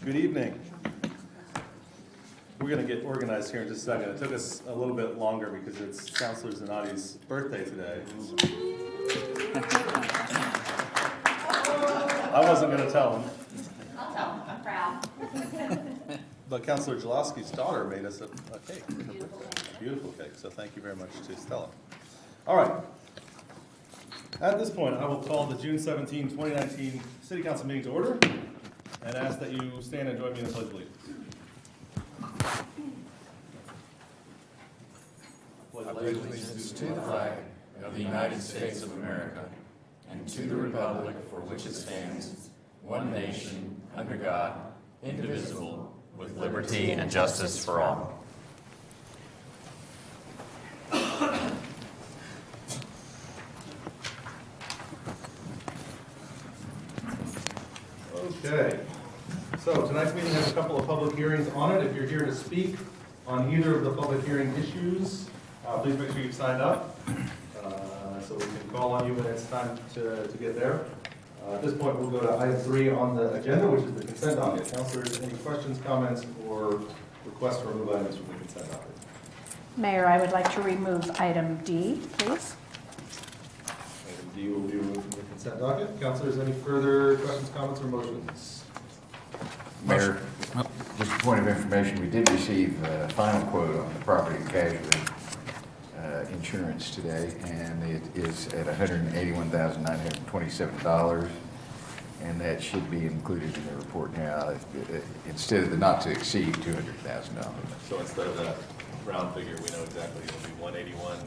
Good evening. We're going to get organized here in just a second. It took us a little bit longer because it's Counselor Zanotti's birthday today. I wasn't going to tell him. I'll tell him. I'm proud. But Counselor Jaloski's daughter made us a cake. Beautiful cake. So thank you very much to Stella. All right. At this point, I will call the June 17, 2019 City Council meeting to order and ask that you stand and join me in the Pledge of Allegiance. I pledge allegiance to the flag of the United States of America and to the republic for which it stands, one nation, under God, indivisible, with liberty and justice for all. Okay, so tonight's meeting has a couple of public hearings on it. If you're here to speak on either of the public hearing issues, please make sure you've signed up so we can call on you when it's time to get there. At this point, we'll go to item 3 on the agenda, which is the consent docket. Councilors, any questions, comments, or requests to remove items from the consent docket? Mayor, I would like to remove item D, please. Item D will be removed from the consent docket. Councilors, any further questions, comments, or motions? Mayor, just a point of information, we did receive a final quote on the property and casualty insurance today, and it is at $181,927, and that should be included in the report now, instead of the not to exceed $200,000. So instead of that round figure, we know exactly it'll be 181.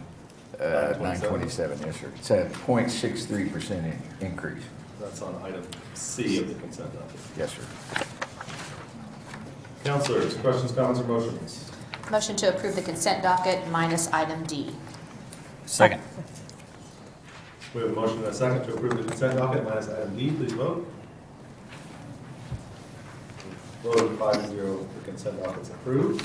927, yes, sir. It's a 0.63% increase. That's on item C of the consent docket. Yes, sir. Councilors, questions, comments, or motions? Motion to approve the consent docket minus item D. Second. We have a motion and a second to approve the consent docket minus item D. Please vote. Voted 5-0. The consent docket's approved.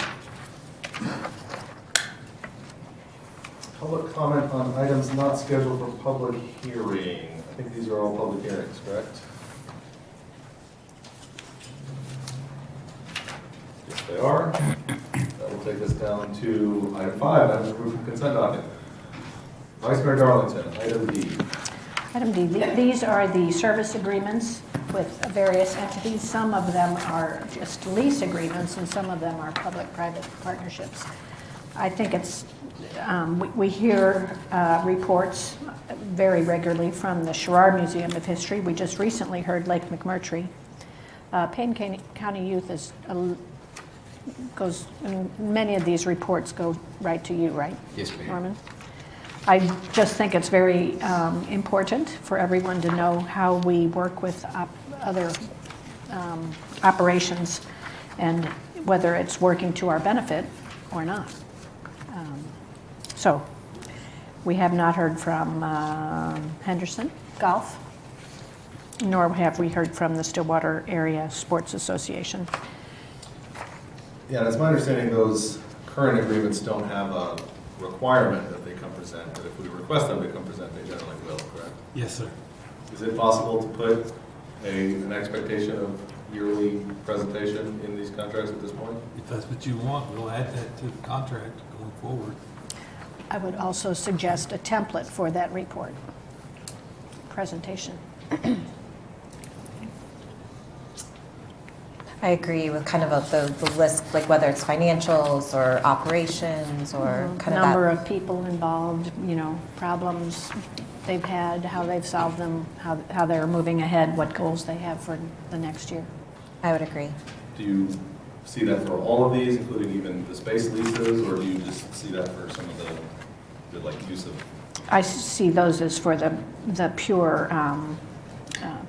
Public comment on items not scheduled for public hearing. I think these are all public hearings, correct? Yes, they are. That will take us down to item 5, items approved from consent docket. Vice Mayor Darlington, item D. Item D, these are the service agreements with various entities. Some of them are just lease agreements, and some of them are public-private partnerships. I think it's, we hear reports very regularly from the Sherrard Museum of History. We just recently heard Lake McMurtry. Payne County Youth goes, many of these reports go right to you, right? Yes, ma'am. Norman? I just think it's very important for everyone to know how we work with other operations and whether it's working to our benefit or not. So we have not heard from Henderson Golf, nor have we heard from the Stillwater Area Sports Association. Yeah, it's my understanding those current agreements don't have a requirement that they come present, but if we request them to come present, they generally will, correct? Yes, sir. Is it possible to put an expectation of yearly presentation in these contracts at this point? If that's what you want, we'll add that to the contract going forward. I would also suggest a template for that report presentation. I agree with kind of the list, like whether it's financials or operations or kind of Number that. of people involved, you know, problems they've had, how they've solved them, how they're moving ahead, what goals they have for the next year. I would agree. Do you see that for all of these, including even the space leases, or do you just see that for some of the like use of? I see those as for the pure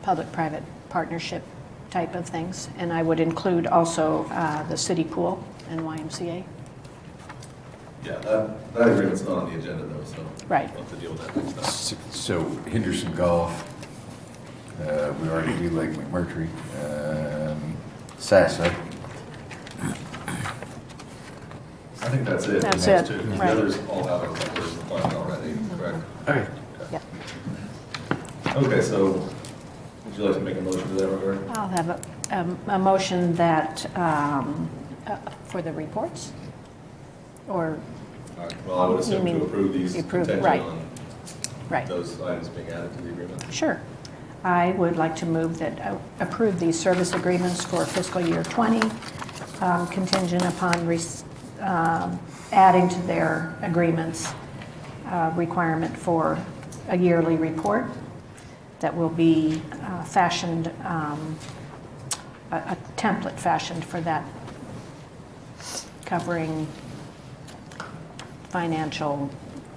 public-private partnership type of things, and I would include also the city pool and YMCA. Yeah, that agreement's not on the agenda though, so Right. we'll have to deal with that next time. So Henderson Golf, we already do Lake McMurtry, SASA. I think that's it. That's The next it, two. right. The others all have a requirement already, correct? Okay. Yeah. Okay, so would you like to make a motion to that regard? I'll have a motion that, for the reports? Or, All right, well, I would assume mean to approve these approve, contingent right. on right, those items being added to the agreement. sure. I would like to move that approve these service agreements for fiscal year 20, contingent upon adding to their agreements requirement for a yearly report that will be fashioned, a template fashioned for that, covering financial,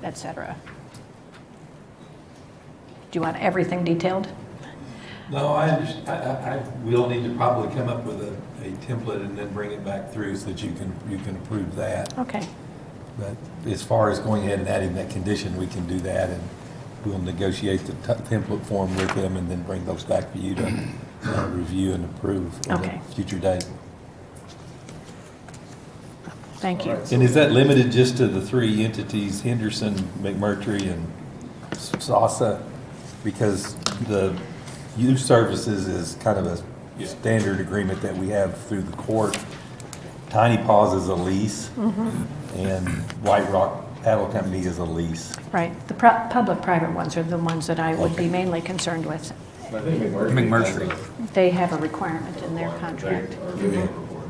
et cetera. Do you want everything detailed? No, I understand. We'll need to probably come up with a template and then bring it back through so that you can approve that. Okay, But as far as going ahead and adding that condition, we can do that, and we'll negotiate the template form with them and then bring those back for you to review and approve at Okay. a future date. thank you. All right. And is that limited just to the three entities, Henderson, McMurtry, and Sasa? Because the youth services is kind of a standard agreement that we have through the court. Tiny Paws is a lease, and White Rock Paddle Company is a lease. Right, the public-private ones are the ones that I would be mainly concerned with. I think McMurtry. They have a requirement in their contract. They are giving a report.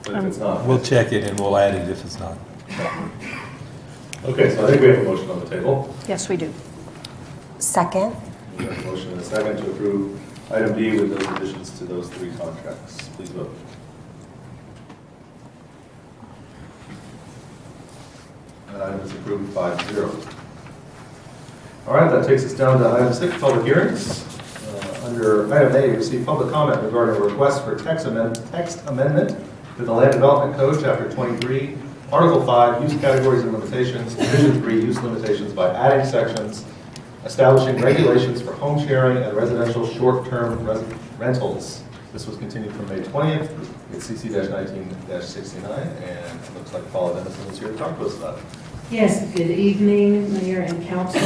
But if it's not. We'll check it and we'll add it if it's not. Okay, so I think we have a motion on the table. Yes, we do. Second. We have a motion and a second to approve item D with those additions to those three contracts. Please vote. That item is approved 5-0. All right, that takes us down to item 6, public hearings. Under item A, receive public comment regarding a request for text amendment to the Land Development Code, Chapter 23, Article 5, Use Categories and Limitations, Division 3, Use Limitations by adding sections, establishing regulations for home sharing and residential short-term rentals. This was continued from May 20th. It's CC-19-69, and it looks like Paula Dennison is here to talk to us about it. Yes, good evening, Mayor and Council.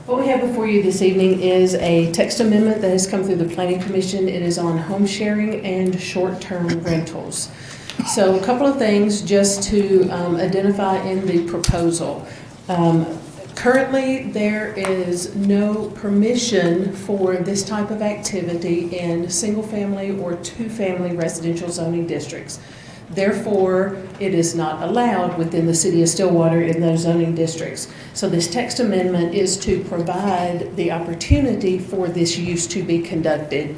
What we have before you this evening is a text amendment that has come through the Planning Commission. It is on home sharing and short-term rentals. So a couple of things just to identify in the proposal. Currently, there is no permission for this type of activity in single-family or two-family residential zoning districts. Therefore, it is not allowed within the city of Stillwater in those zoning districts. So this text amendment is to provide the opportunity for this use to be conducted.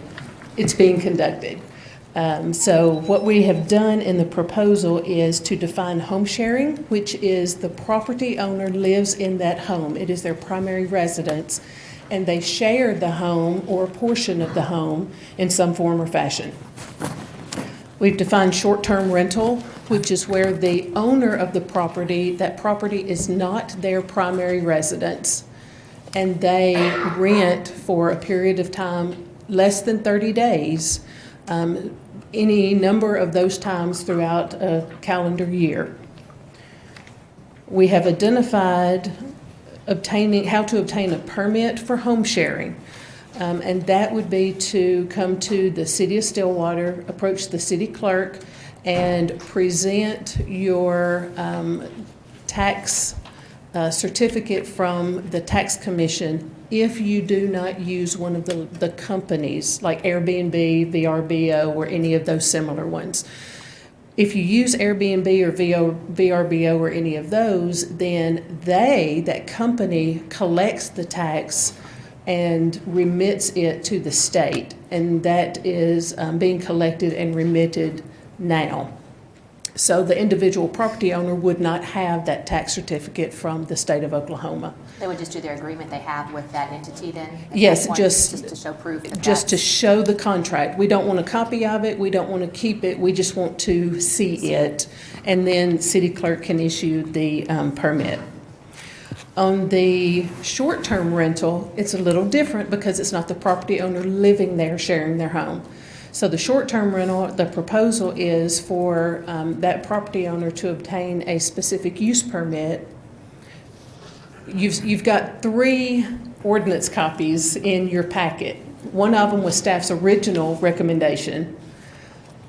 It's being conducted. So what we have done in the proposal is to define home sharing, which is the property owner lives in that home. It is their primary residence, and they share the home or a portion of the home in some form or fashion. We've defined short-term rental, which is where the owner of the property, that property is not their primary residence, and they rent for a period of time less than 30 days, any number of those times throughout a calendar year. We have identified how to obtain a permit for home sharing. And that would be to come to the city of Stillwater, approach the city clerk, and present your tax certificate from the tax commission if you do not use one of the companies like Airbnb, VRBO, or any of those similar ones. If you use Airbnb or VRBO or any of those, then that company collects the tax and remits it to the state, and that is being collected and remitted now. So the individual property owner would not have that tax certificate from the state of Oklahoma. They would just do their agreement they have with that entity then? at Yes, that point, just to show proof that Just to that's- show the contract. We don't want a copy of it, we don't want to keep it, we just want to see it, and then city clerk can issue the permit. On the short-term rental, it's a little different because it's not the property owner living there sharing their home. So the short-term rental, the proposal is for that property owner to obtain a specific use permit. You've got 3 ordinance copies in your packet. One of them was staff's original recommendation.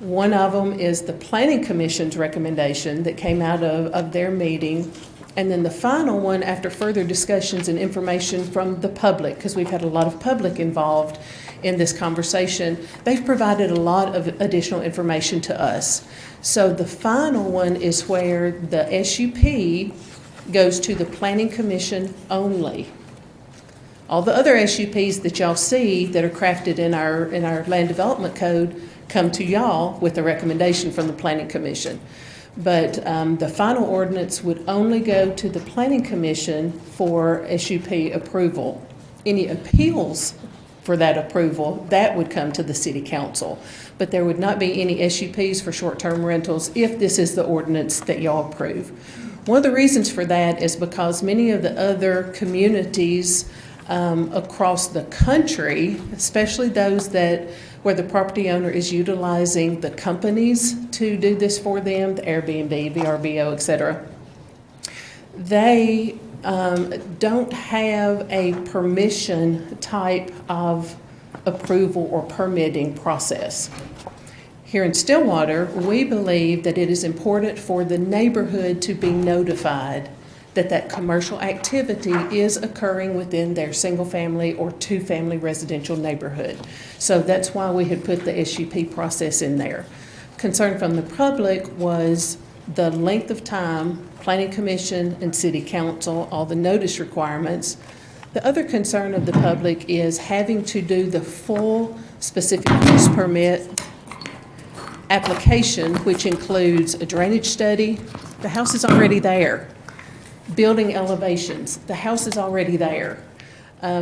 One of them is the Planning Commission's recommendation that came out of their meeting. And then the final one, after further discussions and information from the public, because we've had a lot of public involved in this conversation, they've provided a lot of additional information to us. So the final one is where the SUP goes to the Planning Commission only. All the other SUPs that y'all see that are crafted in our land development code come to y'all with a recommendation from the Planning Commission. But the final ordinance would only go to the Planning Commission for SUP approval. Any appeals for that approval, that would come to the City Council. But there would not be any SUPs for short-term rentals if this is the ordinance that y'all approve. One of the reasons for that is because many of the other communities across the country, especially those where the property owner is utilizing the companies to do this for them, the Airbnb, VRBO, et cetera, they don't have a permission type of approval or permitting process. Here in Stillwater, we believe that it is important for the neighborhood to be notified that commercial activity is occurring within their single-family or two-family residential neighborhood. So that's why we had put the SUP process in there. Concern from the public was the length of time, Planning Commission and City Council, all the notice requirements. The other concern of the public is having to do the full specific use permit application, which includes a drainage study. The house is already there. Building elevations, the house is already there.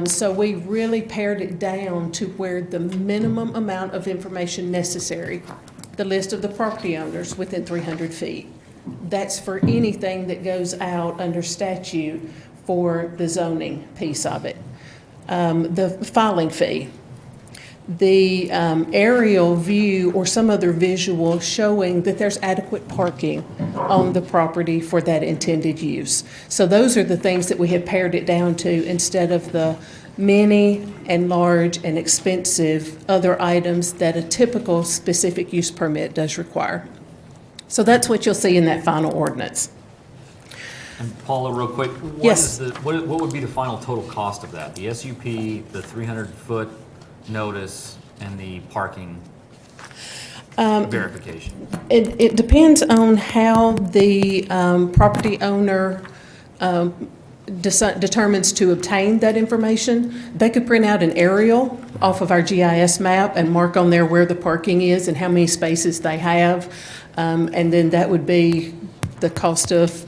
So we really pared it down to where the minimum amount of information necessary, the list of the property owners within 300 feet. That's for anything that goes out under statute for the zoning piece of it. The filing fee, the aerial view or some other visual showing that there's adequate parking on the property for that intended use. So those are the things that we have pared it down to instead of the many and large and expensive other items that a typical specific use permit does require. So that's what you'll see in that final ordinance. And Paula, real quick, Yes. what would be the final total cost of that? The SUP, the 300-foot notice, and the parking verification? It depends on how the property owner determines to obtain that information. They could print out an aerial off of our GIS map and mark on there where the parking is and how many spaces they have. And then that would be the cost of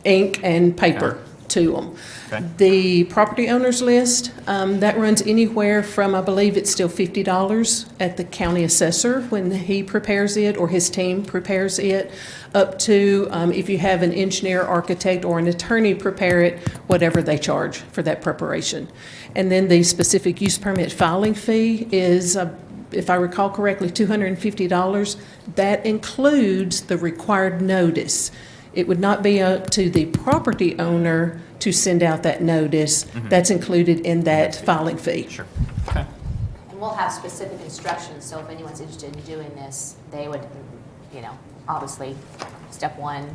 ink and paper to them. Okay. The property owners list, that runs anywhere from, I believe it's still $50 at the county assessor when he prepares it or his team prepares it, up to if you have an engineer, architect, or an attorney prepare it, whatever they charge for that preparation. And then the specific use permit filing fee is, if I recall correctly, $250. That includes the required notice. It would not be up to the property owner to send out that notice. Mm-hmm. That's included in that filing fee. Sure. Okay. And we'll have specific instructions, so if anyone's interested in doing this, they would, obviously, step one,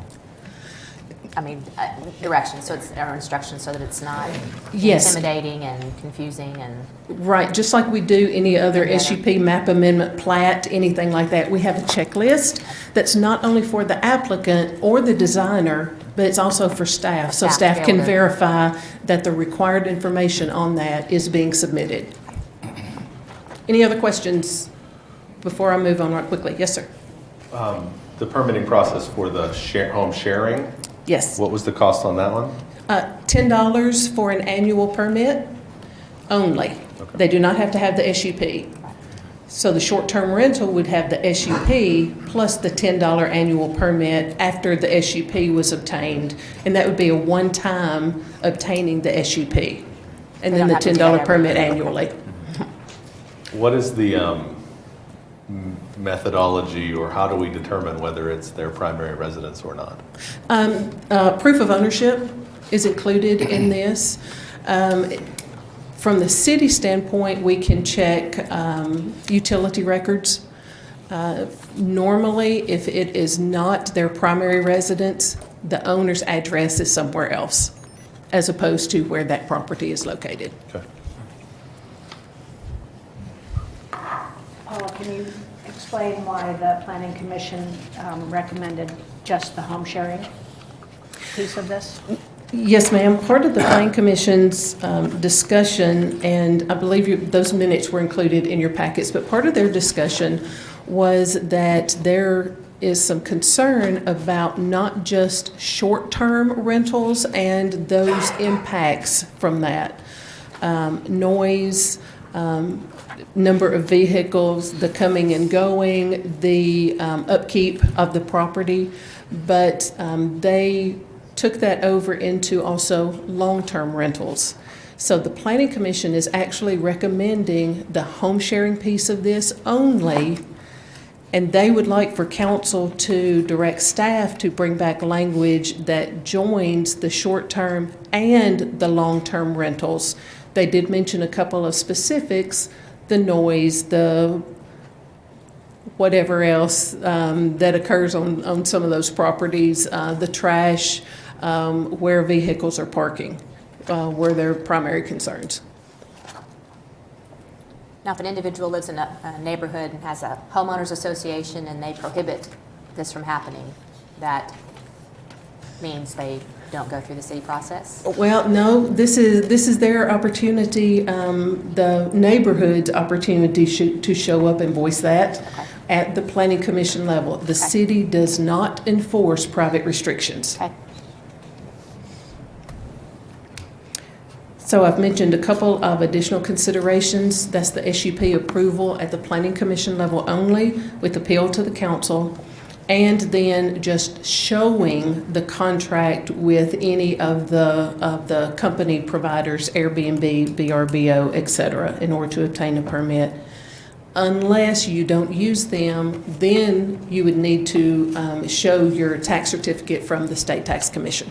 directions, so it's our instructions so that it's not Yes. intimidating and confusing and. Right, just like we do any other Yeah. SUP map amendment, plat, anything like that, we have a checklist that's not only for the applicant or the designer, but it's also for staff, so Staff staff to be can able to- verify that the required information on that is being submitted. Any other questions before I move on right quickly? Yes, sir. The permitting process for the home sharing, Yes. what was the cost on that one? $10 for an annual permit only. They do not have to have the SUP. So the short-term rental would have the SUP plus the $10 annual permit after the SUP was obtained. And that would be a one-time obtaining the SUP. And They then don't the have to do $10 that permit every year. annually. What is the methodology, or how do we determine whether it's their primary residence or not? Proof of ownership is included in this. From the city standpoint, we can check utility records. Normally, if it is not their primary residence, the owner's address is somewhere else, as opposed to where that property is located. Okay. Paula, can you explain why the Planning Commission recommended just the home sharing piece of this? Yes, ma'am. Part of the Planning Commission's discussion, and I believe those minutes were included in your packets, but part of their discussion was that there is some concern about not just short-term rentals and those impacts from that. Noise, number of vehicles, the coming and going, the upkeep of the property, but they took that over into also long-term rentals. So the Planning Commission is actually recommending the home sharing piece of this only, and they would like for council to direct staff to bring back language that joins the short-term and the long-term rentals. They did mention a couple of specifics, the noise, the whatever else that occurs on some of those properties, the trash, where vehicles are parking, were their primary concerns. Now, if an individual lives in a neighborhood and has a homeowners association and they prohibit this from happening, that means they don't go through the city process? Well, no, this is their opportunity, the neighborhood's opportunity to show up and voice that at the Planning Commission level. The city does not enforce private restrictions. Okay. So I've mentioned a couple of additional considerations. That's the SUP approval at the Planning Commission level only with appeal to the council, and then just showing the contract with any of the company providers, Airbnb, VRBO, et cetera, in order to obtain a permit. Unless you don't use them, then you would need to show your tax certificate from the State Tax Commission.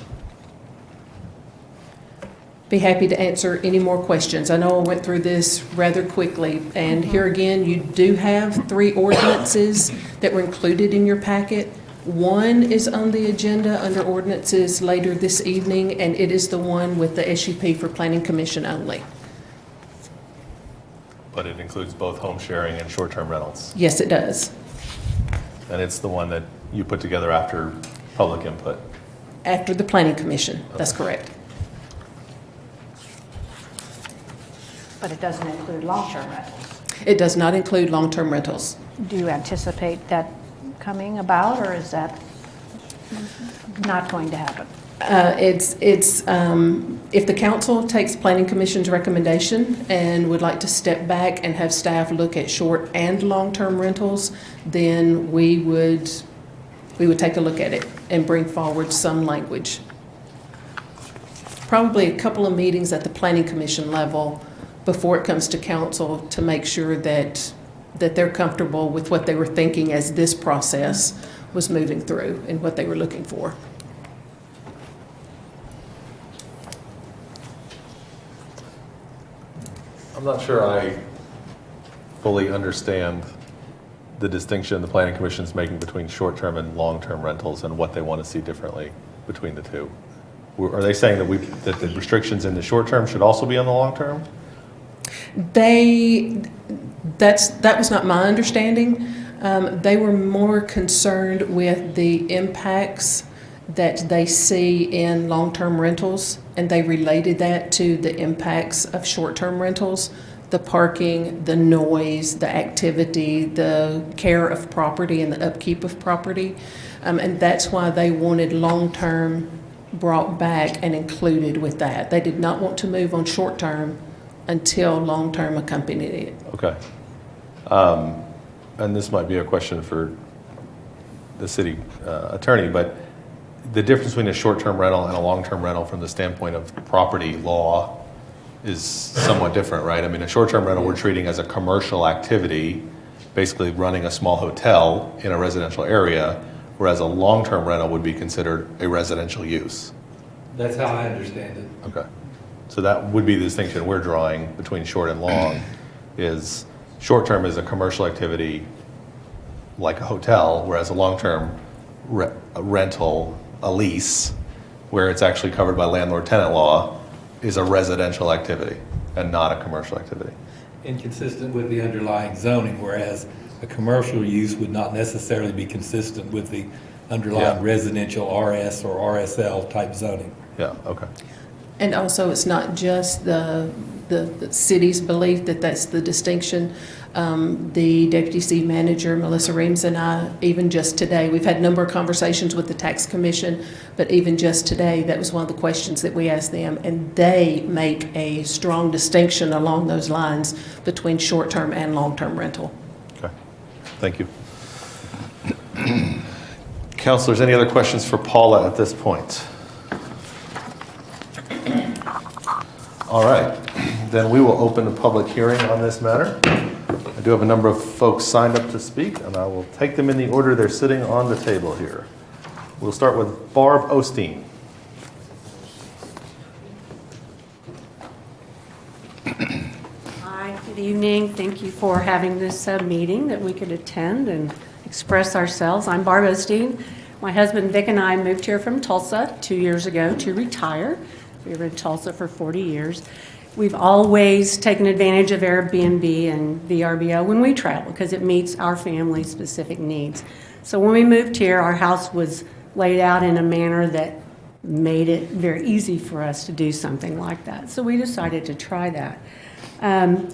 Be happy to answer any more questions. I know I went through this rather quickly, and here again, you do have 3 ordinances that were included in your packet. One is on the agenda under ordinances later this evening, and it is the one with the SUP for Planning Commission only. But it includes both home sharing and short-term rentals. Yes, it does. And it's the one that you put together after public input. After the Planning Commission, that's correct. But it doesn't include long-term rentals. It does not include long-term rentals. Do you anticipate that coming about, or is that not going to happen? If the council takes Planning Commission's recommendation and would like to step back and have staff look at short and long-term rentals, then we would take a look at it and bring forward some language. Probably a couple of meetings at the Planning Commission level before it comes to council to make sure that they're comfortable with what they were thinking as this process was moving through and what they were looking for. I'm not sure I fully understand the distinction the Planning Commission is making between short-term and long-term rentals and what they want to see differently between the two. Are they saying that the restrictions in the short-term should also be on the long-term? That was not my understanding. They were more concerned with the impacts that they see in long-term rentals, and they related that to the impacts of short-term rentals, the parking, the noise, the activity, the care of property, and the upkeep of property. And that's why they wanted long-term brought back and included with that. They did not want to move on short-term until long-term accompanied it. Okay. And this might be a question for the city attorney, but the difference between a short-term rental and a long-term rental from the standpoint of property law is somewhat different, right? I mean, a short-term rental we're treating as a commercial activity, basically running a small hotel in a residential area, whereas a long-term rental would be considered a residential use. That's how I understand it. Okay. So that would be the distinction we're drawing between short and long, is short-term is a commercial activity like a hotel, whereas a long-term rental, a lease, where it's actually covered by landlord-tenant law, is a residential activity and not a commercial activity. Inconsistent with the underlying zoning, whereas a commercial use would not necessarily be consistent with the underlying residential RS or RSL type zoning. Yeah, okay. And also, it's not just the city's belief that that's the distinction. The deputy city manager, Melissa Reams, and I, even just today, we've had a number of conversations with the tax commission, but even just today, that was one of the questions that we asked them, and they make a strong distinction along those lines between short-term and long-term rental. Okay, thank you. Councilors, any other questions for Paula at this point? All right, then we will open a public hearing on this matter. I do have a number of folks signed up to speak, and I will take them in the order they're sitting on the table here. We'll start with Barb Osteen. Hi, good evening. Thank you for having this meeting that we could attend and express ourselves. I'm Barb Osteen. My husband Vic and I moved here from Tulsa 2 years ago to retire. We were in Tulsa for 40 years. We've always taken advantage of Airbnb and VRBO when we travel because it meets our family's specific needs. So when we moved here, our house was laid out in a manner that made it very easy for us to do something like that. So we decided to try that.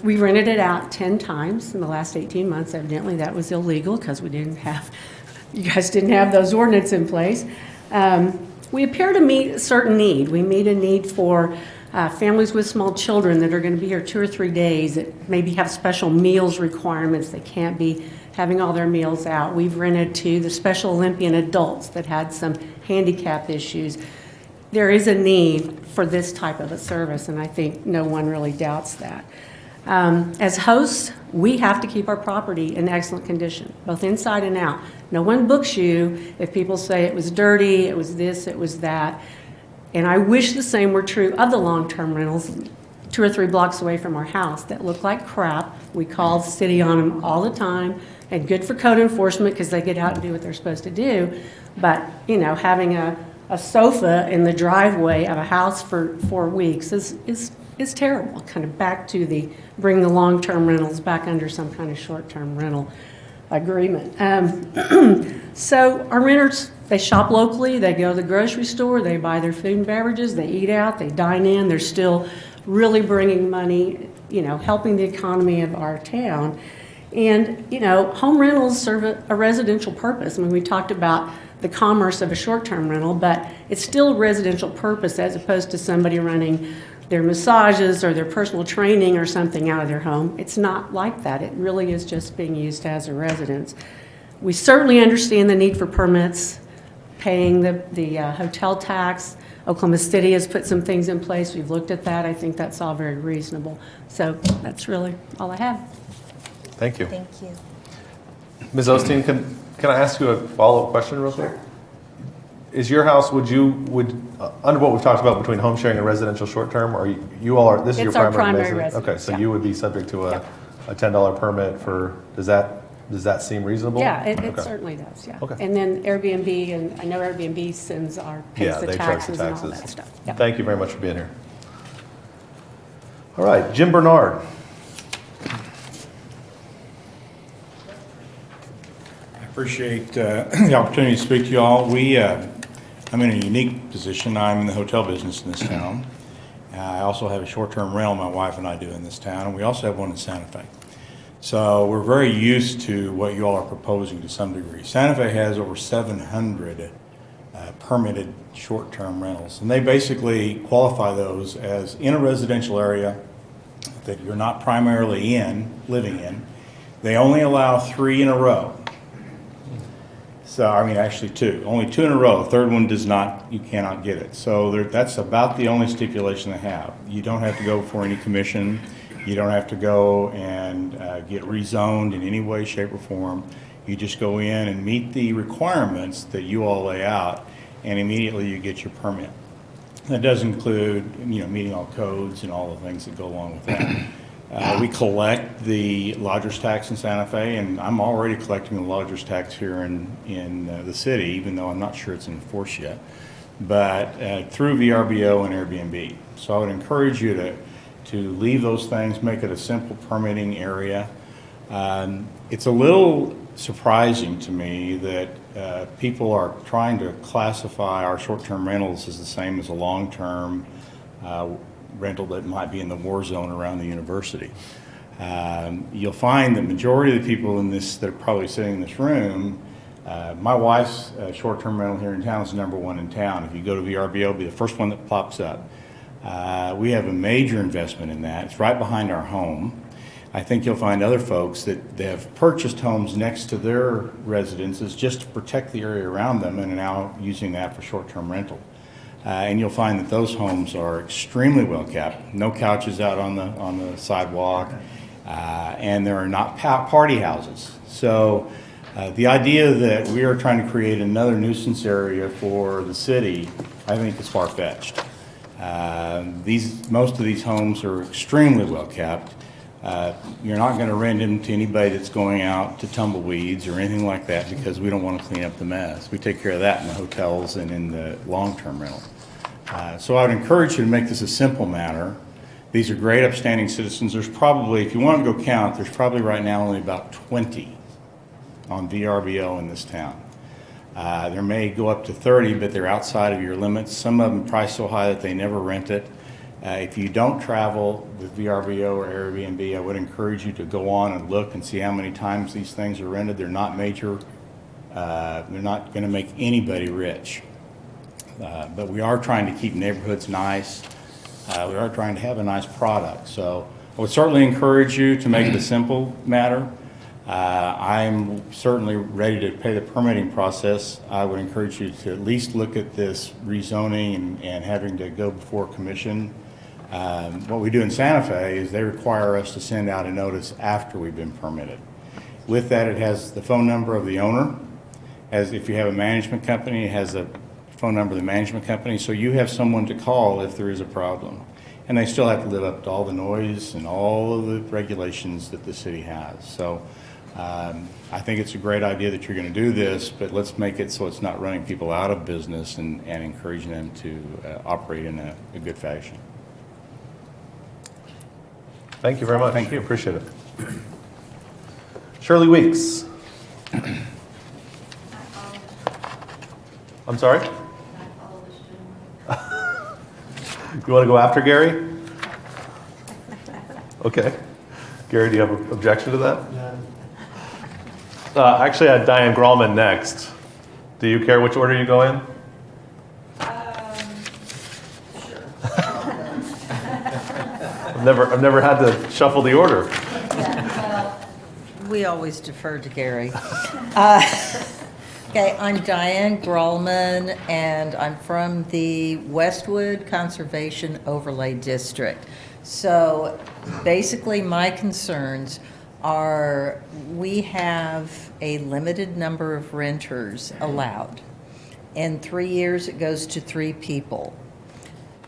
We rented it out 10 times in the last 18 months. Evidently that was illegal because you guys didn't have those ordinances in place. We appear to meet a certain need. We meet a need for families with small children that are going to be here 2 or 3 days that maybe have special meals requirements. They can't be having all their meals out. We've rented to the Special Olympian adults that had some handicap issues. There is a need for this type of a service, and I think no one really doubts that. As hosts, we have to keep our property in excellent condition, both inside and out. No one books you if people say it was dirty, it was this, it was that. And I wish the same were true of the long-term rentals 2 or 3 blocks away from our house that look like crap. We call the city on them all the time, and good for code enforcement because they get out and do what they're supposed to do. But, you know, having a sofa in the driveway of a house for 4 weeks is terrible. Kind of back to bring the long-term rentals back under some kind of short-term rental agreement. So our renters, they shop locally, they go to the grocery store, they buy their food and beverages, they eat out, they dine in, they're still really bringing money, you know, helping the economy of our town. And, you know, home rentals serve a residential purpose. I mean, we talked about the commerce of a short-term rental, but it's still a residential purpose as opposed to somebody running their massages or their personal training or something out of their home. It's not like that. It really is just being used as a residence. We certainly understand the need for permits, paying the hotel tax. Oklahoma City has put some things in place. We've looked at that. I think that's all very reasonable. So that's really all I have. Thank you. Thank you. Ms. Osteen, can I ask you a follow-up question real quick? Is your house, would under what we've talked about between home sharing and residential short-term, or this is your It's our primary primary residence? Okay, so yeah. you would be subject to a Yeah. $10 permit for, does that seem reasonable? Yeah, it Okay. certainly does, yeah. Okay. And then Airbnb, and I know Airbnb pays the they charge the taxes and all taxes. that stuff. Yeah. Thank you very much for being here. All right, Jim Bernard. I appreciate the opportunity to speak to you all. I'm in a unique position. I'm in the hotel business in this town. I also have a short-term rental my wife and I do in this town, and we also have one in Santa Fe. So we're very used to what you all are proposing to some degree. Santa Fe has over 700 permitted short-term rentals, and they basically qualify those as in a residential area that you're not primarily living in. They only allow 3 in a row. So, I mean, actually 2. Only 2 in a row. The third one does not, you cannot get it. So that's about the only stipulation they have. You don't have to go for any commission. You don't have to go and get rezoned in any way, shape, or form. You just go in and meet the requirements that you all lay out, and immediately you get your permit. That does include, meeting all codes and all the things that go along with that. We collect the lodger's tax in Santa Fe, and I'm already collecting the lodger's tax here in the city, even though I'm not sure it's enforced yet, but through VRBO and Airbnb. So I would encourage you to leave those things, make it a simple permitting area. It's a little surprising to me that people are trying to classify our short-term rentals as the same as a long-term rental that might be in the war zone around the university. You'll find the majority of the people that are probably sitting in this room, my wife's short-term rental here in town is number 1 in town. If you go to VRBO, it'll be the first one that pops up. We have a major investment in that. It's right behind our home. I think you'll find other folks that they have purchased homes next to their residences just to protect the area around them and are now using that for short-term rental. And you'll find that those homes are extremely well kept. No couches out on the sidewalk, and there are not party houses. So the idea that we are trying to create another nuisance area for the city, I think is far-fetched. Most of these homes are extremely well kept. You're not going to rent them to anybody that's going out to tumbleweeds or anything like that, because we don't want to clean up the mess. We take care of that in the hotels and in the long-term rental. So I would encourage you to make this a simple matter. These are great upstanding citizens. There's probably, if you want to go count, there's probably right now only about 20 on VRBO in this town. There may go up to 30, but they're outside of your limits. Some of them priced so high that they never rent it. If you don't travel with VRBO or Airbnb, I would encourage you to go on and look and see how many times these things are rented. They're not major. They're not going to make anybody rich. But we are trying to keep neighborhoods nice. We are trying to have a nice product. So I would certainly encourage you to make it a simple matter. I'm certainly ready to pay the permitting process. I would encourage you to at least look at this rezoning and having to go before commission. What we do in Santa Fe is they require us to send out a notice after we've been permitted. With that, it has the phone number of the owner. As if you have a management company, it has the phone number of the management company, so you have someone to call if there is a problem. And they still have to live up to all the noise and all of the regulations that the city has. So I think it's a great idea that you're going to do this, but let's make it so it's not running people out of business and encouraging them to operate in a good fashion. Thank you very much. Thank you. Appreciate it. Shirley Weeks. I'm sorry? You want to go after Gary? Okay. Gary, do you have an objection to that? Actually, I had Diane Grallman next. Do you care which order you go in? Sure. I've never had to shuffle the order. Yeah, well, we always defer to Gary. Okay, I'm Diane Grallman, and I'm from the Westwood Conservation Overlay District. So basically my concerns are we have a limited number of renters allowed. In 3 years, it goes to 3 people.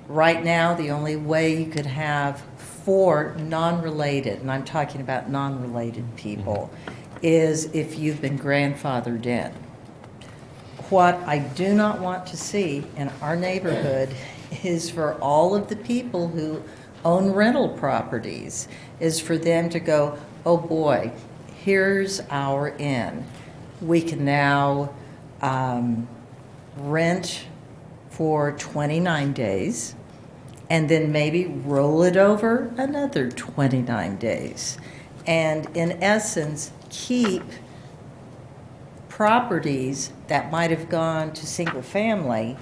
Right now, the only way you could have 4 non-related, and I'm talking about non-related people, is if you've been grandfathered in. What I do not want to see in our neighborhood is for all of the people who own rental properties, is for them to go, oh boy, here's our inn. We can now rent for 29 days and then maybe roll it over another 29 days. And in essence, keep properties that might have gone to single family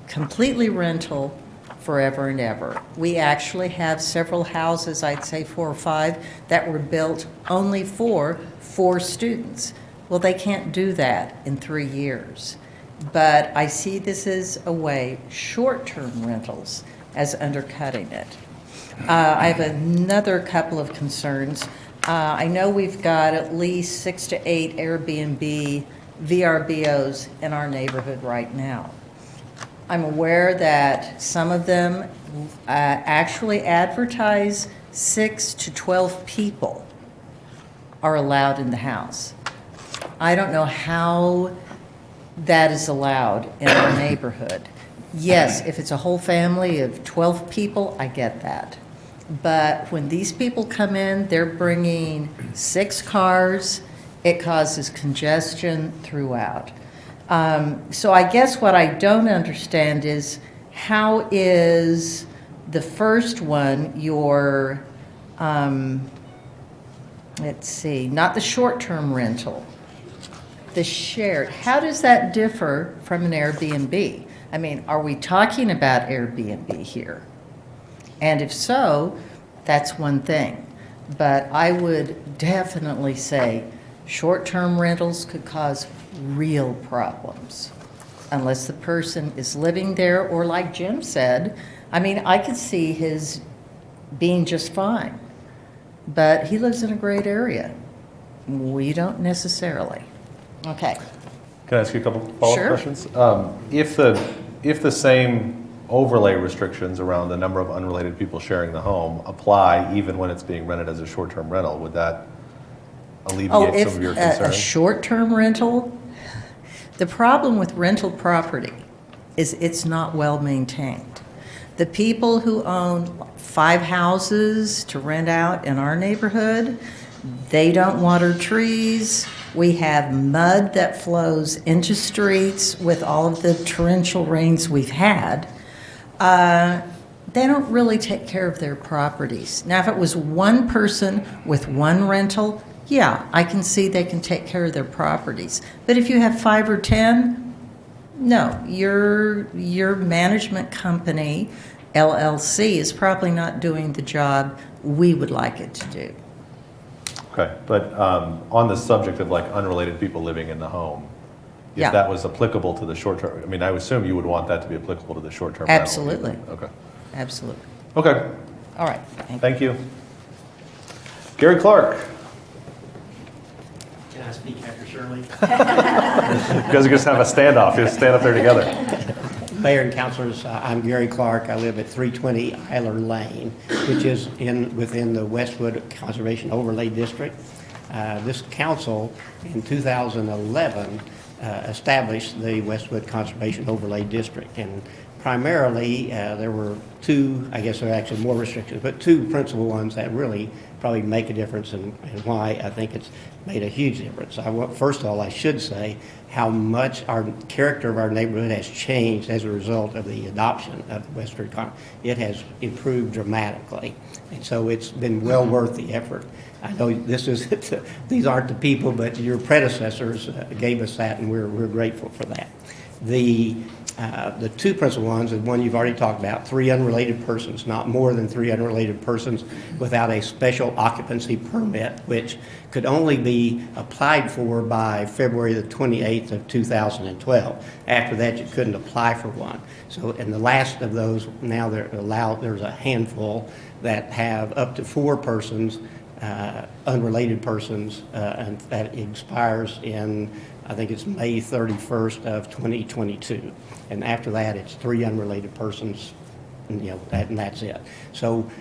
completely rental forever and ever. We actually have several houses, I'd say 4 or 5, that were built only for 4 students. Well, they can't do that in 3 years. But I see this as a way, short-term rentals, as undercutting it. I have another couple of concerns. I know we've got at least 6 to 8 Airbnb VRBOs in our neighborhood right now. I'm aware that some of them actually advertise 6 to 12 people are allowed in the house. I don't know how that is allowed in our neighborhood. Yes, if it's a whole family of 12 people, I get that. But when these people come in, they're bringing 6 cars. It causes congestion throughout. So I guess what I don't understand is how is the first one your, let's see, not the short-term rental, the shared, how does that differ from an Airbnb? I mean, are we talking about Airbnb here? And if so, that's one thing. But I would definitely say short-term rentals could cause real problems unless the person is living there, or like Jim said, I mean, I could see his being just fine, but he lives in a great area. We don't necessarily. Okay. Can I ask you a couple follow-up Sure. questions? If the same overlay restrictions around the number of unrelated people sharing the home apply even when it's being rented as a short-term rental, would that alleviate some of your concerns? A short-term rental, the problem with rental property is it's not well maintained. The people who own 5 houses to rent out in our neighborhood, they don't water trees. We have mud that flows into streets with all of the torrential rains we've had. They don't really take care of their properties. Now, if it was one person with one rental, yeah, I can see they can take care of their properties. But if you have 5 or 10, no, your management company, LLC, is probably not doing the job we would like it to do. Okay, but on the subject of like unrelated people living in the home, if Yeah. that was applicable to the short-term, I mean, I would assume you would want that to be applicable to the short-term rental. Absolutely. Okay. Absolutely. Okay, All right. thank you. Gary Clark. Can I speak after Shirley? You guys are just have a standoff, just stand up there together. Mayor and councilors, I'm Gary Clark. I live at 320 Eiler Lane, which is within the Westwood Conservation Overlay District. This council in 2011 established the Westwood Conservation Overlay District, and primarily there were 2, I guess there are actually more restrictions, but 2 principal ones that really probably make a difference, and why I think it's made a huge difference. First of all, I should say how much our character of our neighborhood has changed as a result of the adoption of the Westwood Conservation. It has improved dramatically, and so it's been well worth the effort. I know these aren't the people, but your predecessors gave us that, and we're grateful for that. The 2 principal ones, the one you've already talked about, 3 unrelated persons, not more than 3 unrelated persons without a special occupancy permit, which could only be applied for by February the 28th of 2012. After that, you couldn't apply for one. So, and the last of those, now there's a handful that have up to 4 persons, unrelated persons, and that expires in, I think it's May 31st of 2022. And after that, it's 3 unrelated persons, and, and that's it. So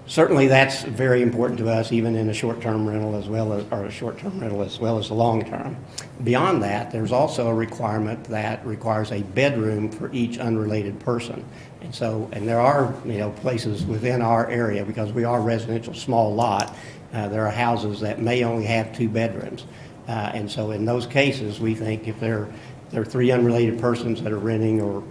certainly that's very important to us, even in a short-term rental as well as the long-term. Beyond that, there's also a requirement that requires a bedroom for each unrelated person. And so, and there are, places within our area, because we are a residential small lot, there are houses that may only have 2 bedrooms. And so in those cases, we think if there are 3 unrelated persons that are renting or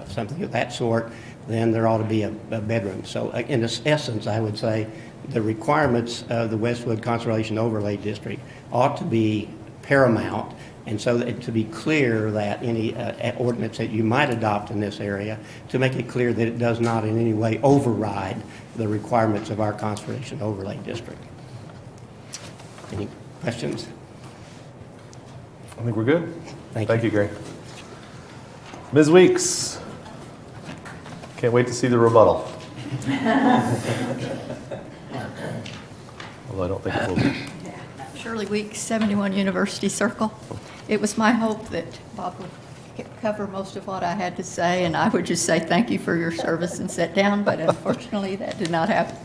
something of that sort, then there ought to be a bedroom. So in essence, I would say the requirements of the Westwood Conservation Overlay District ought to be paramount. And so that to be clear that any ordinance that you might adopt in this area, to make it clear that it does not in any way override the requirements of our Conservation Overlay District. Any questions? I think we're good. Thank you, Gary. Ms. Weeks. Can't wait to see the rebuttal. Although I don't think it will be. Shirley Weeks, 71 University Circle. It was my hope that Bob would cover most of what I had to say, and I would just say thank you for your service and sit down, but unfortunately, that did not happen.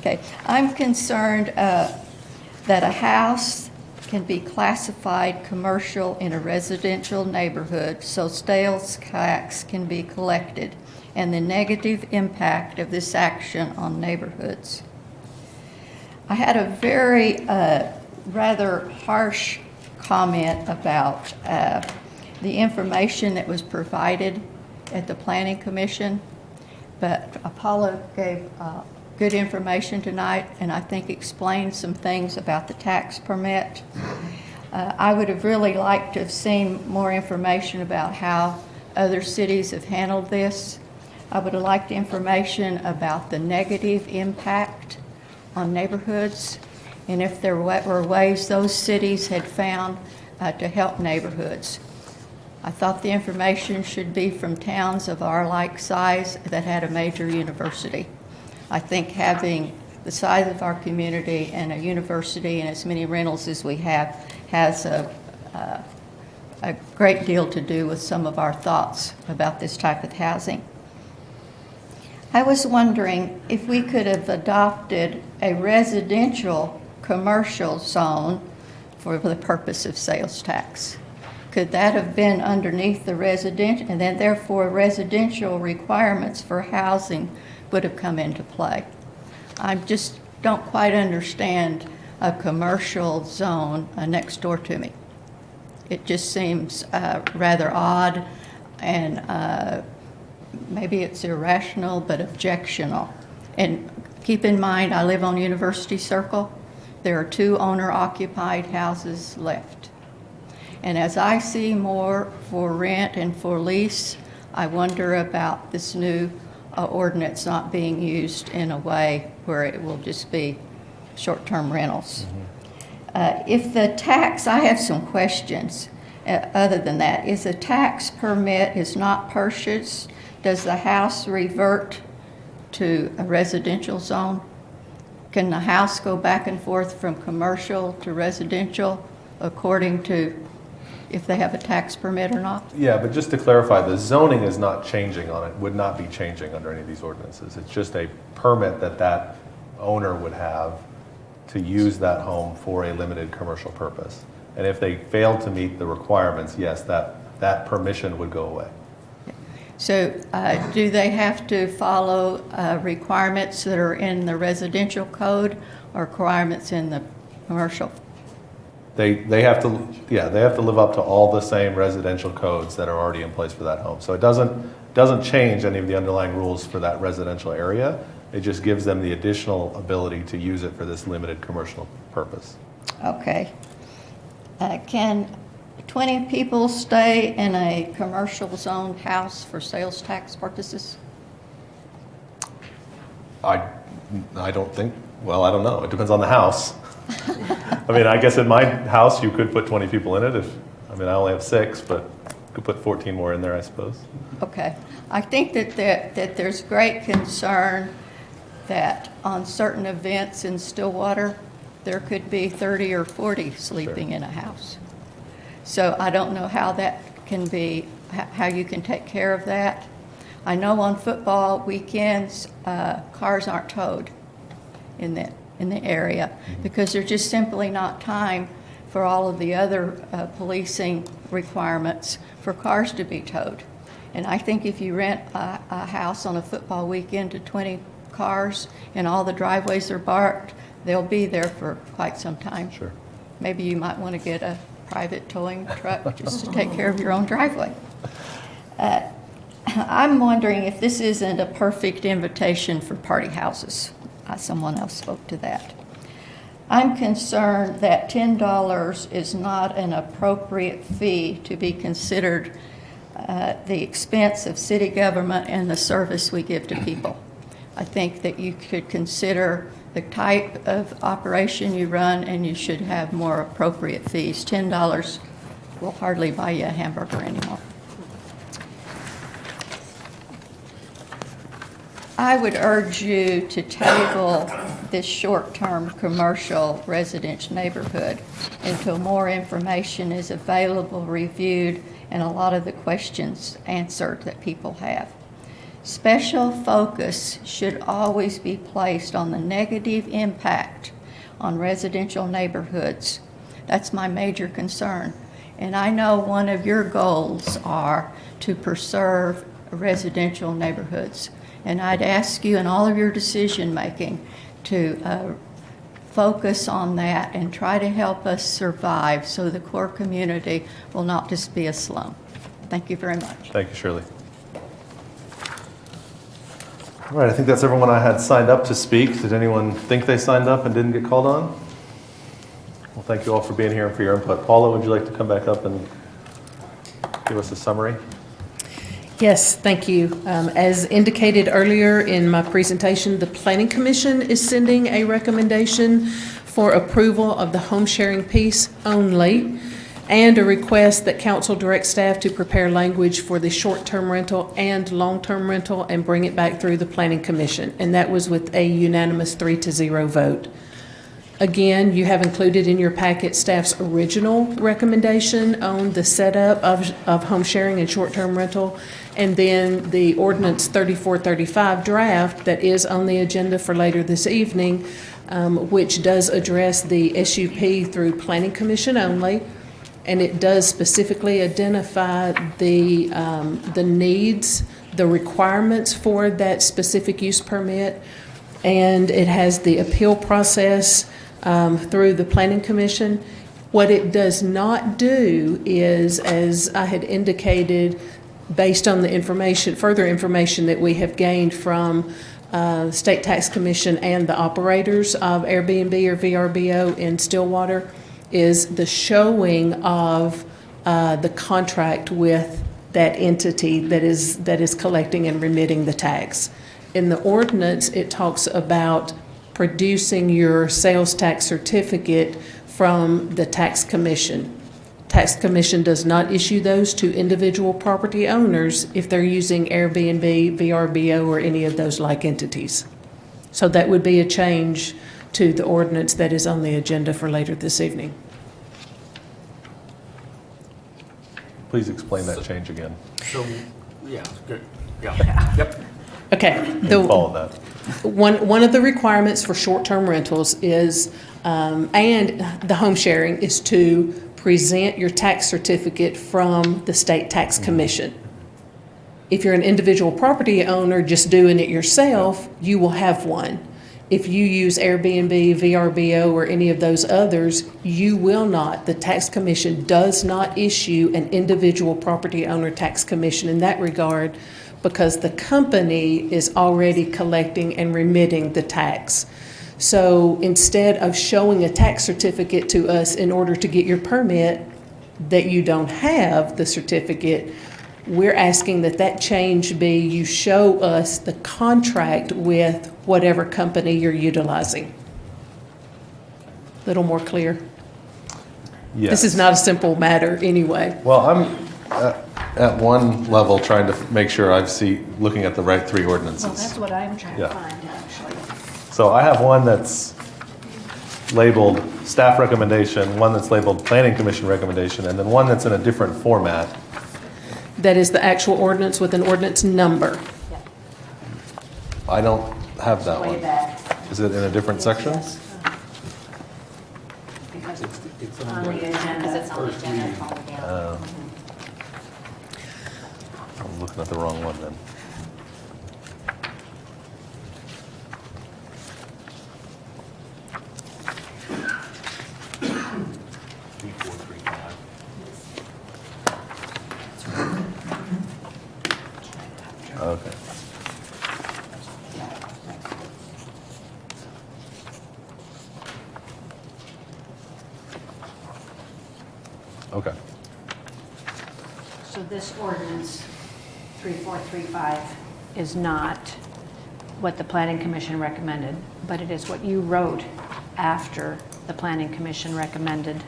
Okay, I'm concerned that a house can be classified commercial in a residential neighborhood, so sales tax can be collected, and the negative impact of this action on neighborhoods. I had a very rather harsh comment about the information that was provided at the Planning Commission, but Apollo gave good information tonight, and I think explained some things about the tax permit. I would have really liked to have seen more information about how other cities have handled this. I would have liked information about the negative impact on neighborhoods, and if there were ways those cities had found to help neighborhoods. I thought the information should be from towns of our like size that had a major university. I think having the size of our community and a university and as many rentals as we have has a great deal to do with some of our thoughts about this type of housing. I was wondering if we could have adopted a residential commercial zone for the purpose of sales tax. Could that have been underneath the residential, and then therefore residential requirements for housing would have come into play? I just don't quite understand a commercial zone next door to me. It just seems rather odd, and maybe it's irrational, but objectionable. And keep in mind, I live on University Circle. There are 2 owner-occupied houses left. And as I see more for rent and for lease, I wonder about this new ordinance not being used in a way where it will just be short-term rentals. If the tax, I have some questions other than that. If the tax permit is not purchased, does the house revert to a residential zone? Can the house go back and forth from commercial to residential according to if they have a tax permit or not? Yeah, but just to clarify, the zoning is not changing on it, would not be changing under any of these ordinances. It's just a permit that that owner would have to use that home for a limited commercial purpose. And if they failed to meet the requirements, yes, that permission would go away. So do they have to follow requirements that are in the residential code or requirements in the commercial? They have to live up to all the same residential codes that are already in place for that home. So it doesn't change any of the underlying rules for that residential area. It just gives them the additional ability to use it for this limited commercial purpose. Okay. Can 20 people stay in a commercial zoned house for sales tax purposes? I don't think, well, I don't know. It depends on the house. I mean, I guess in my house you could put 20 people in it. I only have 6, but you could put 14 more in there, I suppose. Okay. I think that there's great concern that on certain events in Stillwater, there could be 30 or 40 sleeping in a house. So I don't know how that can be, how you can take care of that. I know on football weekends, cars aren't towed in the area because there's just simply not time for all of the other policing requirements for cars to be towed. And I think if you rent a house on a football weekend to 20 cars and all the driveways are marked, they'll be there for quite some time. Sure. Maybe you might want to get a private towing truck just to take care of your own driveway. I'm wondering if this isn't a perfect invitation for party houses. Someone else spoke to that. I'm concerned that $10 is not an appropriate fee to be considered the expense of city government and the service we give to people. I think that you could consider the type of operation you run, and you should have more appropriate fees. $10 will hardly buy you a hamburger anymore. I would urge you to table this short-term commercial residential neighborhood until more information is available, reviewed, and a lot of the questions answered that people have. Special focus should always be placed on the negative impact on residential neighborhoods. That's my major concern. And I know one of your goals are to preserve residential neighborhoods. And I'd ask you in all of your decision-making to focus on that and try to help us survive so the core community will not just be a slum. Thank you very much. Thank you, Shirley. All right, I think that's everyone I had signed up to speak. Did anyone think they signed up and didn't get called on? Well, thank you all for being here and for your input. Paula, would you like to come back up and give us a summary? Yes, thank you. As indicated earlier in my presentation, the Planning Commission is sending a recommendation for approval of the home sharing piece only, and a request that council direct staff to prepare language for the short-term rental and long-term rental and bring it back through the Planning Commission. And that was with a unanimous 3-0 vote. Again, you have included in your packet staff's original recommendation on the setup of home sharing and short-term rental, and then the ordinance 3435 draft that is on the agenda for later this evening, which does address the SUP through Planning Commission only. And it does specifically identify the needs, the requirements for that specific use permit, and it has the appeal process through the Planning Commission. What it does not do is, as I had indicated, based on the information, further information that we have gained from State Tax Commission and the operators of Airbnb or VRBO in Stillwater, is the showing of the contract with that entity that is collecting and remitting the tax. In the ordinance, it talks about producing your sales tax certificate from the tax commission. Tax commission does not issue those to individual property owners if they're using Airbnb, VRBO, or any of those like entities. So that would be a change to the ordinance that is on the agenda for later this evening. Please explain that change again. So, yeah, good. Yeah, yep. Okay. Follow that. One of the requirements for short-term rentals is, and the home sharing, is to present your tax certificate from the State Tax Commission. If you're an individual property owner just doing it yourself, you will have one. If you use Airbnb, VRBO, or any of those others, you will not. The tax commission does not issue an individual property owner tax commission in that regard, because the company is already collecting and remitting the tax. So instead of showing a tax certificate to us in order to get your permit that you don't have the certificate, we're asking that change be you show us the contract with whatever company you're utilizing. A little more clear? Yes. This is not a simple matter anyway. Well, I'm at one level trying to make sure looking at the right three ordinances. Well, that's what I'm trying Yeah. to find, actually. So I have one that's labeled staff recommendation, one that's labeled planning commission recommendation, and then one that's in a different format. That is the actual ordinance with an ordinance number. I don't have that Way one. back. Is it in a different section? Because it's on the agenda. Because it's on the agenda. It's on the agenda. I'm looking at the wrong one then. Okay. Okay. So this ordinance, 3435, is not what the Planning Commission recommended, but it is what you wrote after the Planning Commission recommended,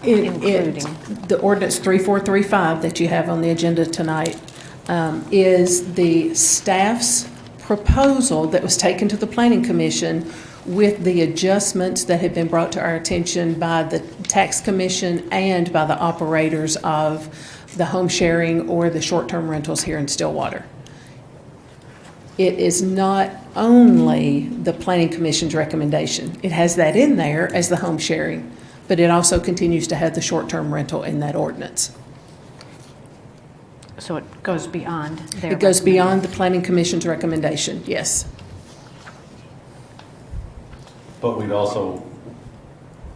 including. The ordinance 3435 that you have on the agenda tonight is the staff's proposal that was taken to the Planning Commission with the adjustments that have been brought to our attention by the Tax Commission and by the operators of the home sharing or the short-term rentals here in Stillwater. It is not only the Planning Commission's recommendation. It has that in there as the home sharing, but it also continues to have the short-term rental in that ordinance. So it goes beyond their. It goes beyond the Planning Commission's recommendation, yes. But we'd also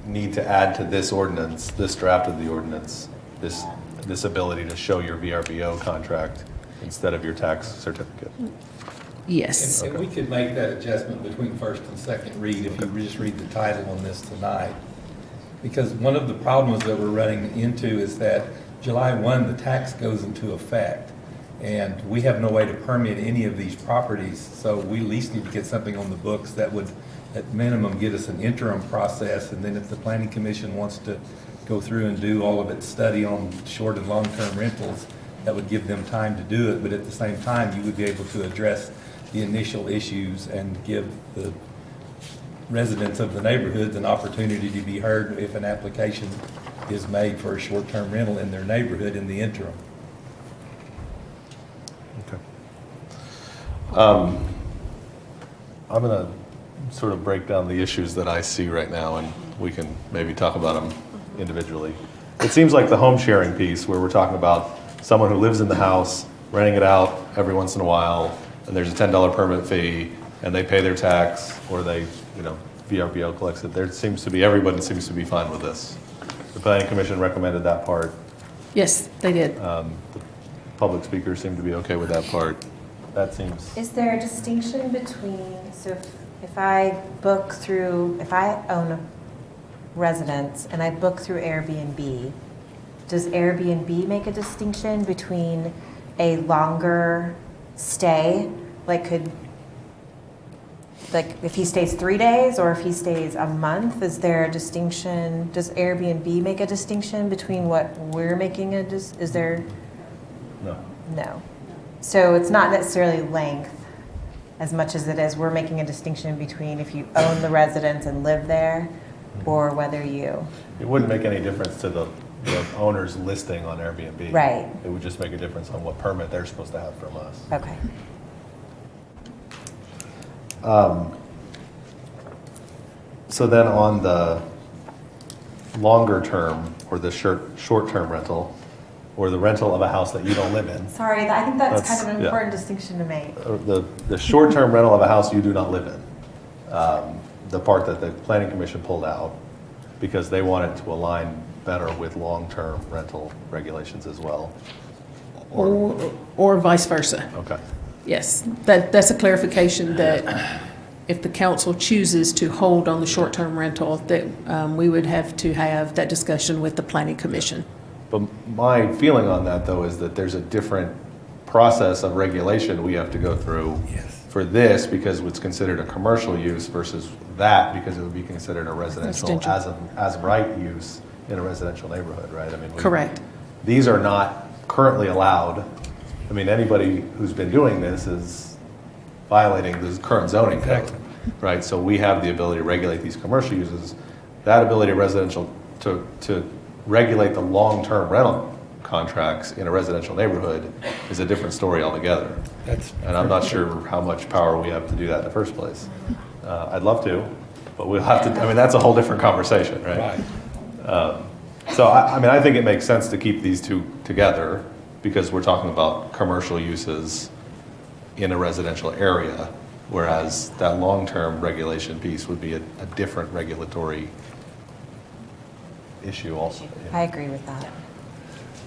need to add to this ordinance, this draft of the ordinance, this ability to show your VRBO contract instead of your tax certificate. Yes. And we could make that adjustment between first and second read if you just read the title on this tonight. Because one of the problems that we're running into is that July 1, the tax goes into effect. And we have no way to permit any of these properties. So we at least need to get something on the books that would, at minimum, get us an interim process. And then if the Planning Commission wants to go through and do all of its study on short and long-term rentals, that would give them time to do it. But at the same time, you would be able to address the initial issues and give the residents of the neighborhoods an opportunity to be heard if an application is made for a short-term rental in their neighborhood in the interim. Okay. I'm going to sort of break down the issues that I see right now, and we can maybe talk about them individually. It seems like the home sharing piece, where we're talking about someone who lives in the house, renting it out every once in a while, and there's a $10 permit fee, and they pay their tax, or they, VRBO collects it. Everybody seems to be fine with this. The Planning Commission recommended that part. Yes, they did. The public speakers seem to be okay with that part. That seems. Is there a distinction between, so if I own a residence and I book through Airbnb, does Airbnb make a distinction between a longer stay, like if he stays 3 days or if he stays a month? Is there a distinction? Does Airbnb make a distinction between what we're making is there? No. No. So it's not necessarily length as much as it is we're making a distinction between if you own the residence and live there or whether you. It wouldn't make any difference to the owner's listing on Airbnb. Right. It would just make a difference on what permit they're supposed to have from us. Okay. So then on the longer term or the short-term rental or the rental of a house that you don't live in. Sorry, I think that's kind of an important distinction to make. The short-term rental of a house you do not live in. The part that the Planning Commission pulled out because they wanted to align better with long-term rental regulations as well. Or vice versa. Okay. Yes, that's a clarification that if the council chooses to hold on the short-term rental, that we would have to have that discussion with the Planning Commission. But my feeling on that, though, is that there's a different process of regulation we have to go through for this because it's considered a commercial use versus that because it would be considered a residential as of right use in a residential neighborhood, right? I mean, Correct. These are not currently allowed. I mean, anybody who's been doing this is violating the current zoning code, right? So we have the ability to regulate these commercial uses. That ability of residential to regulate the long-term rental contracts in a residential neighborhood is a different story altogether. And I'm not sure how much power we have to do that in the first place. I'd love to, but we'll have to, I mean, that's a whole different conversation, right? So I think it makes sense to keep these two together because we're talking about commercial uses in a residential area, whereas that long-term regulation piece would be a different regulatory issue also. I agree with that.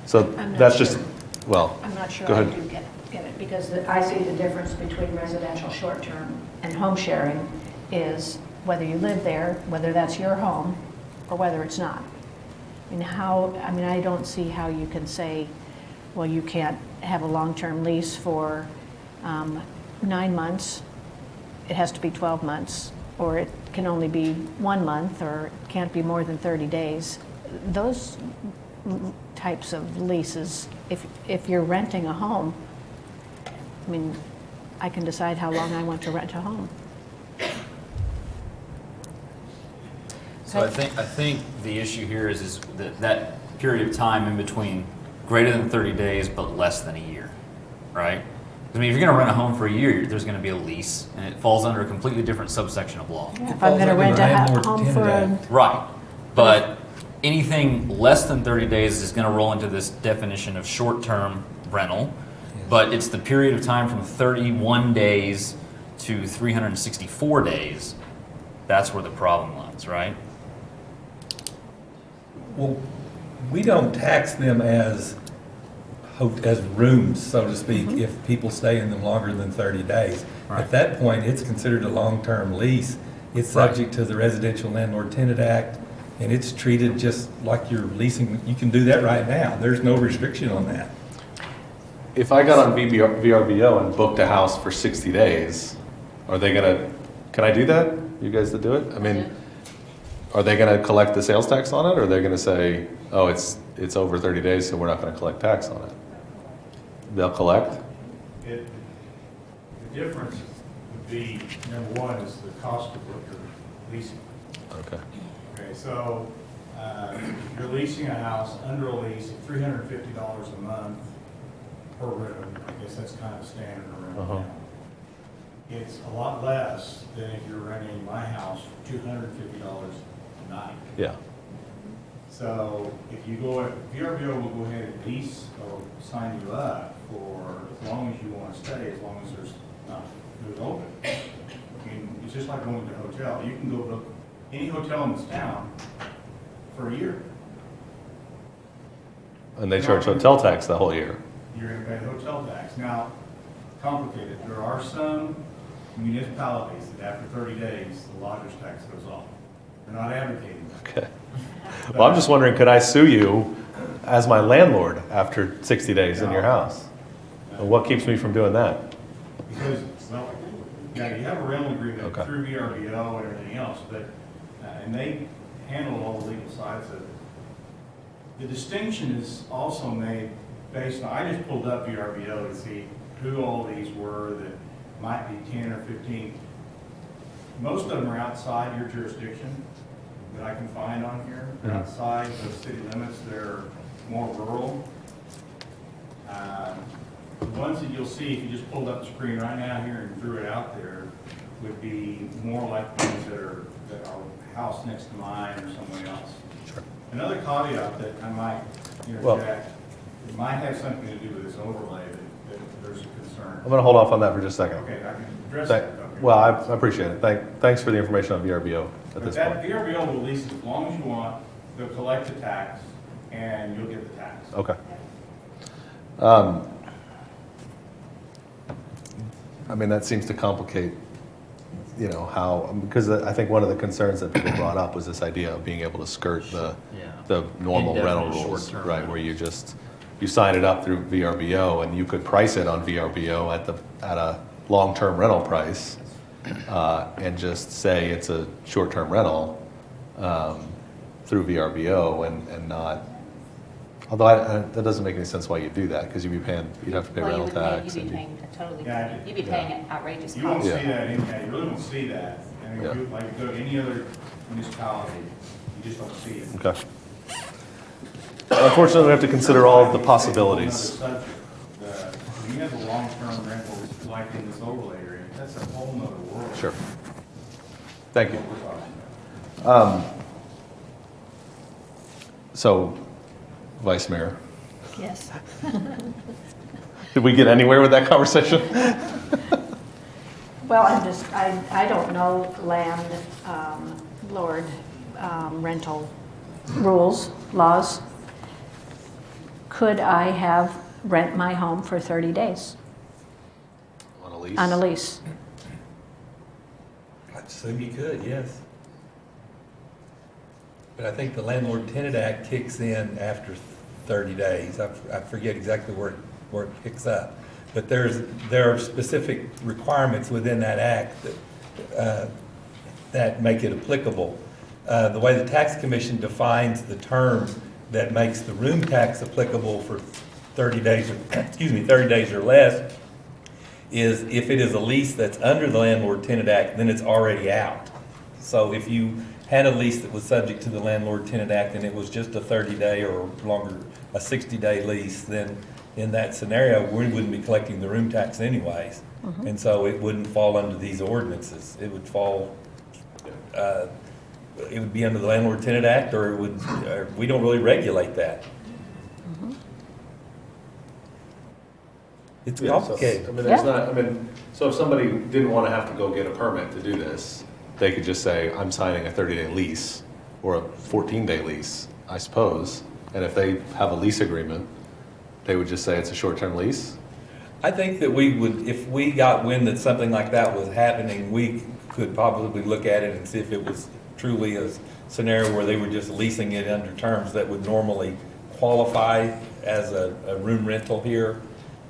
So that's just, well, I'm not sure go I ahead. do get it, because I see the difference between residential short-term and home sharing is whether you live there, whether that's your home, or whether it's not. I don't see how you can say, well, you can't have a long-term lease for 9 months, it has to be 12 months, or it can only be 1 month, or it can't be more than 30 days. Those types of leases, if you're renting a home, I mean, I can decide how long I want to rent a home. So I think the issue here is that period of time in between greater than 30 days but less than a year, right? I mean, if you're going to rent a home for a year, there's going to be a lease, and it falls under a completely different subsection of law. Yeah, if I'm going to rent a home for a... Right, but anything less than 30 days is going to roll into this definition of short-term rental, but it's the period of time from 31 days to 364 days. That's where the problem lies, right? Well, we don't tax them as rooms, so to speak, if people stay in them longer than 30 days. Right. At that point, it's considered a long-term lease. It's subject to the Residential Landlord-Tenant Act, and it's treated just like you're leasing. You can do that right now. There's no restriction on that. If I got on VRBO and booked a house for 60 days, are they gonna, can I do that? You guys that do it? I mean, are they gonna collect the sales tax on it, or are they gonna say, oh, it's over 30 days, so we're not gonna collect tax on it? They'll collect? The difference would be, number one, is the cost of what you're leasing. Okay. Okay, so you're leasing a house under a lease at $350 a month per room. I guess that's kind of standard around now. It's a lot less than if you're renting my house for $250 a night. Yeah. So if you go, VRBO will go ahead and lease or sign you up for as long as you want to stay, as long as there's not food open. I mean, it's just like going to a hotel. You can go book any hotel in this town for a year. And they charge hotel tax the whole year. You're going to pay hotel tax. Now, complicated. There are some municipalities that after 30 days, the lodger's tax goes off. They're not advocating that. Okay. Well, I'm just wondering, could I sue you as my landlord after 60 days in your house? And what keeps me from doing that? Because, well, yeah, you have a rental agreement through VRBO and everything else, but, and they handle all the legal sides of it. The distinction is also made based on, I just pulled up VRBO to see who all these were that might be 10 or 15. Most of them are outside your jurisdiction that I can find on here. They're outside the city limits. They're more rural. The ones that you'll see, if you just pulled up the screen right now here and threw it out there, would be more like ones that are house next to mine or someone else. Sure. Another caveat that I might interject, it might have something to do with this overlay that there's a concern. I'm going to hold off on that for just a second. Okay, I can address that. Okay. Well, I appreciate it. Thanks for the information on VRBO at this point. VRBO will lease as long as you want. They'll collect the tax, and you'll get the tax. Okay. I mean, that seems to complicate, how, because I think one of the concerns that people brought up was this idea of being able to skirt the normal rental rules, right? Where you sign it up through VRBO, and you could price it on VRBO at a long-term rental price, and just say it's a short-term rental through VRBO and not. Although that doesn't make any sense why you do that, because you'd have to pay rental tax. You'd be paying an outrageous You won't cost. see that in that. You really won't see that. And if you like go to any other municipality, you just don't see it. Okay. Unfortunately, we have to consider all of the possibilities. When you have the long-term rentals like in this overlay area, that's a whole nother world. Sure. Thank you. So, Vice Mayor, Yes. did we get anywhere with that conversation? Well, I don't know landlord rental rules, laws. Could I rent my home for 30 days? On a lease? On a lease. I'd assume you could, yes. But I think the Landlord-Tenant Act kicks in after 30 days. I forget exactly where it picks up. But there are specific requirements within that act that make it applicable. The way the Tax Commission defines the term that makes the room tax applicable for 30 days or less is if it is a lease that's under the Landlord-Tenant Act, then it's already out. So if you had a lease that was subject to the Landlord-Tenant Act and it was just a 30-day or longer, a 60-day lease, then in that scenario, we wouldn't be collecting the room tax anyways. And so it wouldn't fall under these ordinances. It would fall, it would be under the Landlord-Tenant Act, or it would, we don't really regulate that. It's complicated. I mean, there's not, I mean, so if somebody didn't want to have to go get a permit to do this, they could just say, I'm signing a 30-day lease or a 14-day lease, I suppose. And if they have a lease agreement, they would just say it's a short-term lease? I think that we would, if we got wind that something like that was happening, we could probably look at it and see if it was truly a scenario where they were just leasing it under terms that would normally qualify as a room rental here,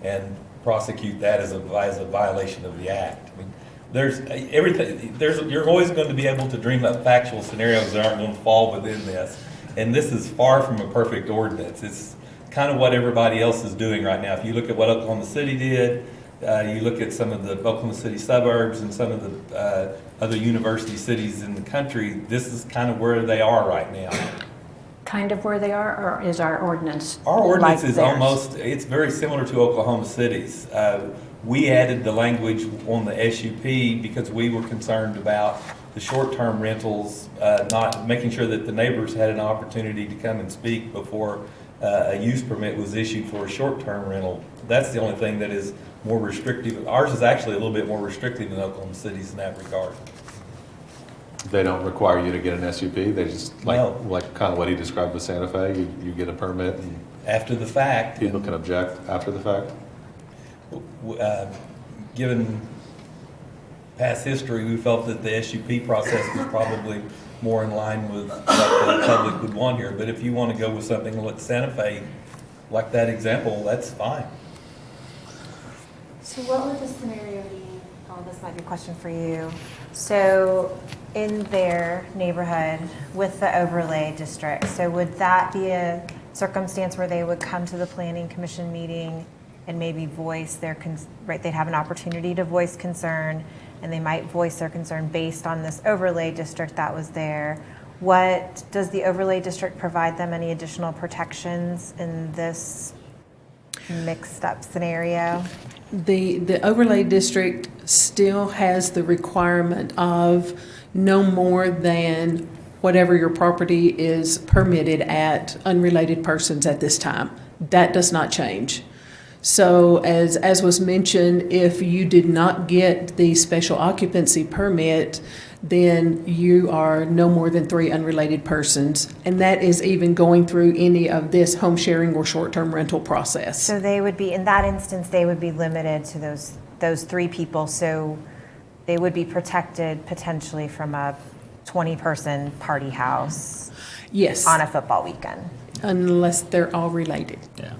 and prosecute that as a violation of the act. I mean, there's everything. You're always going to be able to dream up factual scenarios that aren't going to fall within this, and this is far from a perfect ordinance. It's kind of what everybody else is doing right now. If you look at what Oklahoma City did, you look at some of the Oklahoma City suburbs and some of the other university cities in the country, this is kind of where they are right now. Kind of where they are, or is our ordinance Our ordinance like is theirs? almost, it's very similar to Oklahoma City's. We added the language on the SUP because we were concerned about the short-term rentals, not making sure that the neighbors had an opportunity to come and speak before a use permit was issued for a short-term rental. That's the only thing that is more restrictive. Ours is actually a little bit more restrictive than Oklahoma City's in that regard. They don't require you to get an SUP? They just, No. like kind of what he described with Santa Fe, you get a permit and After the fact. people can object after the fact? Given past history, we felt that the SUP process was probably more in line with what the public would want here. But if you want to go with something like Santa Fe, like that example, that's fine. So what would the scenario be? Oh, this might be a question for you. So in their neighborhood with the overlay district, so would that be a circumstance where they would come to the planning commission meeting and maybe voice their, right, they'd have an opportunity to voice concern, and they might voice their concern based on this overlay district that was there. What, does the overlay district provide them any additional protections in this mixed up scenario? The overlay district still has the requirement of no more than whatever your property is permitted at unrelated persons at this time. That does not change. So as was mentioned, if you did not get the special occupancy permit, then you are no more than 3 unrelated persons. And that is even going through any of this home sharing or short-term rental process. So they would be, in that instance, they would be limited to those 3 people, so they would be protected potentially from a 20-person party house. Yes. On a football weekend. Unless they're all related. Yeah.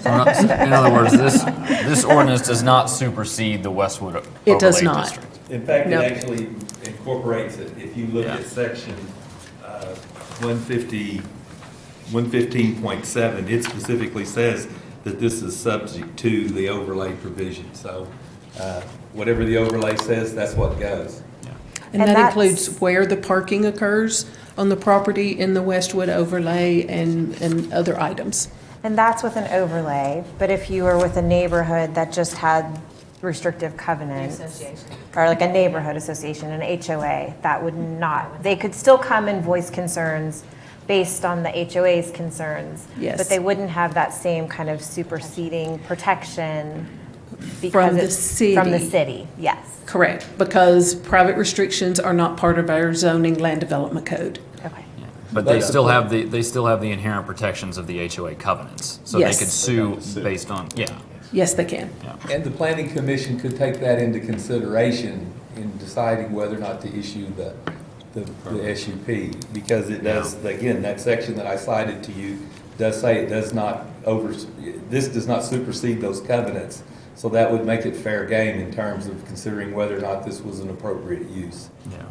So in other words, this ordinance does not supersede the Westwood overlay district. It does not. In fact, No. it actually incorporates it. If you look at section 115.7, it specifically says that this is subject to the overlay provision. So whatever the overlay says, that's what goes. And And that that's- includes where the parking occurs on the property in the Westwood overlay and other items. And that's with an overlay, but if you were with a neighborhood that just had restrictive covenants, or like a neighborhood association, an HOA, that would not, they could still come and voice concerns based on the HOA's concerns. Yes. But they wouldn't have that same kind of superseding protection because From the it's from the city. city, yes. Correct, because private restrictions are not part of our zoning land development code. Okay. But they still have the inherent protections of the HOA covenants. So Yes. they could sue based on, yeah. Yes, they can. And the planning commission could take that into consideration in deciding whether or not to issue the SUP, because it does, again, that section that I cited to you does say it does not this does not supersede those covenants. So that would make it fair game in terms of considering whether or not this was an appropriate use. Yeah.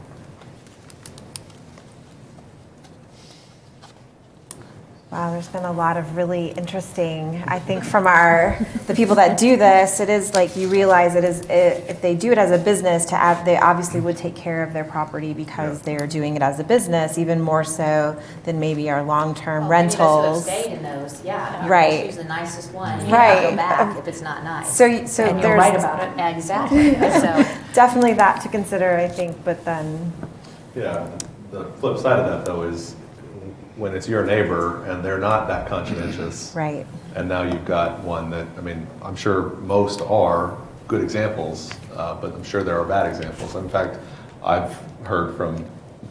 Wow, there's been a lot of really interesting, I think from the people that do this, it is like you realize if they do it as a business, they obviously would take care of their property because they're doing it as a business, even more so than maybe our long-term rentals. Maybe they should have stayed in those, yeah. Right. Choose the nicest one, and Right. go back if it's not nice. So And there's you're right about it. Exactly. So definitely that to consider, I think, but then, Yeah, the flip side of that though is when it's your neighbor and they're not that conscientious. right. And now you've got one that, I mean, I'm sure most are good examples, but I'm sure there are bad examples. In fact, I've heard from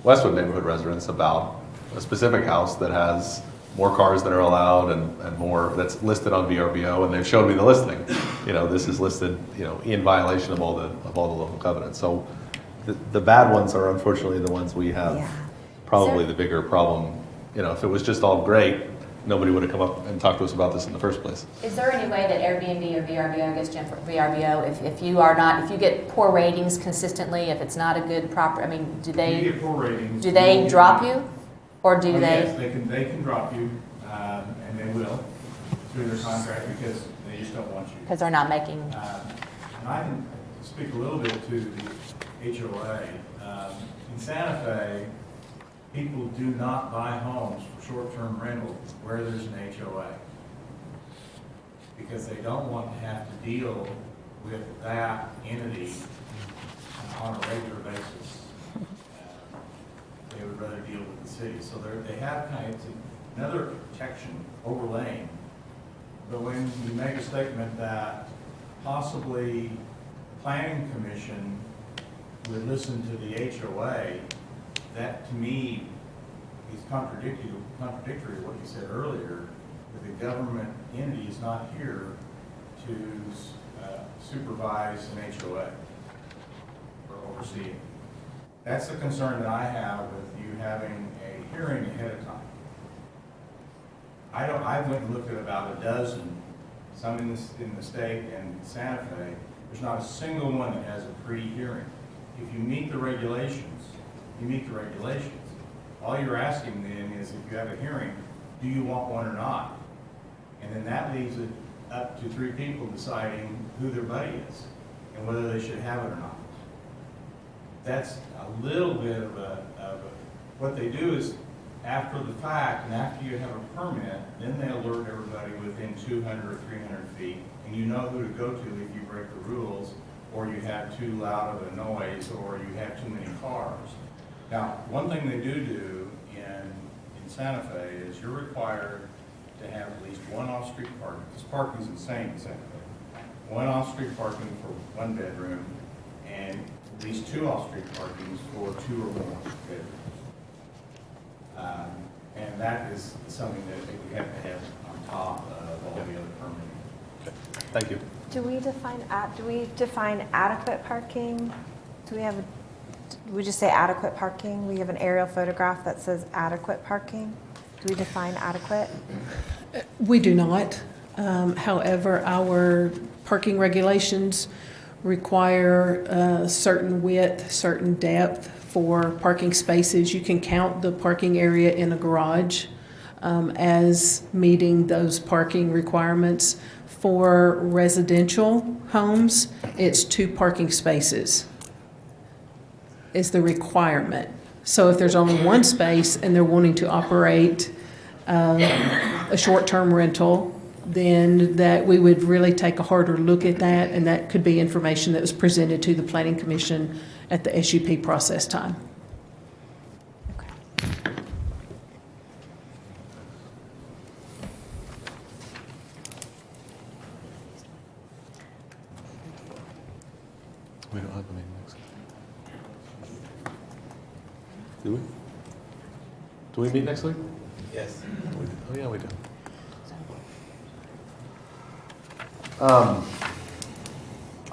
Westwood neighborhood residents about a specific house that has more cars than are allowed and more that's listed on VRBO, and they've showed me the listing. You know, this is listed, you know, in violation of all the local covenants. So the bad ones are unfortunately the ones we have probably the bigger problem. You know, if it was just all great, nobody would have come up and talked to us about this in the first place. is there any way that Airbnb or VRBO, I guess Jim, VRBO, if you get poor ratings consistently, if it's not a good proper, I mean, You get poor ratings. do they drop you? Or do they? Yes, they can drop you, and they will through their contract because they just don't want you. Because they're not making. And I can speak a little bit to the HOA. In Santa Fe, people do not buy homes for short-term rental where there's an HOA because they don't want to have to deal with that entity on a regular basis. They would rather deal with the city. So they have kind of, it's another protection overlaying. But when you make a statement that possibly the planning commission would listen to the HOA, that to me is contradictory to what you said earlier, that the government entity is not here to supervise an HOA or oversee it. That's the concern that I have with you having a hearing ahead of time. I went and looked at about a dozen, some in the state and Santa Fe. There's not a single one that has a pre-hearing. If you meet the regulations, you meet the regulations. All you're asking then is if you have a hearing, do you want one or not? And then that leaves it up to 3 people deciding who their buddy is and whether they should have it or not. That's a little bit of what they do is after the fact and after you have a permit, then they alert everybody within 200 or 300 feet, and you know who to go to if you break the rules or you have too loud of a noise or you have too many cars. Now, one thing they do in Santa Fe is you're required to have at least one off-street parking, because parking's insane in Santa Fe. One off-street parking for 1 bedroom and at least 2 off-street parkings for 2 or more bedrooms. And that is something that we have to have on top of all the other permitting. Okay. Thank you. Do we define adequate parking? Do we just say adequate parking? We have an aerial photograph that says adequate parking. Do we define adequate? We do not. However, our parking regulations require a certain width, certain depth for parking spaces. You can count the parking area in a garage as meeting those parking requirements. For residential homes, it's 2 parking spaces is the requirement. So if there's only 1 space and they're wanting to operate a short-term rental, then that we would really take a harder look at that, and that could be information that was presented to the Planning Commission at the SUP process time. We don't have a meeting next week. Do we? Do we meet next week? Yes. Oh, yeah, we do.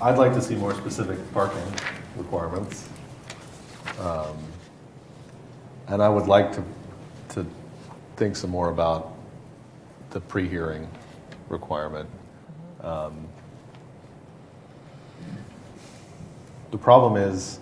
I'd like to see more specific parking requirements. And I would like to think some more about the pre-hearing requirement. The problem is,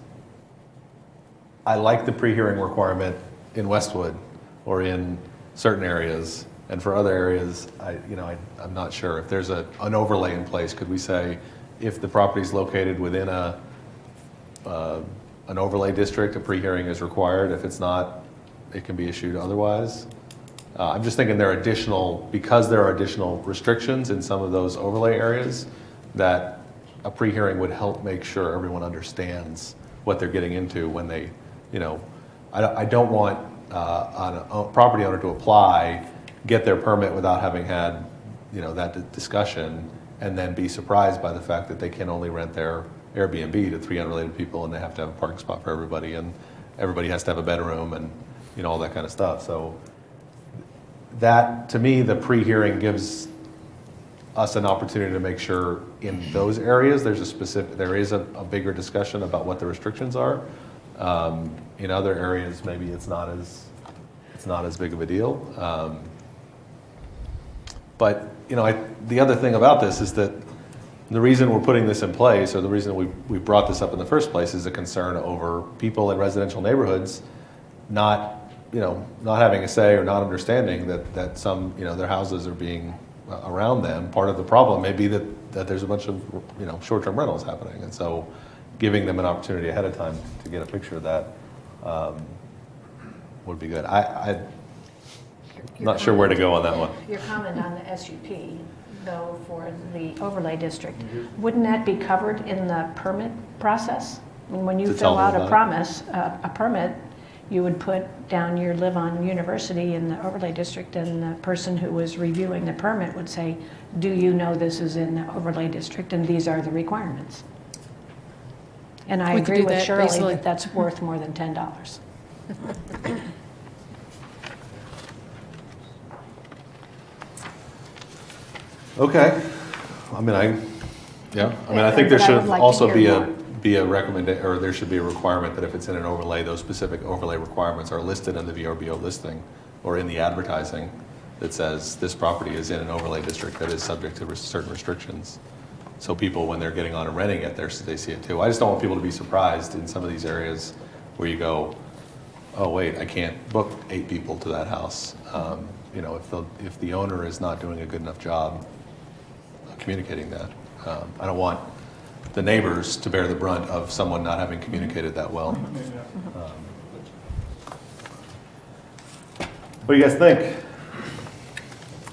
I like the pre-hearing requirement in Westwood or in certain areas, And for other areas, I'm not sure. If there's an overlay in place, could we say, if the property's located within an overlay district, a pre-hearing is required? If it's not, it can be issued otherwise? I'm just thinking because there are additional restrictions in some of those overlay areas, that a pre-hearing would help make sure everyone understands what they're getting into when they, I don't want a property owner to apply, get their permit without having had, that discussion, and then be surprised by the fact that they can only rent their Airbnb to 3 unrelated people, and they have to have a parking spot for everybody, and everybody has to have a bedroom, and all that kind of stuff. So that, to me, the pre-hearing gives us an opportunity to make sure in those areas there is a bigger discussion about what the restrictions are. In other areas, maybe it's not as big of a deal. But the other thing about this is that the reason we're putting this in place, or the reason we brought this up in the first place, is a concern over people in residential neighborhoods not having a say or not understanding that some, their houses are being around them. Part of the problem may be that there's a bunch of, short-term rentals happening. And so giving them an opportunity ahead of time to get a picture of that would be good. I'm not sure where to go on that one. Your comment on the SUP, though, for the overlay district, wouldn't that be covered in the permit process? I mean, when you fill out a permit, you would put down your live on University in the overlay district, and the person who was reviewing the permit would say, do you know this is in the overlay district and these are the requirements? And I agree with Shirley that that's worth more than $10. Okay. I think there should also be a recommendation, or there should be a requirement that if it's in an overlay, those specific overlay requirements are listed in the VRBO listing or in the advertising that says this property is in an overlay district that is subject to certain restrictions. So people, when they're getting on and renting it, they see it too. I just don't want people to be surprised in some of these areas where you go, oh wait, I can't book 8 people to that house. If the owner is not doing a good enough job communicating that. I don't want the neighbors to bear the brunt of someone not having communicated that well. What do you guys think?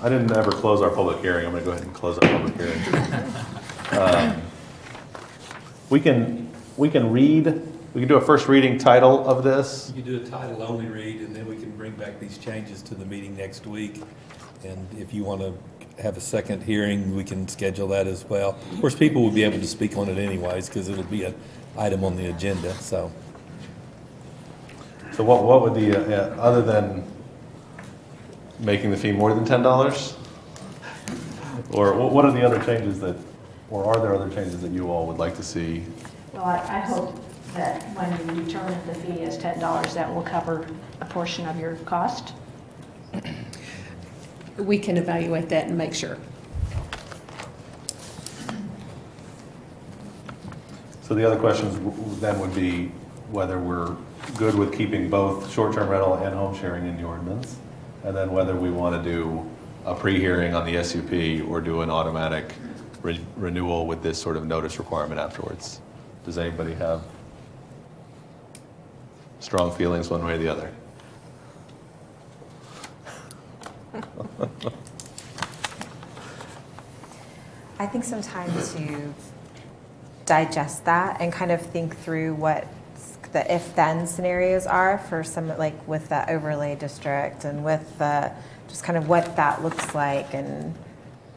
I didn't ever close our public hearing. I'm going to go ahead and close our public hearing. We can do a first reading title of this. You can do a title only read, and then we can bring back these changes to the meeting next week. And if you want to have a second hearing, we can schedule that as well. Of course, people will be able to speak on it anyways, because it'll be an item on the agenda. So what would the other than making the fee more than $10, or what are the other changes or are there other changes that you all would like to see? Well, I hope that when you determine the fee is $10, that will cover a portion of your cost. We can evaluate that and make sure. So the other questions then would be whether we're good with keeping both short-term rental and home sharing in the ordinance, and then whether we want to do a pre-hearing on the SUP or do an automatic renewal with this sort of notice requirement afterwards. Does anybody have strong feelings one way or the other? I think some time to digest that and kind of think through what the if-then scenarios are for some, like with the overlay district and with just kind of what that looks like. And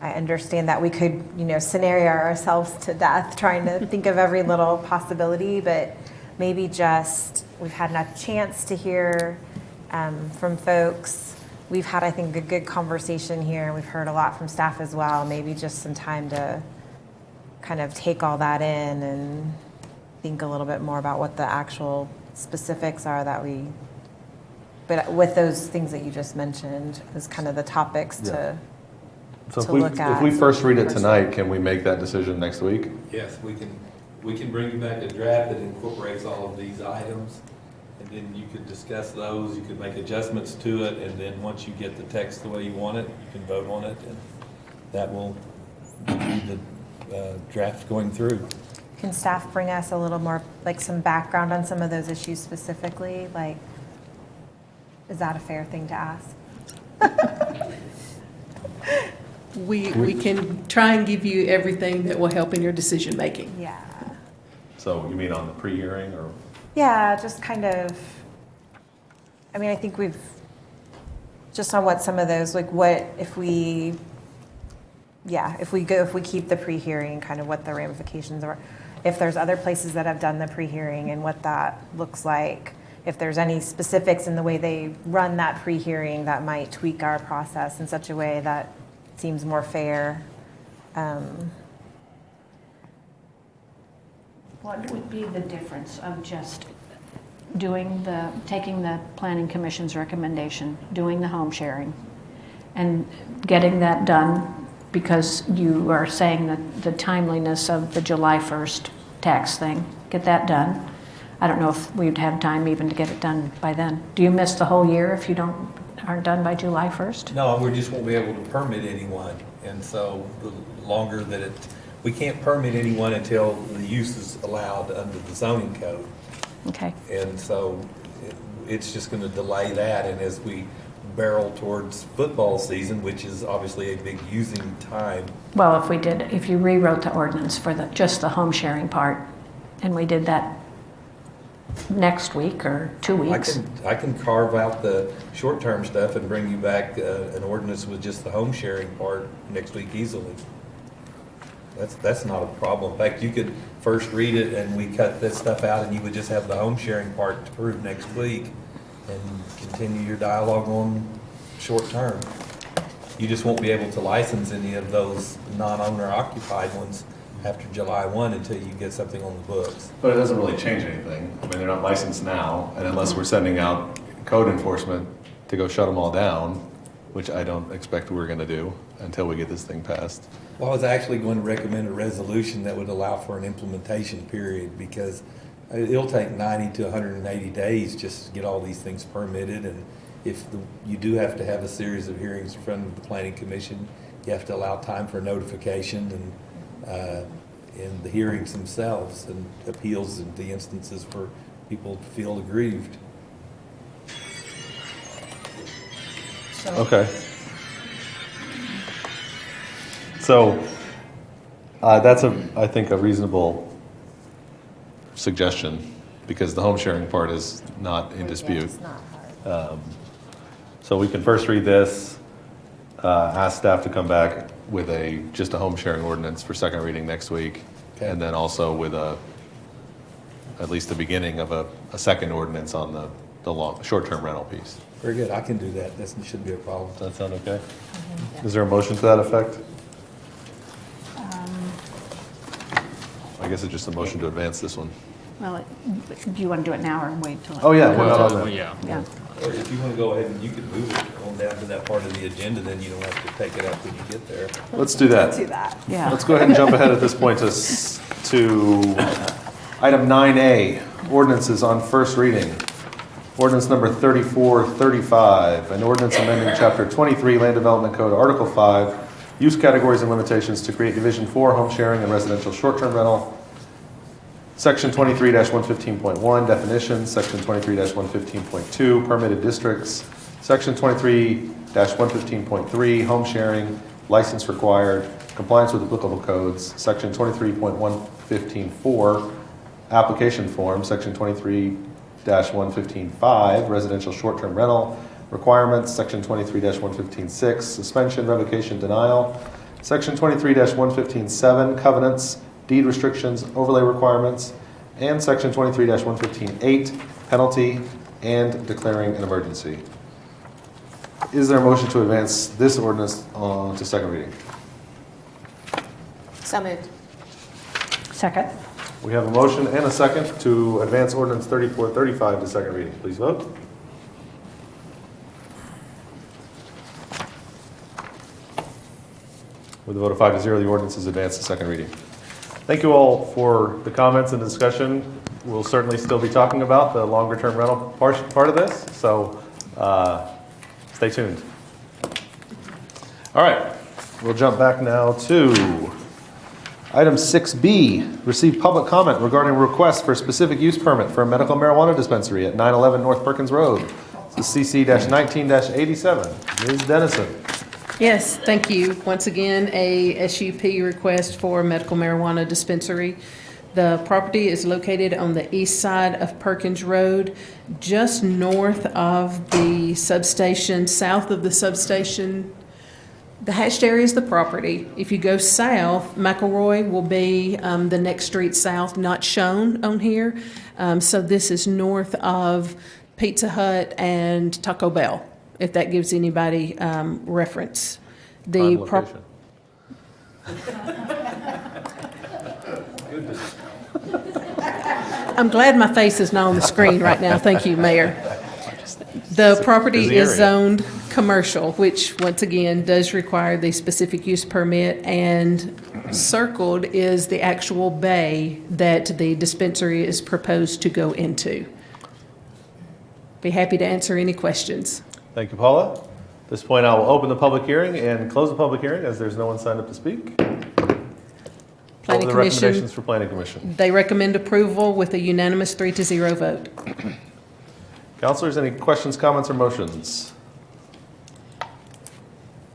I understand that we could, scenario ourselves to death trying to think of every little possibility, but maybe just we've had enough chance to hear from folks. We've had, I think, a good conversation here. We've heard a lot from staff as well. Maybe just some time to kind of take all that in and think a little bit more about what the actual specifics are but with those things that you just mentioned as kind of the topics to look at. If we first read it tonight, can we make that decision next week? Yes, we can bring you back a draft that incorporates all of these items, and then you could discuss those, you could make adjustments to it, and then once you get the text the way you want it, you can vote on it, and that will be the draft going through. Can staff bring us a little more, like some background on some of those issues specifically? Like, is that a fair thing to ask? We can try and give you everything that will help in your decision making. Yeah. So you mean on the pre-hearing or? Yeah, just kind of, I mean, I think we've, just on what some of those, like what, if we keep the pre-hearing, kind of what the ramifications are. If there's other places that have done the pre-hearing and what that looks like. If there's any specifics in the way they run that pre-hearing that might tweak our process in such a way that seems more fair. What would be the difference of just taking the Planning Commission's recommendation, doing the home sharing, and getting that done, because you are saying that the timeliness of the July 1st tax thing, get that done. I don't know if we'd have time even to get it done by then. Do you miss the whole year if you aren't done by July 1st? No, we just won't be able to permit anyone, and so the longer that we can't permit anyone until the use is allowed under the zoning code. Okay. And so it's just going to delay that, and as we barrel towards football season, which is obviously a big using time. Well, if you rewrote the ordinance for just the home sharing part, and we did that next week or 2 weeks. I can carve out the short-term stuff and bring you back an ordinance with just the home sharing part next week easily. That's not a problem. In fact, you could first read it and we cut this stuff out and you would just have the home sharing part to prove next week and continue your dialogue on short-term. You just won't be able to license any of those non-owner occupied ones after July 1 until you get something on the books. But it doesn't really change anything. I mean, they're not licensed now, and unless we're sending out code enforcement to go shut them all down, which I don't expect we're gonna do until we get this thing passed. Well, I was actually going to recommend a resolution that would allow for an implementation period, because it'll take 90 to 180 days just to get all these things permitted, and if you do have to have a series of hearings in front of the Planning Commission, you have to allow time for notification and the hearings themselves and appeals in the instances where people feel aggrieved. Okay. So that's I think a reasonable suggestion, because the home sharing part is not in dispute. It's not hard. So we can first read this, ask staff to come back with just a home sharing ordinance for second reading next week, Okay. and then also with at least the beginning of a second ordinance on the short-term rental piece. Very good, I can do that. That shouldn't be a problem. Does that sound okay? Is there a motion to that effect? I guess it's just a motion to advance this one. Well, do you want to do it now or wait till? Oh, yeah. Yeah. Or if you want to go ahead and you can move it on down to that part of the agenda, then you don't have to take it up when you get there. Let's do that. Let's do that. Yeah. Let's go ahead and jump ahead at this point to item 9A, ordinances on first reading. Ordinance number 3435, an ordinance amending Chapter 23 Land Development Code, Article 5, use categories and limitations to create Division 4 home sharing and residential short-term rental. Section 23-115.1, definitions. Section 23-115.2, permitted districts. Section 23-115.3, home sharing, license required, compliance with applicable codes. Section 23.115.4, application form. Section 23-115.5, residential short-term rental requirements. Section 23-115.6, suspension, revocation, denial. Section 23-115.7, covenants, deed restrictions, overlay requirements, and Section 23-115.8, penalty and declaring an emergency. Is there a motion to advance this ordinance to second reading? So moved. Second. We have a motion and a second to advance ordinance 3435 to second reading. Please vote. With a vote of 5-0, the ordinance is advanced to second reading. Thank you all for the comments and discussion. we'll certainly still be talking about the longer-term rental part of this, so stay tuned. All right, we'll jump back now to item 6B, receive public comment regarding request for specific use permit for a medical marijuana dispensary at 911 North Perkins Road. This is CC-19-87. Ms. Dennison. Yes, thank you. Once again, a SUP request for a medical marijuana dispensary. The property is located on the east side of Perkins Road, just north of the substation, south of the substation. The hatched area is the property. If you go south, McElroy will be the next street south, not shown on here. So this is north of Pizza Hut and Taco Bell, if that gives anybody reference. The location. I'm glad my face is not on the screen right now. Thank you, Mayor. The property is zoned commercial, which once again does require the specific use permit, and circled is the actual bay that the dispensary is proposed to go into. Be happy to answer any questions. Thank you, Paula. At this point, I will open the public hearing and close the public hearing as there's no one signed up to speak. What are the recommendations for Planning Commission? They recommend approval with a unanimous 3-0 vote. Councilors, any questions, comments, or motions?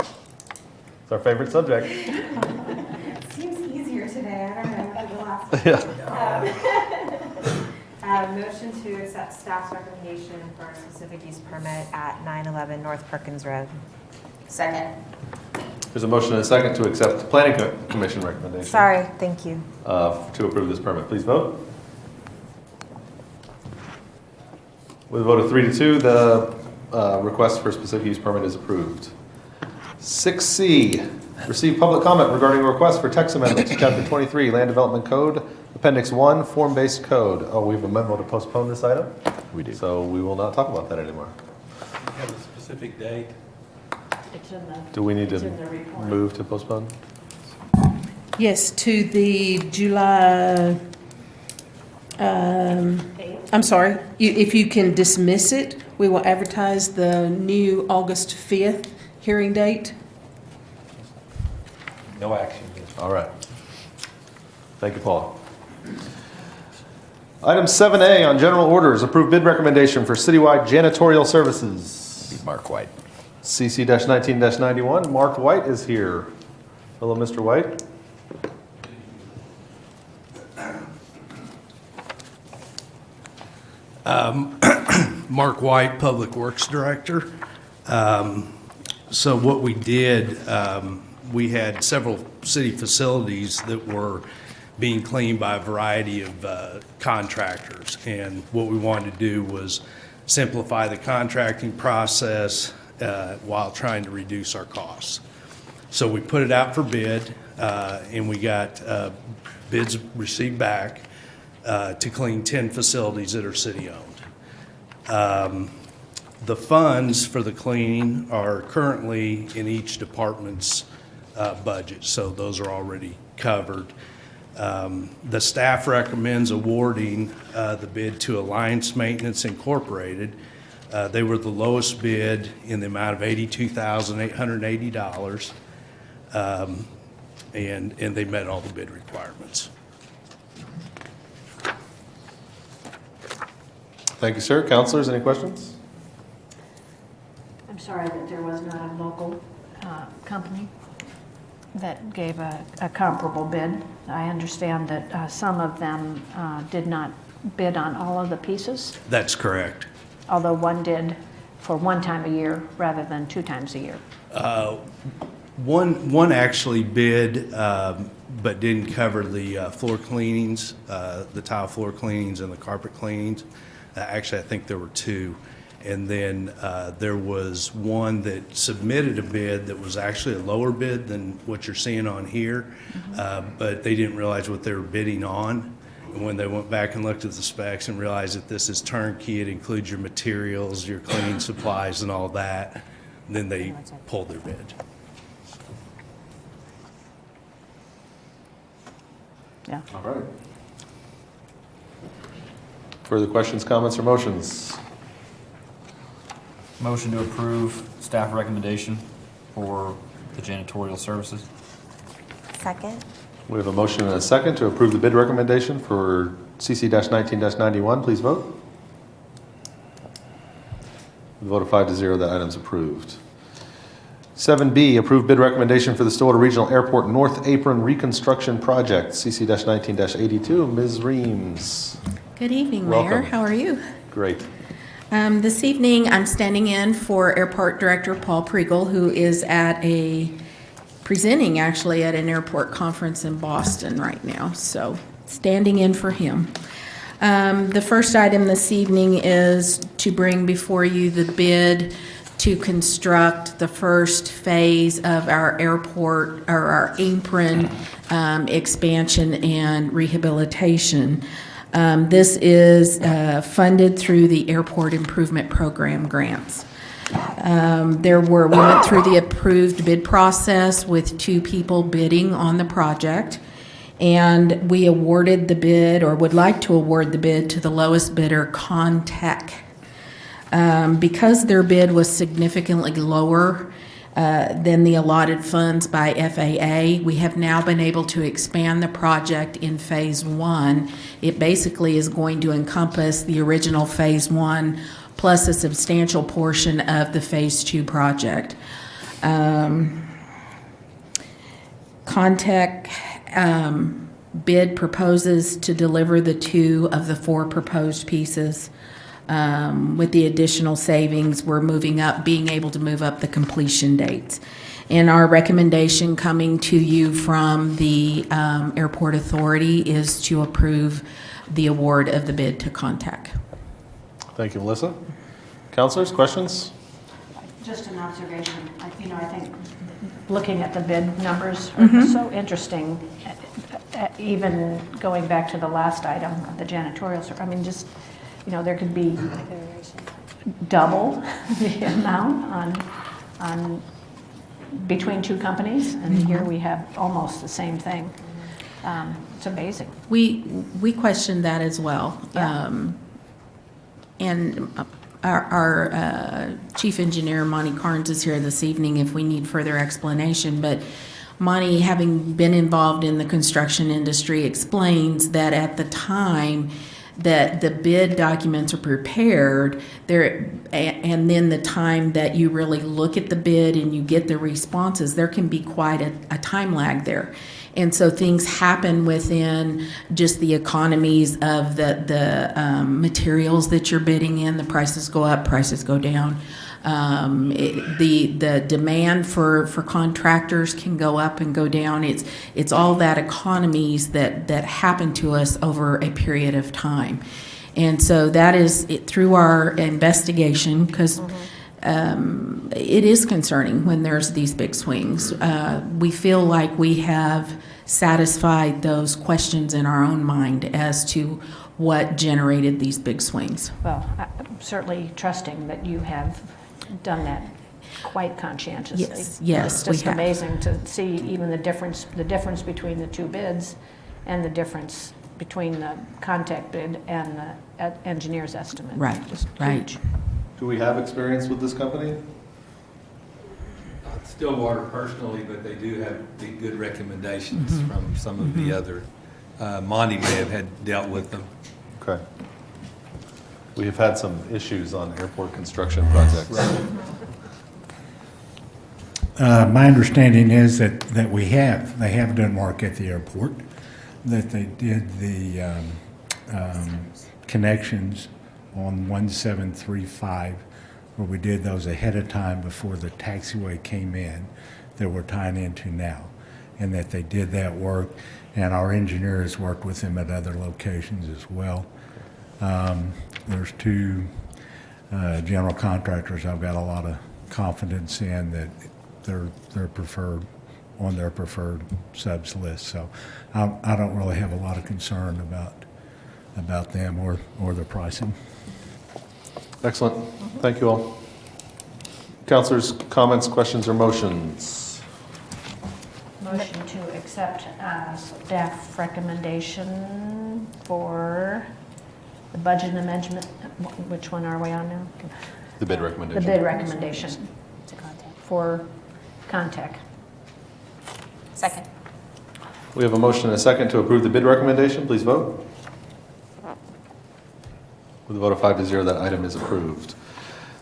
It's our favorite subject. Seems easier today. I don't know what the last one. Motion to accept staff's recommendation for a specific use permit at 911 North Perkins Road. Second. There's a motion and a second to accept the Planning Commission recommendation. Sorry, thank you. To approve this permit. Please vote. With a vote of 3-2, the request for specific use permit is approved. 6C, receive public comment regarding a request for text amendment to Chapter 23, Land Development Code, Appendix 1, Form-Based Code. Oh, we have a memo to postpone this item? We do. So we will not talk about that anymore. Have a specific date? Do we need to move to postpone? Yes, to the July, I'm sorry, if you can dismiss it, we will advertise the new August 5th hearing date. No action. All right. Thank you, Paul. Item 7A on general orders, approved bid recommendation for citywide janitorial services. Mark White. CC-19-91, Mark White is here. Hello, Mr. White. Mark White, Public Works Director. So what we did, we had several city facilities that were being cleaned by a variety of contractors. And what we wanted to do was simplify the contracting process while trying to reduce our costs. So we put it out for bid, and we got bids received back to clean 10 facilities that are city-owned. The funds for the cleaning are currently in each department's budget, so those are already covered. The staff recommends awarding the bid to Alliance Maintenance Incorporated. They were the lowest bid in the amount of $82,880, and they met all the bid requirements. Thank you, sir. Councilors, any questions? I'm sorry that there was not a local company that gave a comparable bid. I understand that some of them did not bid on all of the pieces, That's correct. although one did for one time a year rather than 2 times a year. One actually bid, but didn't cover the floor cleanings, the tile floor cleanings and the carpet cleanings. Actually, I think there were 2. And then there was one that submitted a bid that was actually a lower bid than what you're seeing on here, but they didn't realize what they were bidding on. And when they went back and looked at the specs and realized that this is turnkey, it includes your materials, your cleaning supplies and all that, then they pulled their bid. Yeah. All right. Further questions, comments, or motions? Motion to approve staff recommendation for the janitorial services. Second? We have a motion and a second to approve the bid recommendation for CC-19-91. Please vote. With a vote of 5-0, that item's approved. 7B, approved bid recommendation for the Stillwater Regional Airport North Apron Reconstruction Project, CC-19-82. Ms. Reams. Good evening, Welcome. Mayor. How are you? Great. This evening, I'm standing in for Airport Director Paul Pregel, who is presenting actually at an airport conference in Boston right now. So, standing in for him. The first item this evening is to bring before you the bid to construct the first phase of our airport, or our apron expansion and rehabilitation. This is funded through the Airport Improvement Program grants. We went through the approved bid process with 2 people bidding on the project, and we awarded the bid, or would like to award the bid, to the lowest bidder, Contech. Because their bid was significantly lower than the allotted funds by FAA, we have now been able to expand the project in Phase 1. It basically is going to encompass the original Phase 1 plus a substantial portion of the Phase 2 project. Contech bid proposes to deliver the 2 of the 4 proposed pieces. With the additional savings, we're being able to move up the completion dates. And our recommendation coming to you from the Airport Authority is to approve the award of the bid to Contech. Thank you, Melissa. Councilors, questions? Just an observation. I think looking at the bid numbers are so interesting. Even going back to the last item, the janitorial, there could be double the amount on between 2 companies, and here we have almost the same thing. It's amazing. We questioned that as well. Yeah. And our chief engineer, Monty Carnes, is here this evening if we need further explanation. But Monty, having been involved in the construction industry, explains that at the time that the bid documents are prepared, and then the time that you really look at the bid and you get the responses, there can be quite a time lag there. And so things happen within just the economies of the materials that you're bidding in. The prices go up, prices go down. The demand for contractors can go up and go down. It's all that economies that happen to us over a period of time. And so that is it through our investigation, because it is concerning when there's these big swings. We feel like we have satisfied those questions in our own mind as to what generated these big swings. Well, I'm certainly trusting that you have done that quite conscientiously. Yes, it's just amazing to see even the difference between the 2 bids and the difference between the Contech bid and the engineer's estimate. Right, right. Do we have experience with this company? Not Stillwater personally, but they do have the good recommendations from some of the other. Monty may have had dealt with them. Okay. We have had some issues on airport construction projects. My understanding is that they have done work at the airport, that they did the connections on 1735, where we did those ahead of time before the taxiway came in that we're tying into now, and that they did that work, and our engineers worked with them at other locations as well. There's 2 general contractors I've got a lot of confidence in that they're preferred on their preferred subs list. So I don't really have a lot of concern about them or the pricing. Excellent. Thank you all. Councilors, comments, questions, or motions? Motion to accept staff recommendation for The budget amendment, which one are we on now? The bid recommendation. The bid recommendation for Contech. Second. We have a motion and a second to approve the bid recommendation. Please vote. With a vote of 5-0, that item is approved.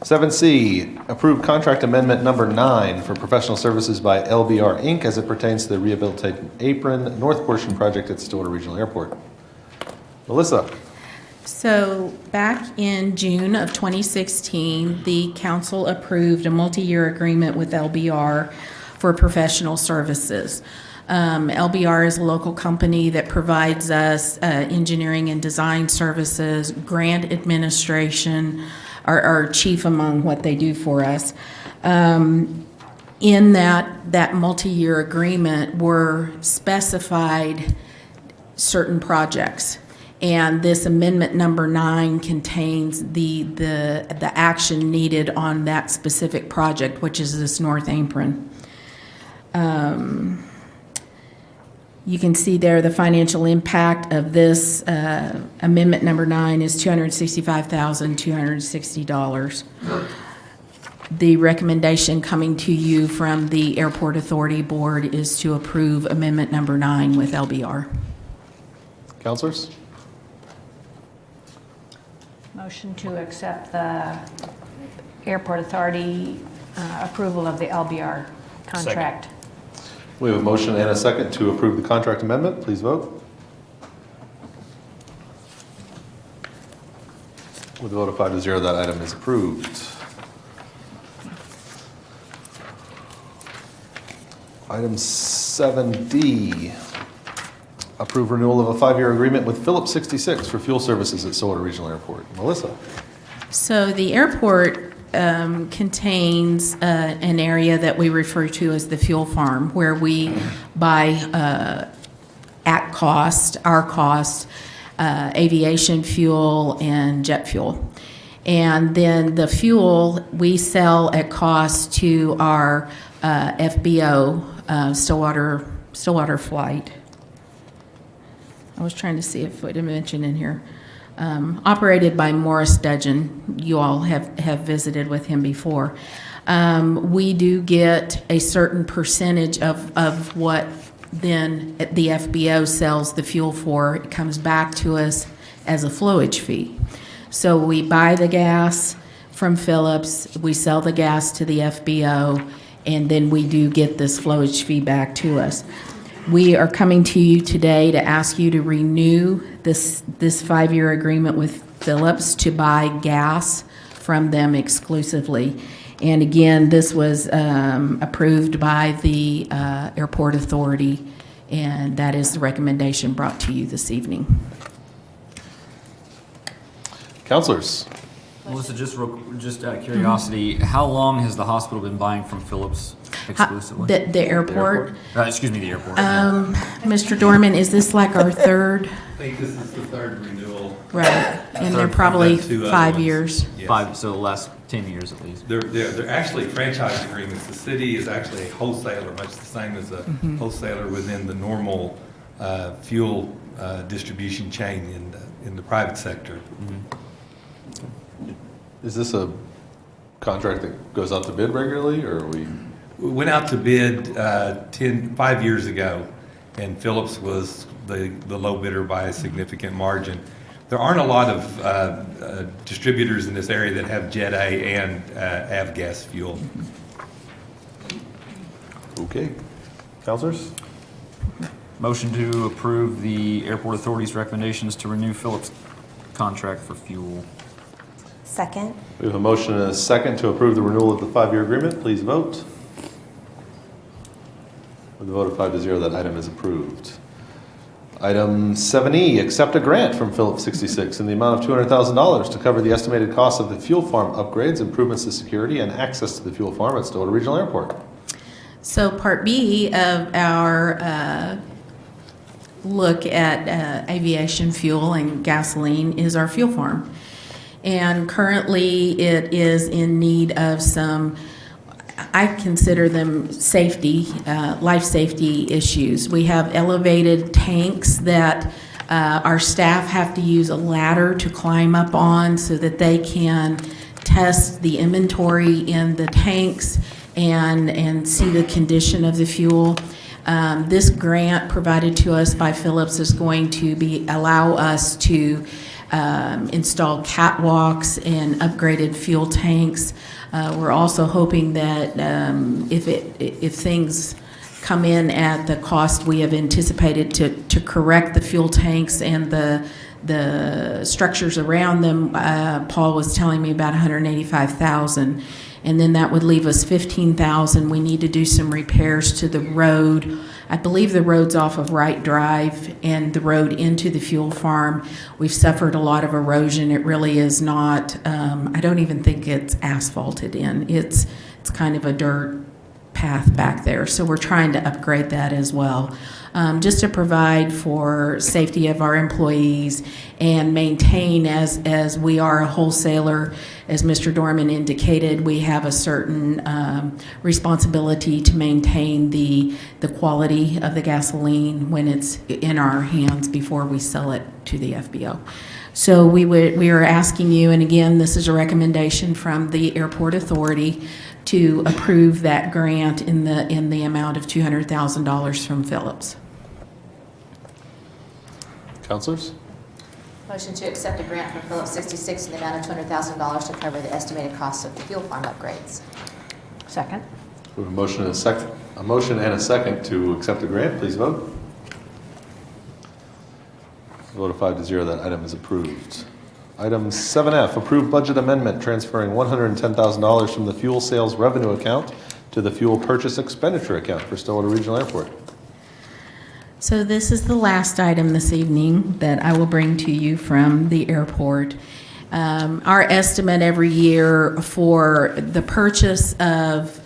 7C, approve contract amendment number 9 for professional services by LBR Inc. as it pertains to the rehabilitated apron north portion project at Stillwater Regional Airport. Melissa. So back in June of 2016, the council approved a multi-year agreement with LBR for professional services. LBR is a local company that provides us engineering and design services, grant administration, are chief among what they do for us. In that multi-year agreement were specified certain projects. And this amendment number 9 contains the action needed on that specific project, which is this north apron. You can see there the financial impact of this amendment number 9 is $265,260. The recommendation coming to you from the Airport Authority Board is to approve amendment number 9 with LBR. Councilors? Motion to accept the Airport Authority approval of the LBR contract. Second. We have a motion and a second to approve the contract amendment. Please vote. With a vote of 5-0, that item is approved. Item 7D, approve renewal of a 5-year agreement with Phillips 66 for fuel services at Stillwater Regional Airport. Melissa. So the airport contains an area that we refer to as the fuel farm, where we buy at cost, our cost, aviation fuel and jet fuel. And then the fuel we sell at cost to our FBO, Stillwater Flight. I was trying to see if it mentioned in here. Operated by Morris Dudgeon. You all have visited with him before. We do get a certain percentage of what then the FBO sells the fuel for. It comes back to us as a flowage fee. So we buy the gas from Phillips, we sell the gas to the FBO, and then we do get this flowage fee back to us. We are coming to you today to ask you to renew this 5-year agreement with Phillips to buy gas from them exclusively. And again, this was approved by the Airport Authority, and that is the recommendation brought to you this evening. Councilors. Melissa, just out of curiosity, how long has the hospital been buying from Phillips exclusively? The airport? Excuse me, the airport. Mr. Dorman, is this like our third? I think this is the third renewal. Right, and they're probably 5 years. Yes. 5, so the last 10 years at least. They're actually franchise agreements. The city is actually a wholesaler, much the same as a wholesaler within the normal fuel distribution chain in the private sector. Is this a contract that goes out to bid regularly, or are we? We went out to bid 5 years ago, and Phillips was the low bidder by a significant margin. There aren't a lot of distributors in this area that have Jet A and avgas fuel. Okay. Councilors? Motion to approve the Airport Authority's recommendations to renew Phillips' contract for fuel. Second. We have a motion and a second to approve the renewal of the 5-year agreement. Please vote. With a vote of 5-0, that item is approved. Item 7E, accept a grant from Phillips 66 in the amount of $200,000 to cover the estimated cost of the fuel farm upgrades, improvements to security, and access to the fuel farm at Stillwater Regional Airport. So Part B of our look at aviation fuel and gasoline is our fuel farm. And currently it is in need of some, I consider them safety, life safety issues. We have elevated tanks that Our staff have to use a ladder to climb up on so that they can test the inventory in the tanks and see the condition of the fuel. This grant provided to us by Phillips is going to allow us to install catwalks and upgraded fuel tanks. We're also hoping that if things come in at the cost we have anticipated to correct the fuel tanks and the structures around them, Paul was telling me about $185,000. And then that would leave us $15,000. We need to do some repairs to the road. I believe the road's off of Wright Drive and the road into the fuel farm. We've suffered a lot of erosion. It really is not, I don't even think it's asphalted in. It's kind of a dirt path back there. So we're trying to upgrade that as well. Just to provide for safety of our employees and maintain, as we are a wholesaler, as Mr. Dorman indicated, we have a certain responsibility to maintain the quality of the gasoline when it's in our hands before we sell it to the FBO. So we are asking you, and again, this is a recommendation from the Airport Authority, to approve that grant in the amount of $200,000 from Phillips. Councilors? Motion to accept a grant from Phillips 66 in the amount of $200,000 to cover the estimated costs of the fuel farm upgrades. Second. We have a motion and a second. A motion and a second to accept the grant. Please vote. Vote of 5-0. That item is approved. Item 7F, approved budget amendment transferring $110,000 from the fuel sales revenue account to the fuel purchase expenditure account for Stillwater Regional Airport. So this is the last item this evening that I will bring to you from the airport. Our estimate every year for the purchase of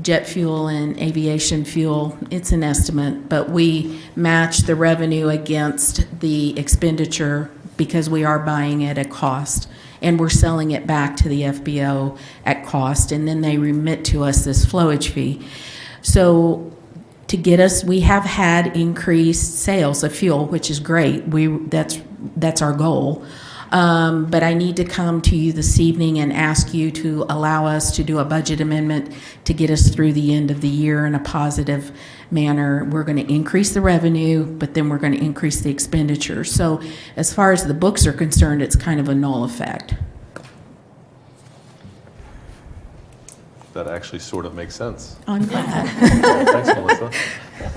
jet fuel and aviation fuel, it's an estimate, but we match the revenue against the expenditure because we are buying it at cost and we're selling it back to the FBO at cost, and then they remit to us this flowage fee. So to get us, we have had increased sales of fuel, which is great. That's our goal. But I need to come to you this evening and ask you to allow us to do a budget amendment to get us through the end of the year in a positive manner. We're going to increase the revenue, but then we're going to increase the expenditure. So as far as the books are concerned, it's kind of a null effect. That actually sort of makes sense. I'm glad. Thanks, Melissa.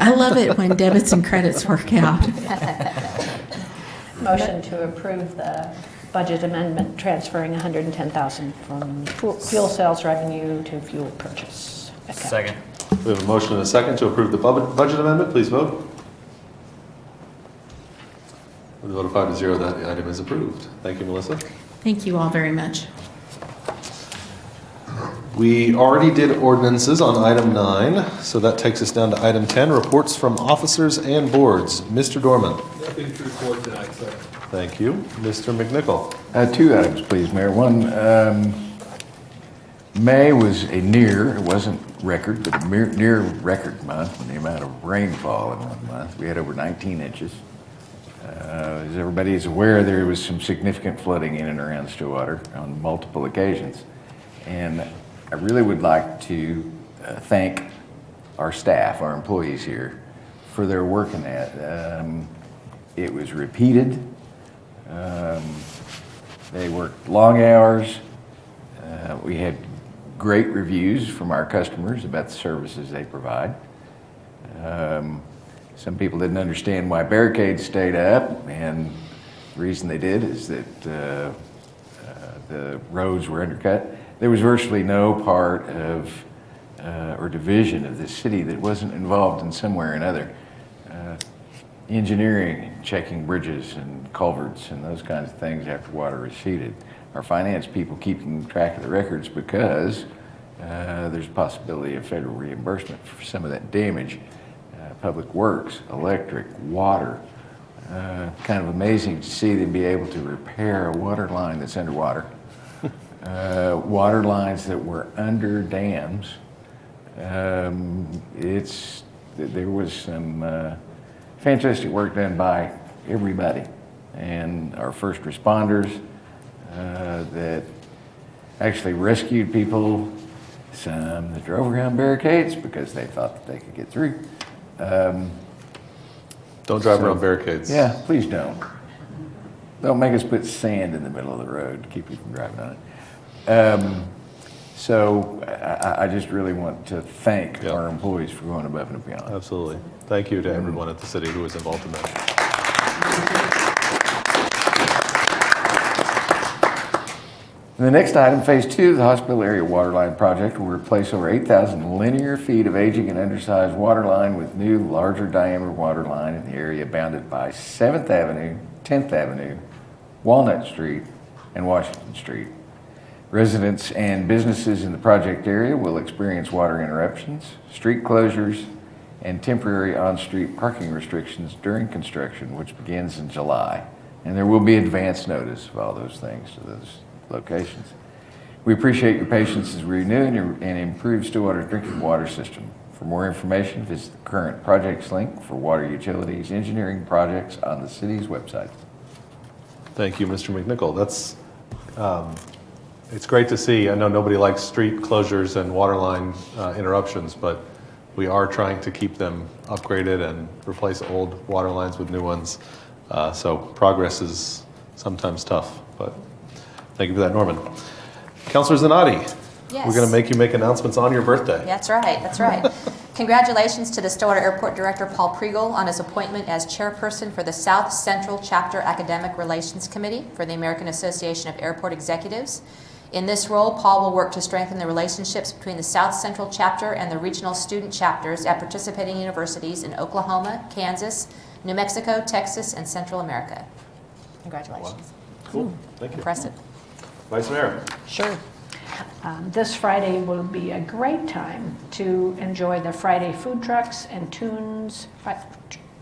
I love it when debits and credits work out. Motion to approve the budget amendment transferring $110,000 from fuel sales revenue to fuel purchase account. Second. We have a motion and a second to approve the budget amendment. Please vote. With a vote of 5-0, that item is approved. Thank you, Melissa. Thank you all very much. We already did ordinances on item 9, so that takes us down to item 10, reports from officers and boards. Mr. Dorman. Nothing to report tonight, sir. Thank you. Mr. McNichol. 2 items, please, Mayor. One, May was a near, it wasn't record, but a near record month in the amount of rainfall in 1 month. We had over 19 inches. As everybody is aware, there was some significant flooding in and around Stillwater on multiple occasions. And I really would like to thank our staff, our employees here, for their work in that. It was repeated. They worked long hours. We had great reviews from our customers about the services they provide. Some people didn't understand why barricades stayed up, and the reason they did is that the roads were undercut. There was virtually no part of or division of this city that wasn't involved in some way or another. Engineering, checking bridges and culverts and those kinds of things after water receded. Our finance people keeping track of the records because there's a possibility of federal reimbursement for some of that damage. Public works, electric, water. Kind of amazing to see them be able to repair a water line that's underwater. Water lines that were under dams. There was some fantastic work done by everybody, and our first responders that actually rescued people, some that drove around barricades because they thought that they could get through. Don't drive around barricades. Yeah, please don't. Don't make us put sand in the middle of the road to keep you from driving on it. So I just really want to thank our employees for going above and beyond. Absolutely. Thank you to everyone at the city who was involved in that. The next item, Phase 2 of the Hospital Area Waterline Project, will replace over 8,000 linear feet of aging and undersized water line with new, larger diameter water line in the area bounded by 7th Avenue, 10th Avenue, Walnut Street, and Washington Street. Residents and businesses in the project area will experience water interruptions, street closures, and temporary on-street parking restrictions during construction, which begins in July. And there will be advance notice of all those things to those locations. We appreciate your patience as we renew and improve Stillwater's drinking water system. For more information, visit the current projects link for water utilities engineering projects on the city's website. Thank you, Mr. McNichol. That's it's great to see. I know nobody likes street closures and water line interruptions, but we are trying to keep them upgraded and replace old water lines with new ones. So progress is sometimes tough, but thank you for that, Norman. Councilor Zanotti, Yes. we're going to make you make announcements on your birthday. That's right, that's right. Congratulations to the Stillwater Airport Director Paul Priegel on his appointment as chairperson for the South Central Chapter Academic Relations Committee for the American Association of Airport Executives. In this role, Paul will work to strengthen the relationships between the South Central Chapter and the regional student chapters at participating universities in Oklahoma, Kansas, New Mexico, Texas, and Central America. Congratulations. Wow. Cool, thank you. Impressive. Vice Mayor. Sure. This Friday will be a great time to enjoy the Friday Food Trucks and Tunes,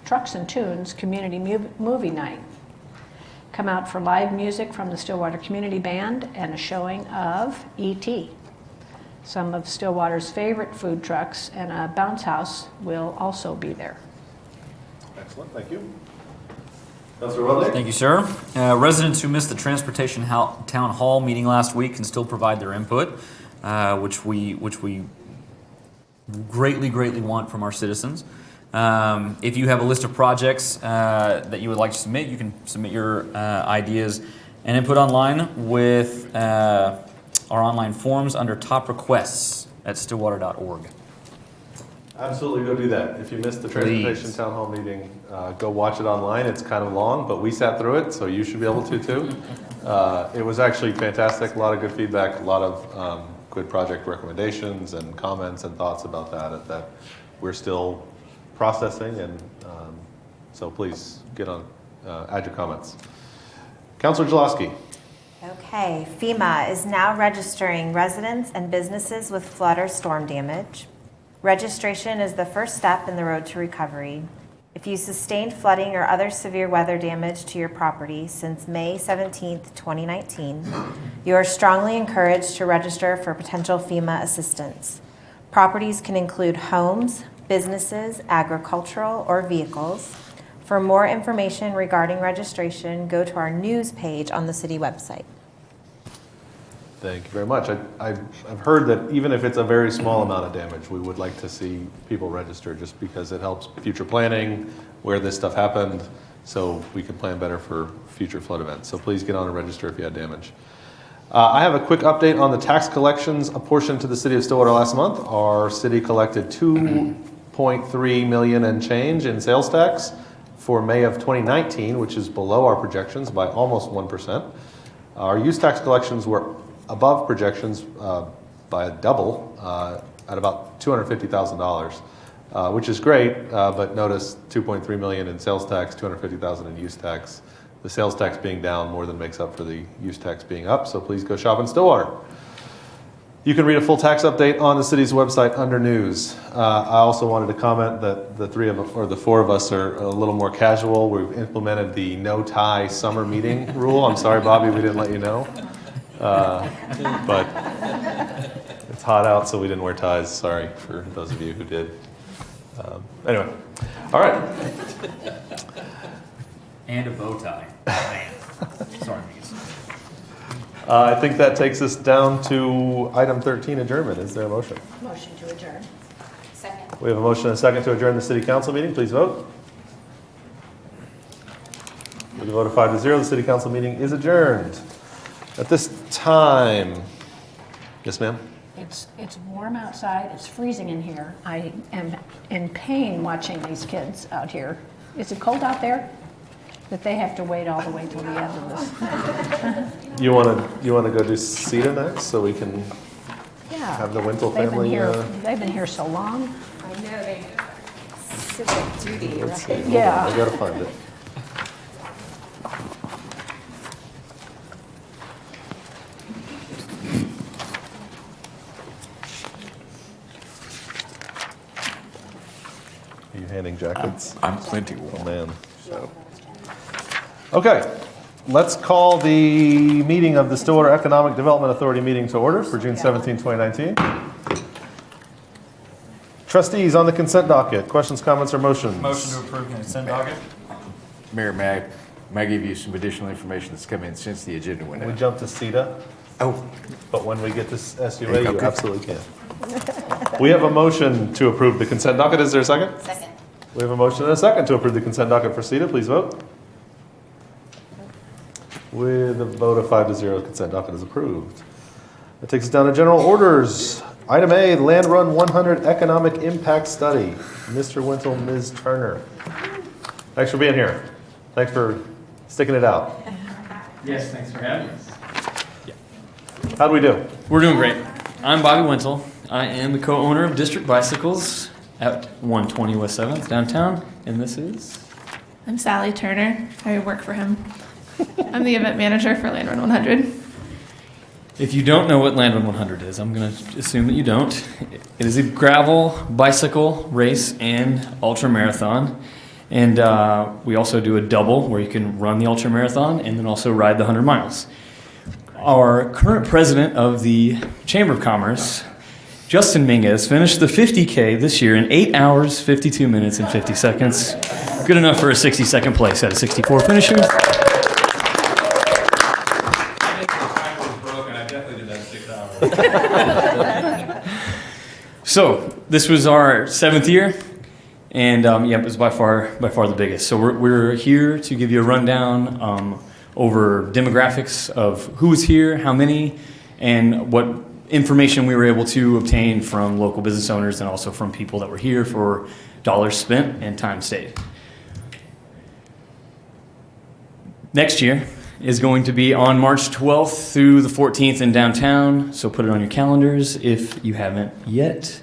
Trucks and Tunes Community Movie Night. Come out for live music from the Stillwater Community Band and a showing of E.T. Some of Stillwater's favorite food trucks and a bounce house will also be there. Excellent, thank you. Councilor Rutledge. Thank you, sir. Residents who missed the Transportation Town Hall meeting last week can still provide their input, which we greatly want from our citizens. If you have a list of projects that you would like to submit, you can submit your ideas and input online with our online forms under top requests at stillwater.org. Absolutely, go do that. If you missed the Transportation Town Hall meeting, go watch it online. It's kind of long, but we sat through it, so you should be able to too. It was actually fantastic. A lot of good feedback, a lot of good project recommendations and comments and thoughts about that we're still processing, and so please get on, add your comments. Councilor Jaloski. Okay, FEMA is now registering residents and businesses with flood or storm damage. Registration is the first step in the road to recovery. If you sustained flooding or other severe weather damage to your property since May 17th, 2019, you are strongly encouraged to register for potential FEMA assistance. Properties can include homes, businesses, agricultural, or vehicles. For more information regarding registration, go to our news page on the city website. Thank you very much. I've heard that even if it's a very small amount of damage, we would like to see people register just because it helps future planning, where this stuff happened, so we can plan better for future flood events. So please get on and register if you had damage. I have a quick update on the tax collections apportioned to the city of Stillwater last month. Our city collected $2.3 million and change in sales tax for May of 2019, which is below our projections by almost 1%. Our use tax collections were above projections by a double at about $250,000, which is great, but notice $2.3 million in sales tax, $250,000 in use tax. The sales tax being down more than makes up for the use tax being up, so please go shop in Stillwater. You can read a full tax update on the city's website under news. I also wanted to comment that the four of us are a little more casual. We've implemented the no tie summer meeting rule. I'm sorry, Bobby, we didn't let you know. But it's hot out, so we didn't wear ties. Sorry for those of you who did. Anyway, all right. And a bow tie. Man. Sorry, Meeks. I think that takes us down to item 13, adjournment. Is there a motion? Motion to adjourn. Second. We have a motion and a second to adjourn the city council meeting. Please vote. With a vote of 5-0, the city council meeting is adjourned. At this time, yes, ma'am? It's warm outside, it's freezing in here. I am in pain watching these kids out here. Is it cold out there? That they have to wait all the way till the end of this. You want to go do SEDA next so we can Yeah. have the Wintle They've been family? here, they've been here so long. I know, they civic duty, Let's see. right? Hold Yeah. on, I gotta find it. Are you handing jackets? I'm plenty warm. Oh, man. So. Okay, let's call the meeting of the Stillwater Economic Development Authority meeting to order for June 17, 2019. Trustees on the consent docket, questions, comments, or motions? Motion to approve the consent docket. Mayor, may I give you some additional information that's come in since the agenda went We out? jump to SEDA, Oh, but when we get to SUA, you Okay. absolutely can. We have a motion to approve the consent docket. Is there a second? Second. We have a motion and a second to approve the consent docket for SEDA. Please vote. With a vote of 5-0, the consent docket is approved. That takes us down to general orders. Item A, Land Run 100 Economic Impact Study. Mr. Wintle, Ms. Turner. Thanks for being here. Thanks for sticking it out. Yes, thanks for having us. How'd we do? We're doing great. I'm Bobby Wintle. I am the co-owner of District Bicycles at 120 West 7th downtown, and this is... I'm Sally Turner. I work for him. I'm the event manager for Land Run 100. If you don't know what Land Run 100 is, I'm going to assume that you don't. It is a gravel bicycle race and ultra marathon. And we also do a double where you can run the ultra marathon and then also ride the 100 miles. Our current president of the Chamber of Commerce, Justin Minguez, finished the 50K this year in 8 hours, 52 minutes, and 50 seconds. Good enough for a 62nd place at a 64 finisher. So this was our 7th year, and yeah, it was by far the biggest. So we're here to give you a rundown over demographics of who was here, how many, and what information we were able to obtain from local business owners and also from people that were here for dollars spent and time stayed. Next year is going to be on March 12th through the 14th in downtown, so put it on your calendars if you haven't yet.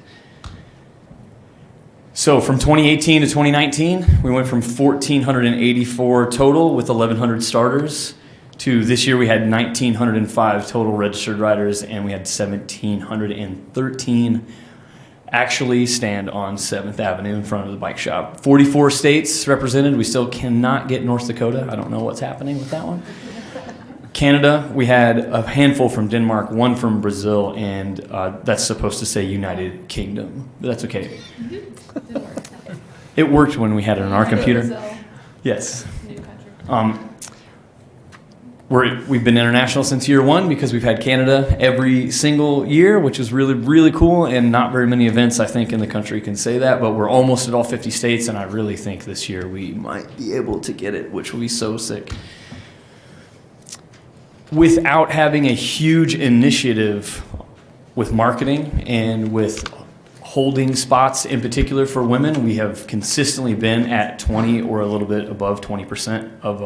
So from 2018 to 2019, we went from 1,484 total with 1,100 starters to this year we had 1,905 total registered riders, and we had 1,713 actually stand on 7th Avenue in front of the bike shop. 44 states represented. We still cannot get North Dakota. I don't know what's happening with that one. Canada, we had a handful from Denmark, one from Brazil, and that's supposed to say United Kingdom. But that's okay. It worked when we had it on our computer. Yes. We've been international since year one because we've had Canada every single year, which is really, really cool, and not very many events, I think, in the country can say that, but we're almost at all 50 states, and I really think this year we might be able to get it, which will be so sick. Without having a huge initiative with marketing and with holding spots in particular for women, we have consistently been at 20 or a little bit above 20% of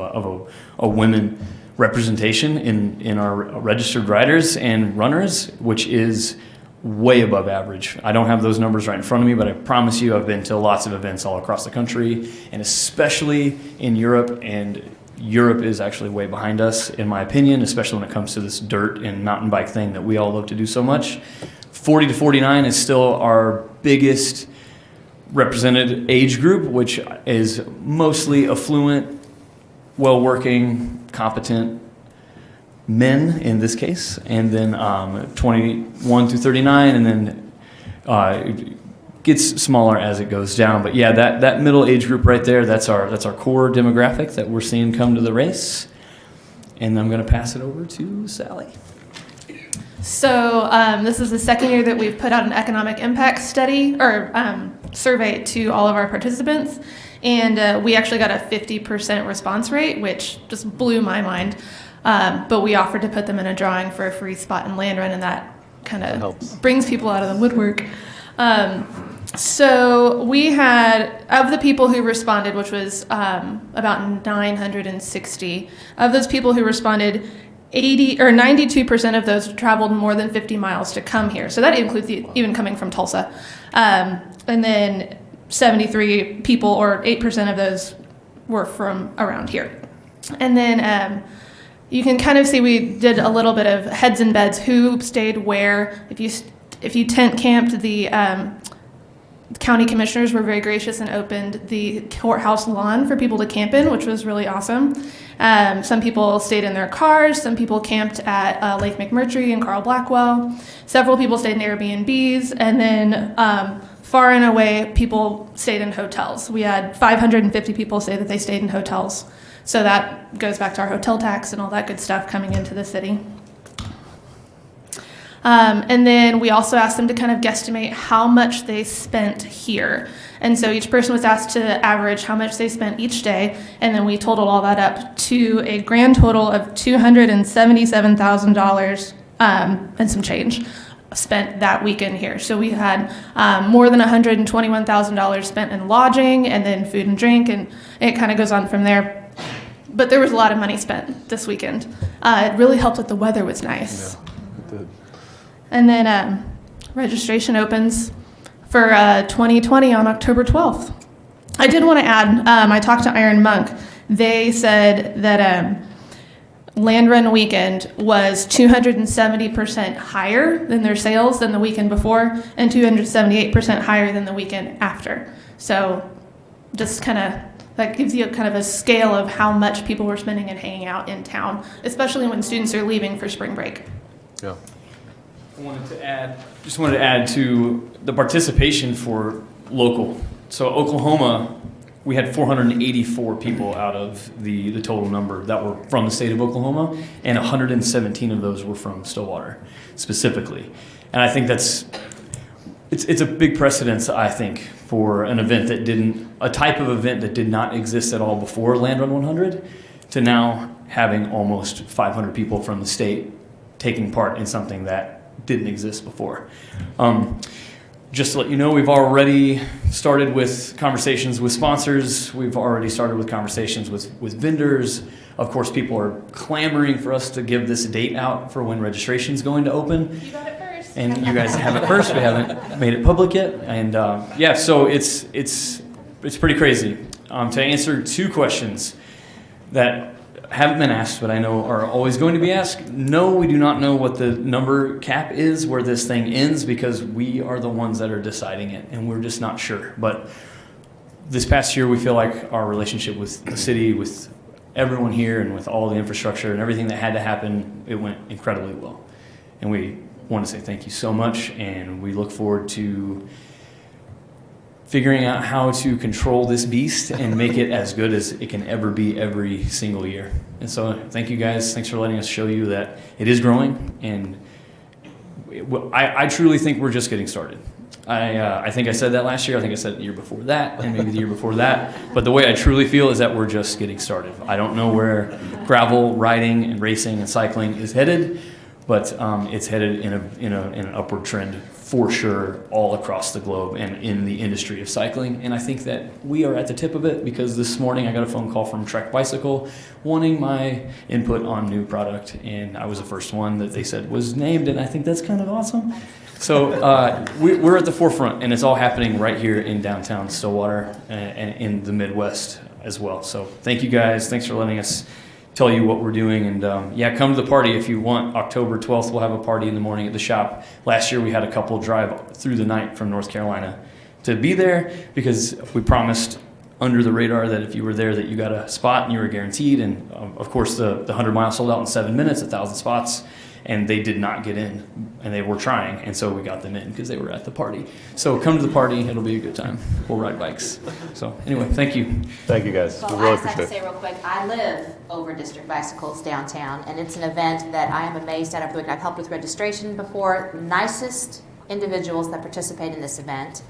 a women representation in our registered riders and runners, which is way above average. I don't have those numbers right in front of me, but I promise you I've been to lots of events all across the country, and especially in Europe, and Europe is actually way behind us, in my opinion, especially when it comes to this dirt and mountain bike thing that we all love to do so much. 40 to 49 is still our biggest represented age group, which is mostly affluent, well-working, competent men in this case, and then 21 through 39, and then gets smaller as it goes down. But yeah, that middle age group right there, that's our core demographic that we're seeing come to the race. And I'm going to pass it over to Sally. So this is the second year that we've put out an economic impact study or survey to all of our participants. And we actually got a 50% response rate, which just blew my mind. But we offered to put them in a drawing for a free spot in Land Run, and that kind of brings people out of the woodwork. So we had, of the people who responded, which was about 960, of those people who responded, 92% of those traveled more than 50 miles to come here. So that includes even coming from Tulsa. And then 73 people, or 8% of those, were from around here. And then you can kind of see we did a little bit of heads and beds, who stayed where. If you tent camped, the county commissioners were very gracious and opened the courthouse lawn for people to camp in, which was really awesome. Some people stayed in their cars. Some people camped at Lake McMurtry and Carl Blackwell. Several people stayed in Airbnbs. And then far and away, people stayed in hotels. We had 550 people say that they stayed in hotels. So that goes back to our hotel tax and all that good stuff coming into the city. And then we also asked them to kind of guesstimate how much they spent here. And so each person was asked to average how much they spent each day, and then we totaled all that up to a grand total of $277,000 and some change spent that weekend here. So we had more than $121,000 spent in lodging and then food and drink, and it kind of goes on from there. But there was a lot of money spent this weekend. It really helped that the weather was nice. Yeah, it did. And then registration opens for 2020 on October 12th. I did want to add, I talked to Iron Monk. They said that Land Run weekend was 270% higher than their sales than the weekend before, and 278% higher than the weekend after. So just kind of, that gives you kind of a scale of how much people were spending and hanging out in town, especially when students are leaving for spring break. Yeah. I wanted to add to the participation for local. So Oklahoma, we had 484 people out of the total number that were from the state of Oklahoma, and 117 of those were from Stillwater specifically. And I think it's a big precedence, I think, for an event a type of event that did not exist at all before Land Run 100, to now having almost 500 people from the state taking part in something that didn't exist before. Just to let you know, we've already started with conversations with sponsors. We've already started with conversations with vendors. Of course, people are clamoring for us to give this date out for when registration's going to open. You got it first. And you guys have it first. We haven't made it public yet. And yeah, so it's pretty crazy. To answer two questions that haven't been asked, but I know are always going to be asked. No, we do not know what the number cap is, where this thing ends, because we are the ones that are deciding it, and we're just not sure. But this past year, we feel like our relationship with the city, with everyone here, and with all the infrastructure and everything that had to happen, it went incredibly well. And we want to say thank you so much, and we look forward to figuring out how to control this beast and make it as good as it can ever be every single year. And so thank you guys. Thanks for letting us show you that it is growing. And I truly think we're just getting started. I think I said that last year. I think I said it the year before that, and maybe the year before that. But the way I truly feel is that we're just getting started. I don't know where gravel riding and racing and cycling is headed, but it's headed in an upward trend for sure, all across the globe and in the industry of cycling. And I think that we are at the tip of it, because this morning I got a phone call from Trek Bicycle wanting my input on new product, and I was the first one that they said was named, and I think that's kind of awesome. So we're at the forefront, and it's all happening right here in downtown Stillwater and in the Midwest as well. So thank you guys. Thanks for letting us tell you what we're doing. And yeah, come to the party if you want. October 12th, we'll have a party in the morning at the shop. Last year we had a couple drive through the night from North Carolina to be there, because we promised under the radar that if you were there that you got a spot and you were guaranteed. And of course the 100 miles sold out in 7 minutes, 1,000 spots. and they did not get in, and they were trying, and so we got them in because they were at the party. So come to the party, it'll be a good time. We'll ride bikes. So anyway, thank you. Thank you, guys. Well, We really I just have to appreciate say real quick, I live over District Bicycles downtown, and it's an event that I am amazed at every week. I've helped with registration before. Nicest individuals that participate in this event.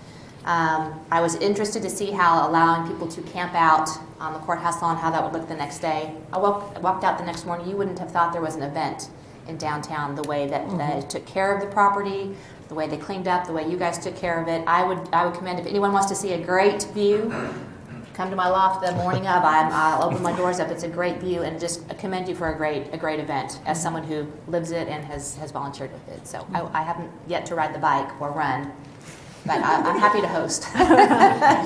I was interested to see how allowing people to camp out on the courthouse lawn, how that would look the next day. I walked out the next morning. You wouldn't have thought there was an event in downtown, the way that they took care of the property, the way they cleaned up, the way you guys took care of it. I would commend, if anyone wants to see a great view, come to my loft the morning of. I'll open my doors up. It's a great view, and just commend you for a great event as someone who lives it and has volunteered with it. So I haven't yet to ride the bike or run, but I'm happy to host.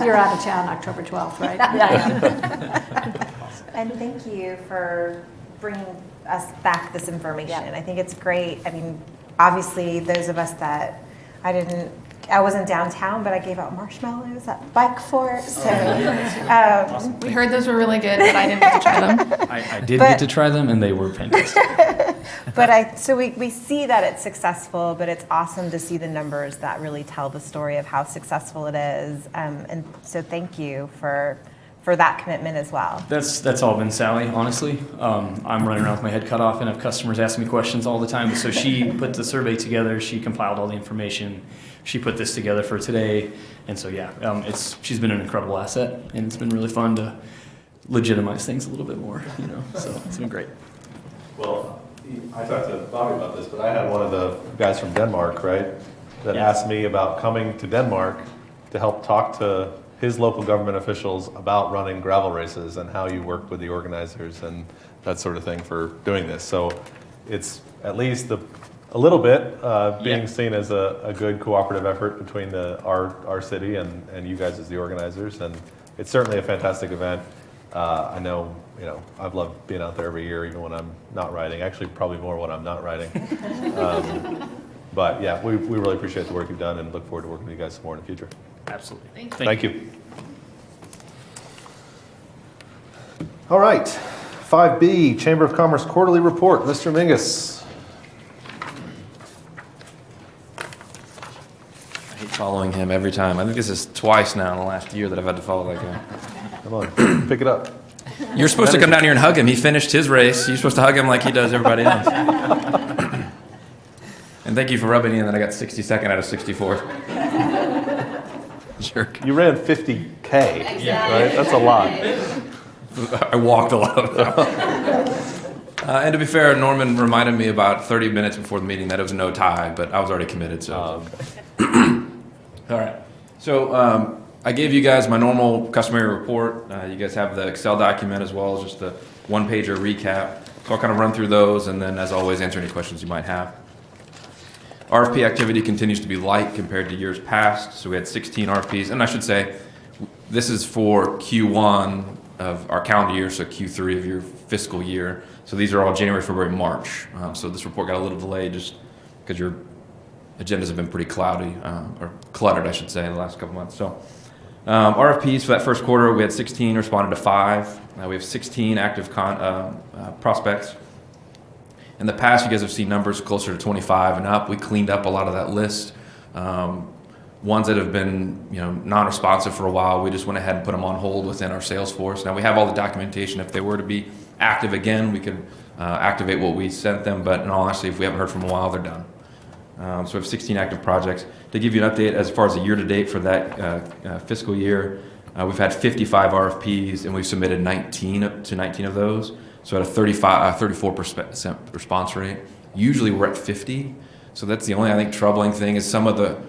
You're out of town October 12th, right? And thank you for bringing us back this information. I think it's great. I mean, obviously, those of us that I wasn't downtown, but I gave out marshmallows at Bike Fort. So We heard those were really good, but I didn't get to try them. I did get to try them, and they were fantastic. But so we see that it's successful, but it's awesome to see the numbers that really tell the story of how successful it is. And so thank you for that commitment as well. That's all been Sally, honestly. I'm running around with my head cut off and have customers asking me questions all the time. So she put the survey together, she compiled all the information, she put this together for today. And so she's been an incredible asset, and it's been really fun to legitimize things a little bit more, so it's been great. Well, I talked to Bobby about this, but I had one of the guys from Denmark, right, that asked me about coming to Denmark to help talk to his local government officials about running gravel races and how you work with the organizers and that sort of thing for doing this. So it's at least a little bit being seen as a good cooperative effort between our city and you guys as the organizers, and it's certainly a fantastic event. I know, I've loved being out there every year, even when I'm not riding. Actually, probably more when I'm not riding. But yeah, we really appreciate the work you've done and look forward to working with you guys some more in the future. Absolutely. Thank you. All right, 5B, Chamber of Commerce Quarterly Report. Mr. Mingus. I hate following him every time. I think this is twice now in the last year that I've had to follow that guy. Come on, pick it up. You're supposed to come down here and hug him. He finished his race. You're supposed to hug him like he does everybody else. And thank you for rubbing in that I got 62nd out of 64. Jerk. You ran 50K, right? That's a lot. I walked a lot. And to be fair, Norman reminded me about 30 minutes before the meeting that it was no tie, but I was already committed, so. All right. So I gave you guys my normal customary report. You guys have the Excel document as well as just the one-pager recap. So I'll kind of run through those and then, as always, answer any questions you might have. RFP activity continues to be light compared to years past. So we had 16 RFPs, and I should say this is for Q1 of our calendar year, so Q3 of your fiscal year. So these are all January, February, March. So this report got a little delayed just because your agendas have been pretty cloudy, or cluttered, I should say, in the last couple months. So RFPs for that first quarter, we had 16, responded to 5. We have 16 active prospects. In the past, you guys have seen numbers closer to 25 and up. We cleaned up a lot of that list. Ones that have been, non-responsive for a while, we just went ahead and put them on hold within our sales force. Now we have all the documentation. If they were to be active again, we could activate what we sent them. But in all honesty, if we haven't heard from them in a while, they're done. So we have 16 active projects. To give you an update, as far as the year-to-date for that fiscal year, we've had 55 RFPs, and we've submitted 19 of those. So at a 34% response rate. Usually we're at 50. So that's the only, I think, troubling thing is some of the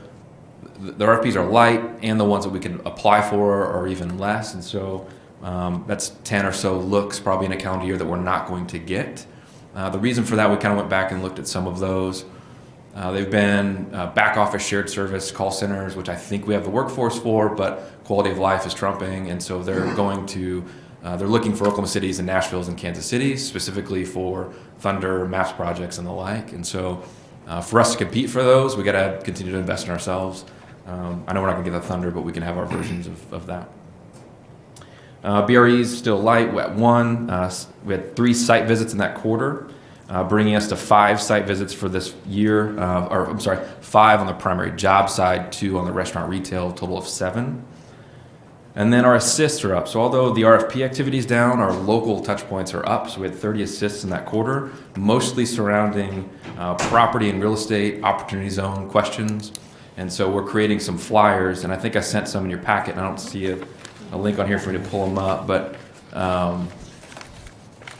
RFPs are light, and the ones that we can apply for are even less. And so that's 10 or so looks probably in a calendar year that we're not going to get. The reason for that, we kind of went back and looked at some of those. They've been back office shared service call centers, which I think we have the workforce for, but quality of life is trumping. And so they're going to they're looking for Oklahoma cities and Nashville's and Kansas cities, specifically for Thunder, MAPS projects, and the like. And so for us to compete for those, we got to continue to invest in ourselves. I know we're not going to get the Thunder, but we can have our versions of that. BRE's still light. We're at 1. We had 3 site visits in that quarter. bringing us to 5 site visits for this year, 5 on the primary job side, 2 on the restaurant retail, total of 7. And then our assists are up. So although the RFP activity is down, our local touch points are up. So we had 30 assists in that quarter, mostly surrounding property and real estate, opportunity zone questions. And so we're creating some flyers, and I think I sent some in your packet, and I don't see a link on here for me to pull them up, but I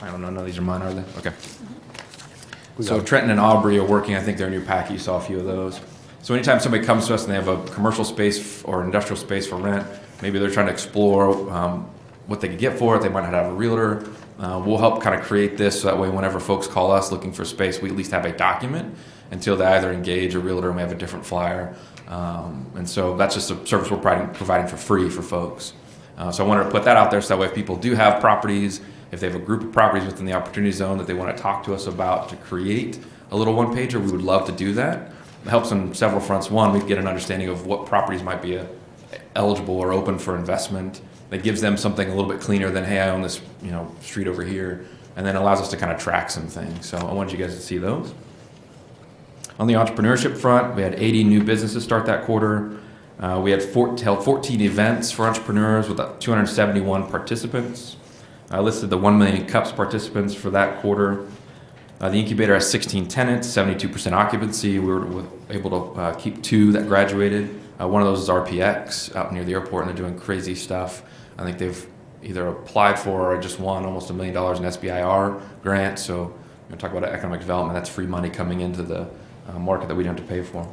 don't know, none of these are mine, are they? Okay. So Trenton and Aubrey are working, I think they're in your packet, you saw a few of those. So anytime somebody comes to us and they have a commercial space or industrial space for rent, maybe they're trying to explore what they could get for it, they might not have a realtor, we'll help kind of create this so that way whenever folks call us looking for space, we at least have a document until they either engage a realtor and we have a different flyer. And so that's just a service we're providing for free for folks. So I wanted to put that out there so that way if people do have properties, if they have a group of properties within the opportunity zone that they want to talk to us about to create a little one-pager, we would love to do that. It helps on several fronts. One, we get an understanding of what properties might be eligible or open for investment. That gives them something a little bit cleaner than, hey, I own this street over here, and then allows us to kind of track some things. So I wanted you guys to see those. On the entrepreneurship front, we had 80 new businesses start that quarter. We had held 14 events for entrepreneurs with 271 participants. I listed the 1 million cups participants for that quarter. The incubator has 16 tenants, 72% occupancy. We were able to keep 2 that graduated. One of those is RPX out near the airport, and they're doing crazy stuff. I think they've either applied for or just won almost $1 million in SBIR grant. So talk about economic development, that's free money coming into the market that we don't have to pay for.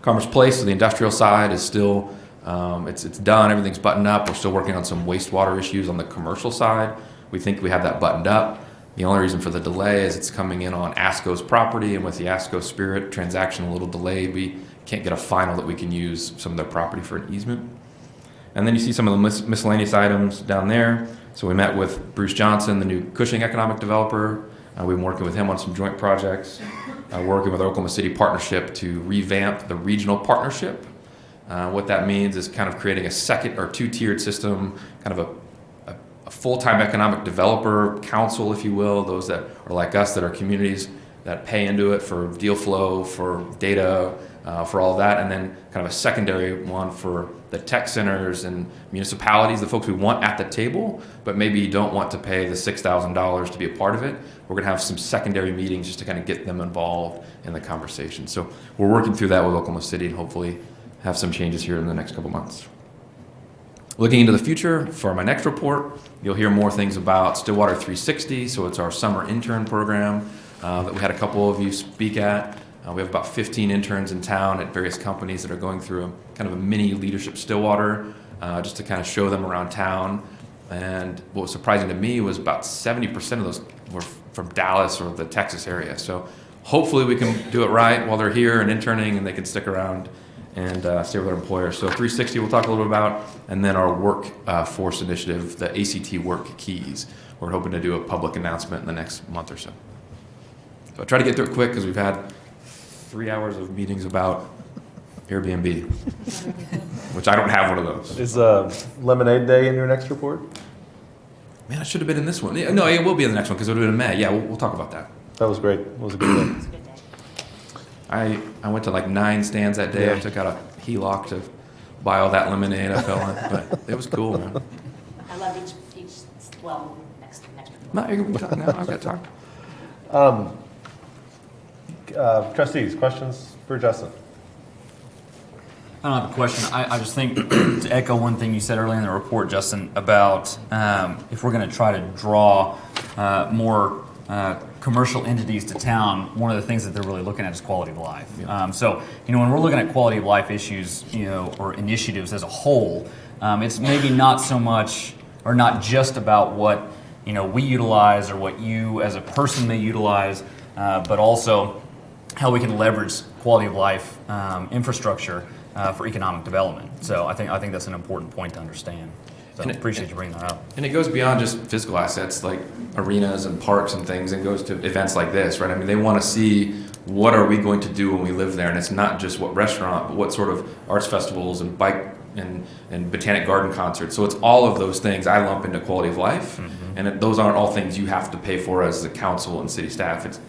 Commerce Place, so the industrial side is still, it's done, everything's buttoned up. We're still working on some wastewater issues on the commercial side. We think we have that buttoned up. The only reason for the delay is it's coming in on ASCO's property, and with the ASCO Spirit transaction a little delayed, we can't get a final that we can use some of their property for an easement. And then you see some of the miscellaneous items down there. So we met with Bruce Johnson, the new Cushing economic developer. We've been working with him on some joint projects. Working with Oklahoma City Partnership to revamp the regional partnership. What that means is kind of creating a second or 2-tiered system, kind of a full-time economic developer council, if you will, those that are like us, that are communities that pay into it for deal flow, for data, for all of that, and then kind of a secondary one for the tech centers and municipalities, the folks we want at the table, but maybe don't want to pay the $6,000 to be a part of it. We're going to have some secondary meetings just to kind of get them involved in the conversation. So we're working through that with Oklahoma City and hopefully have some changes here in the next couple months. Looking into the future, for my next report, you'll hear more things about Stillwater 360. So it's our summer intern program that we had a couple of you speak at. We have about 15 interns in town at various companies that are going through a kind of a mini leadership Stillwater, just to kind of show them around town. And what was surprising to me was about 70% of those were from Dallas or the Texas area. So hopefully we can do it right while they're here and interning, and they can stick around and stay with their employer. So 360 we'll talk a little bit about, and then our workforce initiative, the ACT Work Keys. We're hoping to do a public announcement in the next month or so. So I try to get through it quick because we've had 3 hours of meetings about Airbnb, which I don't have one of those. Is Lemonade Day in your next report? Man, I should have been in this one. Yeah, no, it will be in the next one because it would have been in May. Yeah, we'll talk about that. That was great. It was a good day. I went to like 9 stands that day. Yeah. I took out a HELOC to buy all that lemonade I fell in, but it was cool, man. I love each well, next. No, you can talk now. I've got to talk. Trustees, questions for Justin? I don't have a question. I just think to echo one thing you said earlier in the report, Justin, about if we're going to try to draw more commercial entities to town, one of the things that they're really looking at is quality of life. So, when we're looking at quality of life issues, or initiatives as a whole, it's maybe not so much or not just about what we utilize or what you as a person may utilize, but also how we can leverage quality of life infrastructure for economic development. So I think that's an important point to understand. So I appreciate you bringing that up. And it goes beyond just physical assets like arenas and parks and things, and goes to events like this, right? I mean, they want to see what are we going to do when we live there, and it's not just what restaurant, but what sort of arts festivals and bike and Botanic Garden concerts. So it's all of those things I lump into quality of life, and those aren't all things you have to pay for as the council and city staff. It's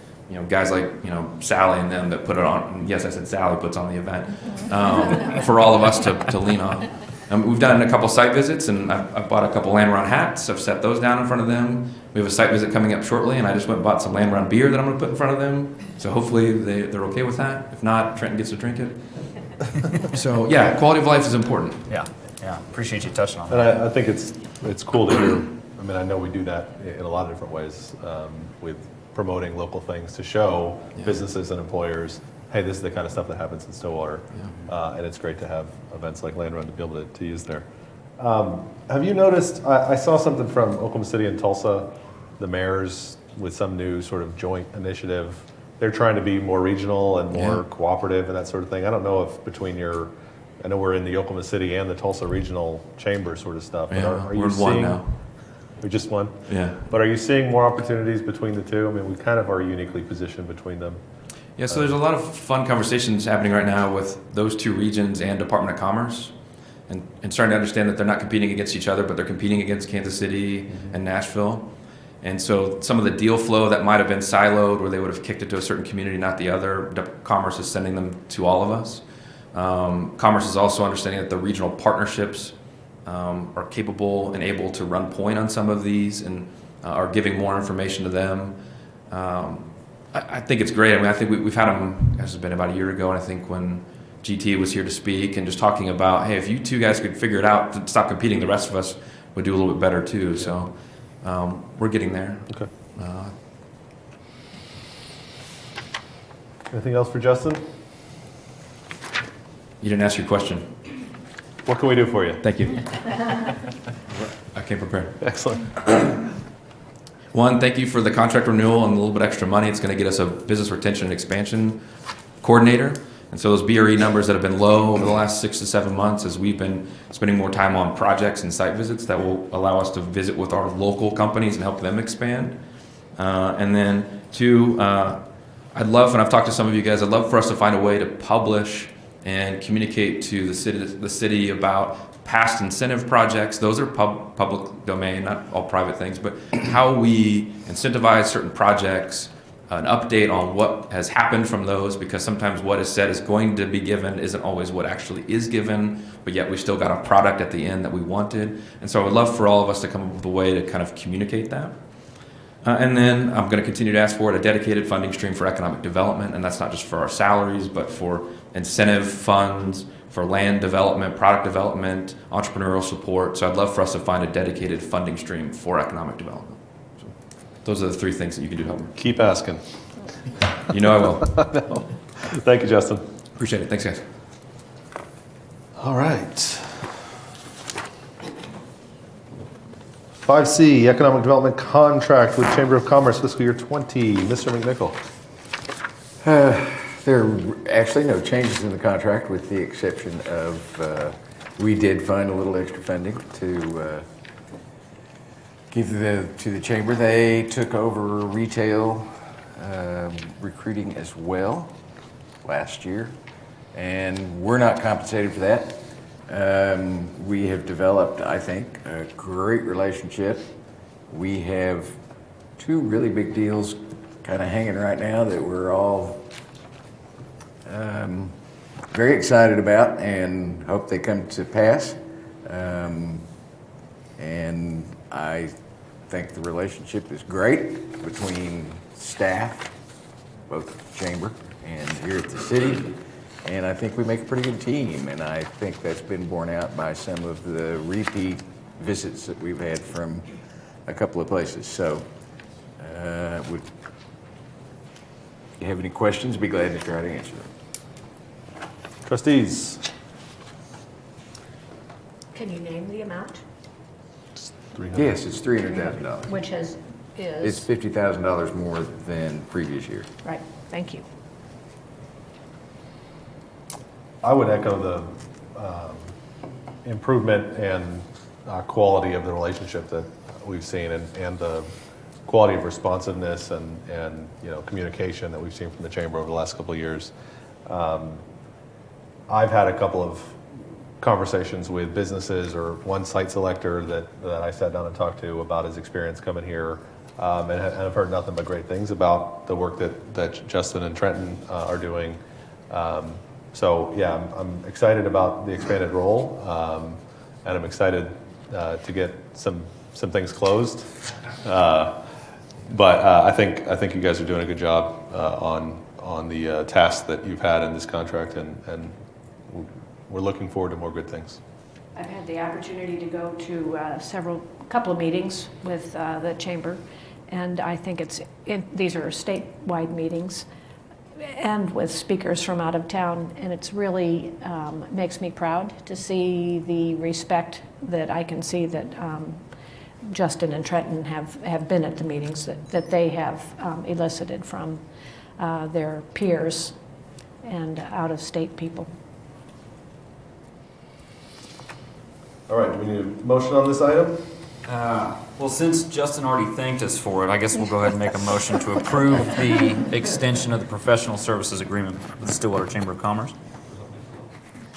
guys like Sally and them that put it on. Yes, I said Sally puts on the event for all of us to lean on. We've done a couple site visits, and I've bought a couple Land Run hats. I've set those down in front of them. We have a site visit coming up shortly, and I just went and bought some Land Run beer that I'm going to put in front of them. So hopefully they're okay with that. If not, Trenton gets to drink it. So yeah, quality of life is important. Yeah, appreciate you touching on And that. I think it's cool to hear. I mean, I know we do that in a lot of different ways with promoting local things to show businesses and employers, hey, this is the kind of stuff that happens in Stillwater. And it's great to have events like Land Run to be able to use there. Have you noticed, I saw something from Oklahoma City and Tulsa, the mayors with some new sort of joint initiative. They're trying to be more regional and more cooperative and that sort of thing. I don't know if between I know we're in the Oklahoma City and the Tulsa Regional Chamber sort of stuff. But are you we're seeing, one now. We're just one? Yeah. But are you seeing more opportunities between the two? I mean, we kind of are uniquely positioned between them. Yeah, so there's a lot of fun conversations happening right now with those two regions and Department of Commerce, and starting to understand that they're not competing against each other, but they're competing against Kansas City and Nashville. And so some of the deal flow that might have been siloed, where they would have kicked it to a certain community, not the other, Commerce is sending them to all of us. Commerce is also understanding that the regional partnerships are capable and able to run point on some of these, and are giving more information to them. I think it's great. I mean, I think we've had them, this has been about a year ago, and I think when GT was here to speak and just talking about, hey, if you two guys could figure it out to stop competing, the rest of us would do a little bit better too. So we're getting there. Okay. Anything else for Justin? You didn't ask your question. What can we do for you? Thank you. I came prepared. Excellent. One, thank you for the contract renewal and a little bit extra money. It's going to get us a business retention and expansion coordinator. And so those BRE numbers that have been low over the last 6 to 7 months, as we've been spending more time on projects and site visits, that will allow us to visit with our local companies and help them expand. And then two, I'd love, and I've talked to some of you guys, I'd love for us to find a way to publish and communicate to the city about past incentive projects. Those are public domain, not all private things, but how we incentivize certain projects, an update on what has happened from those, because sometimes what is said is going to be given isn't always what actually is given, but yet we still got a product at the end that we wanted. And so I would love for all of us to come up with a way to kind of communicate that. And then I'm going to continue to ask for a dedicated funding stream for economic development, and that's not just for our salaries, but for incentive funds, for land development, product development, entrepreneurial support. So I'd love for us to find a dedicated funding stream for economic development. So those are the three things that you can do to help me. Keep asking. You know I will. No. Thank you, Justin. Appreciate it. Thanks, guys. All right. 5C, Economic Development Contract with Chamber of Commerce, fiscal year 20. Mr. McNichol. There are actually no changes in the contract, with the exception of we did find a little extra funding to give to the chamber. They took over retail recruiting as well last year, and we're not compensated for that. We have developed, I think, a great relationship. We have two really big deals kind of hanging right now that we're all very excited about and hope they come to pass. And I think the relationship is great between staff, both at the chamber and here at the city. And I think we make a pretty good team, and I think that's been borne out by some of the repeat visits that we've had from a couple of places. So, would you have any questions? Be glad to try to answer them. Trustees. Can you name the amount? Yes, it's $300,000. Which is? It's $50,000 more than previous year. Right, thank you. I would echo the improvement and quality of the relationship that we've seen, and the quality of responsiveness and communication that we've seen from the chamber over the last couple of years. I've had a couple of conversations with businesses or one site selector that I sat down and talked to about his experience coming here. And I've heard nothing but great things about the work that Justin and Trenton are doing. So yeah, I'm excited about the expanded role, and I'm excited to get some things closed. But I think you guys are doing a good job on the tasks that you've had in this contract, and we're looking forward to more good things. I've had the opportunity to go to couple of meetings with the chamber, and I think these are statewide meetings, and with speakers from out of town, and it's really makes me proud to see the respect that I can see that Justin and Trenton have been at the meetings that they have elicited from their peers and out-of-state people. All right, do we need a motion on this item? Well, since Justin already thanked us for it, I guess we'll go ahead and make a motion to approve the extension of the professional services agreement with the Stillwater Chamber of Commerce.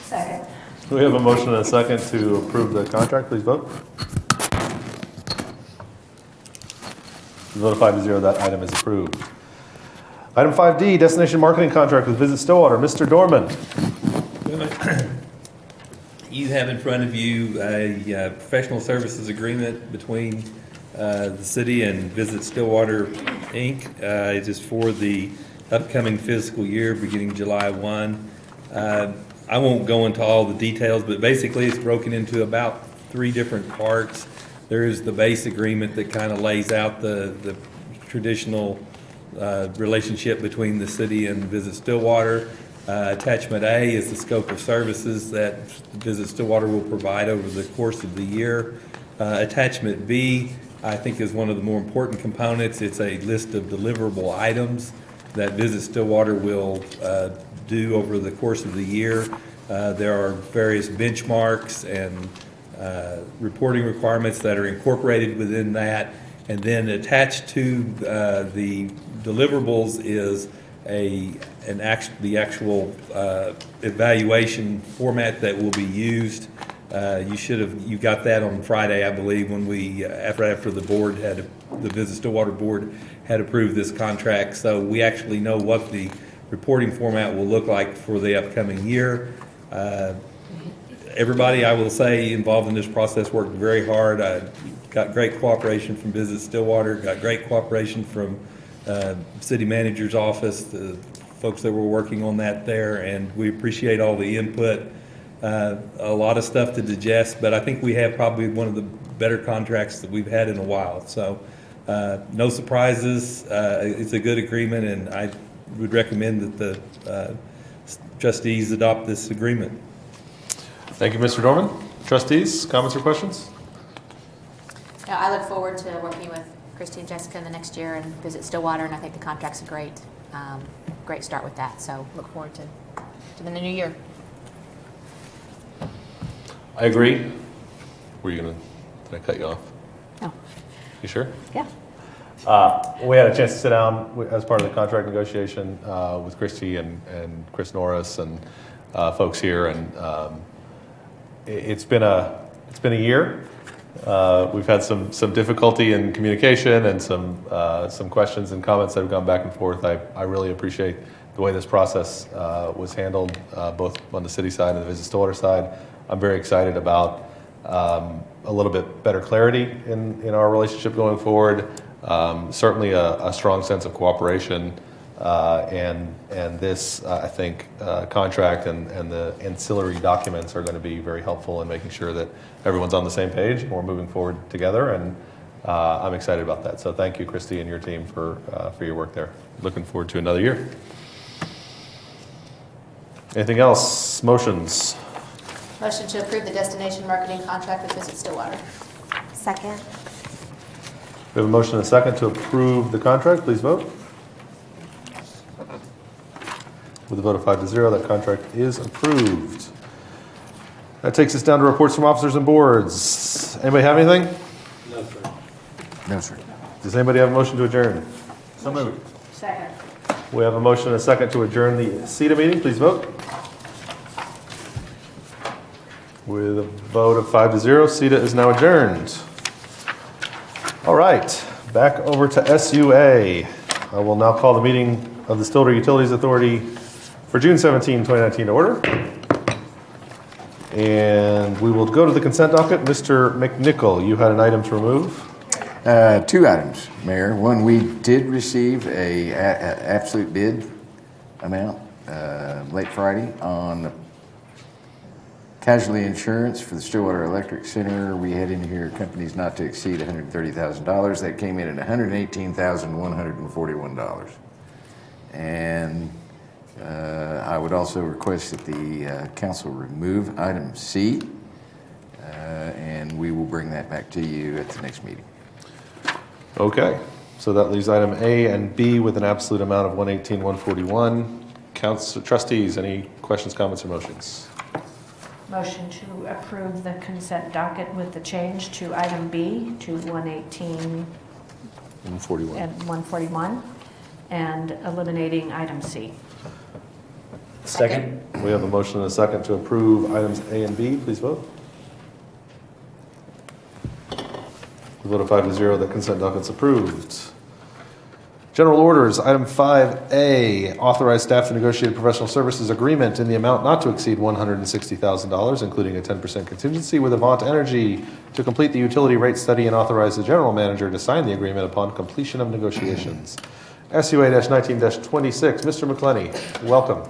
Second. We have a motion and a second to approve the contract. Please vote. Vote of 5-0, that item is approved. Item 5D, destination marketing contract with Visit Stillwater. Mr. Dorman. You have in front of you a professional services agreement between the city and Visit Stillwater, Inc. It is for the upcoming fiscal year beginning July 1. I won't go into all the details, but basically it's broken into about 3 different parts. There is the base agreement that kind of lays out the traditional relationship between the city and Visit Stillwater. Attachment A is the scope of services that Visit Stillwater will provide over the course of the year. Attachment B, I think, is one of the more important components. It's a list of deliverable items that Visit Stillwater will do over the course of the year. There are various benchmarks and reporting requirements that are incorporated within that. And then attached to the deliverables is the actual evaluation format that will be used. You got that on Friday, I believe, when we after the board the Visit Stillwater board had approved this contract. So we actually know what the reporting format will look like for the upcoming year. Everybody, I will say, involved in this process worked very hard. I got great cooperation from Visit Stillwater, got great cooperation from city manager's office, the folks that were working on that there, and we appreciate all the input. A lot of stuff to digest, but I think we have probably one of the better contracts that we've had in a while. So no surprises. It's a good agreement, and I would recommend that the trustees adopt this agreement. Thank you, Mr. Dorman. Trustees, comments or questions? Yeah, I look forward to working with Christy and Jessica in the next year and Visit Stillwater, and I think the contract's a great start with that. So look forward to the new year. I agree. Were you did I cut you off? No. You sure? Yeah. We had a chance to sit down as part of the contract negotiation with Christy and Chris Norris and folks here, and it's been a year. We've had some difficulty in communication and some questions and comments that have gone back and forth. I really appreciate the way this process was handled, both on the city side and the Visit Stillwater side. I'm very excited about a little bit better clarity in our relationship going forward. Certainly a strong sense of cooperation, and this I think contract and the ancillary documents are going to be very helpful in making sure that everyone's on the same page and we're moving forward together, and I'm excited about that. So thank you, Christy, and your team for your work there. Looking forward to another year. Anything else? Motions? Motion to approve the destination marketing contract with Visit Stillwater. Second. We have a motion and a second to approve the contract. Please vote. With a vote of 5-0, that contract is approved. That takes us down to reports from officers and boards. Anybody have anything? No, sir. No, sir. Does anybody have a motion to adjourn? So moved. Second. We have a motion and a second to adjourn the SEDA meeting. Please vote. With a vote of 5-0, SEDA is now adjourned. All right, back over to SUA. I will now call the meeting of the Stillwater Utilities Authority for June 17, 2019 to order. And we will go to the consent docket. Mr. McNichol, you had an item to remove? 2 items, Mayor. One, we did receive a absolute bid amount late Friday on casualty insurance for the Stillwater Electric Center. We had in here companies not to exceed $130,000. That came in at $118,141. And I would also request that the council remove item C, and we will bring that back to you at the next meeting. Okay, so that leaves item A and B with an absolute amount of $118,141. Trustees, any questions, comments, or motions? Motion to approve the consent docket with the change to item B to 118 141. and 141, and eliminating item C. Second. We have a motion and a second to approve items A and B. Please vote. We vote of 5-0, the consent docket's approved. General orders, item 5A, authorize staff to negotiate a professional services agreement in the amount not to exceed $160,000, including a 10% contingency with Avant Energy to complete the utility rate study and authorize the general manager to sign the agreement upon completion of negotiations. SUA-19-26, Mr. McClenny, welcome.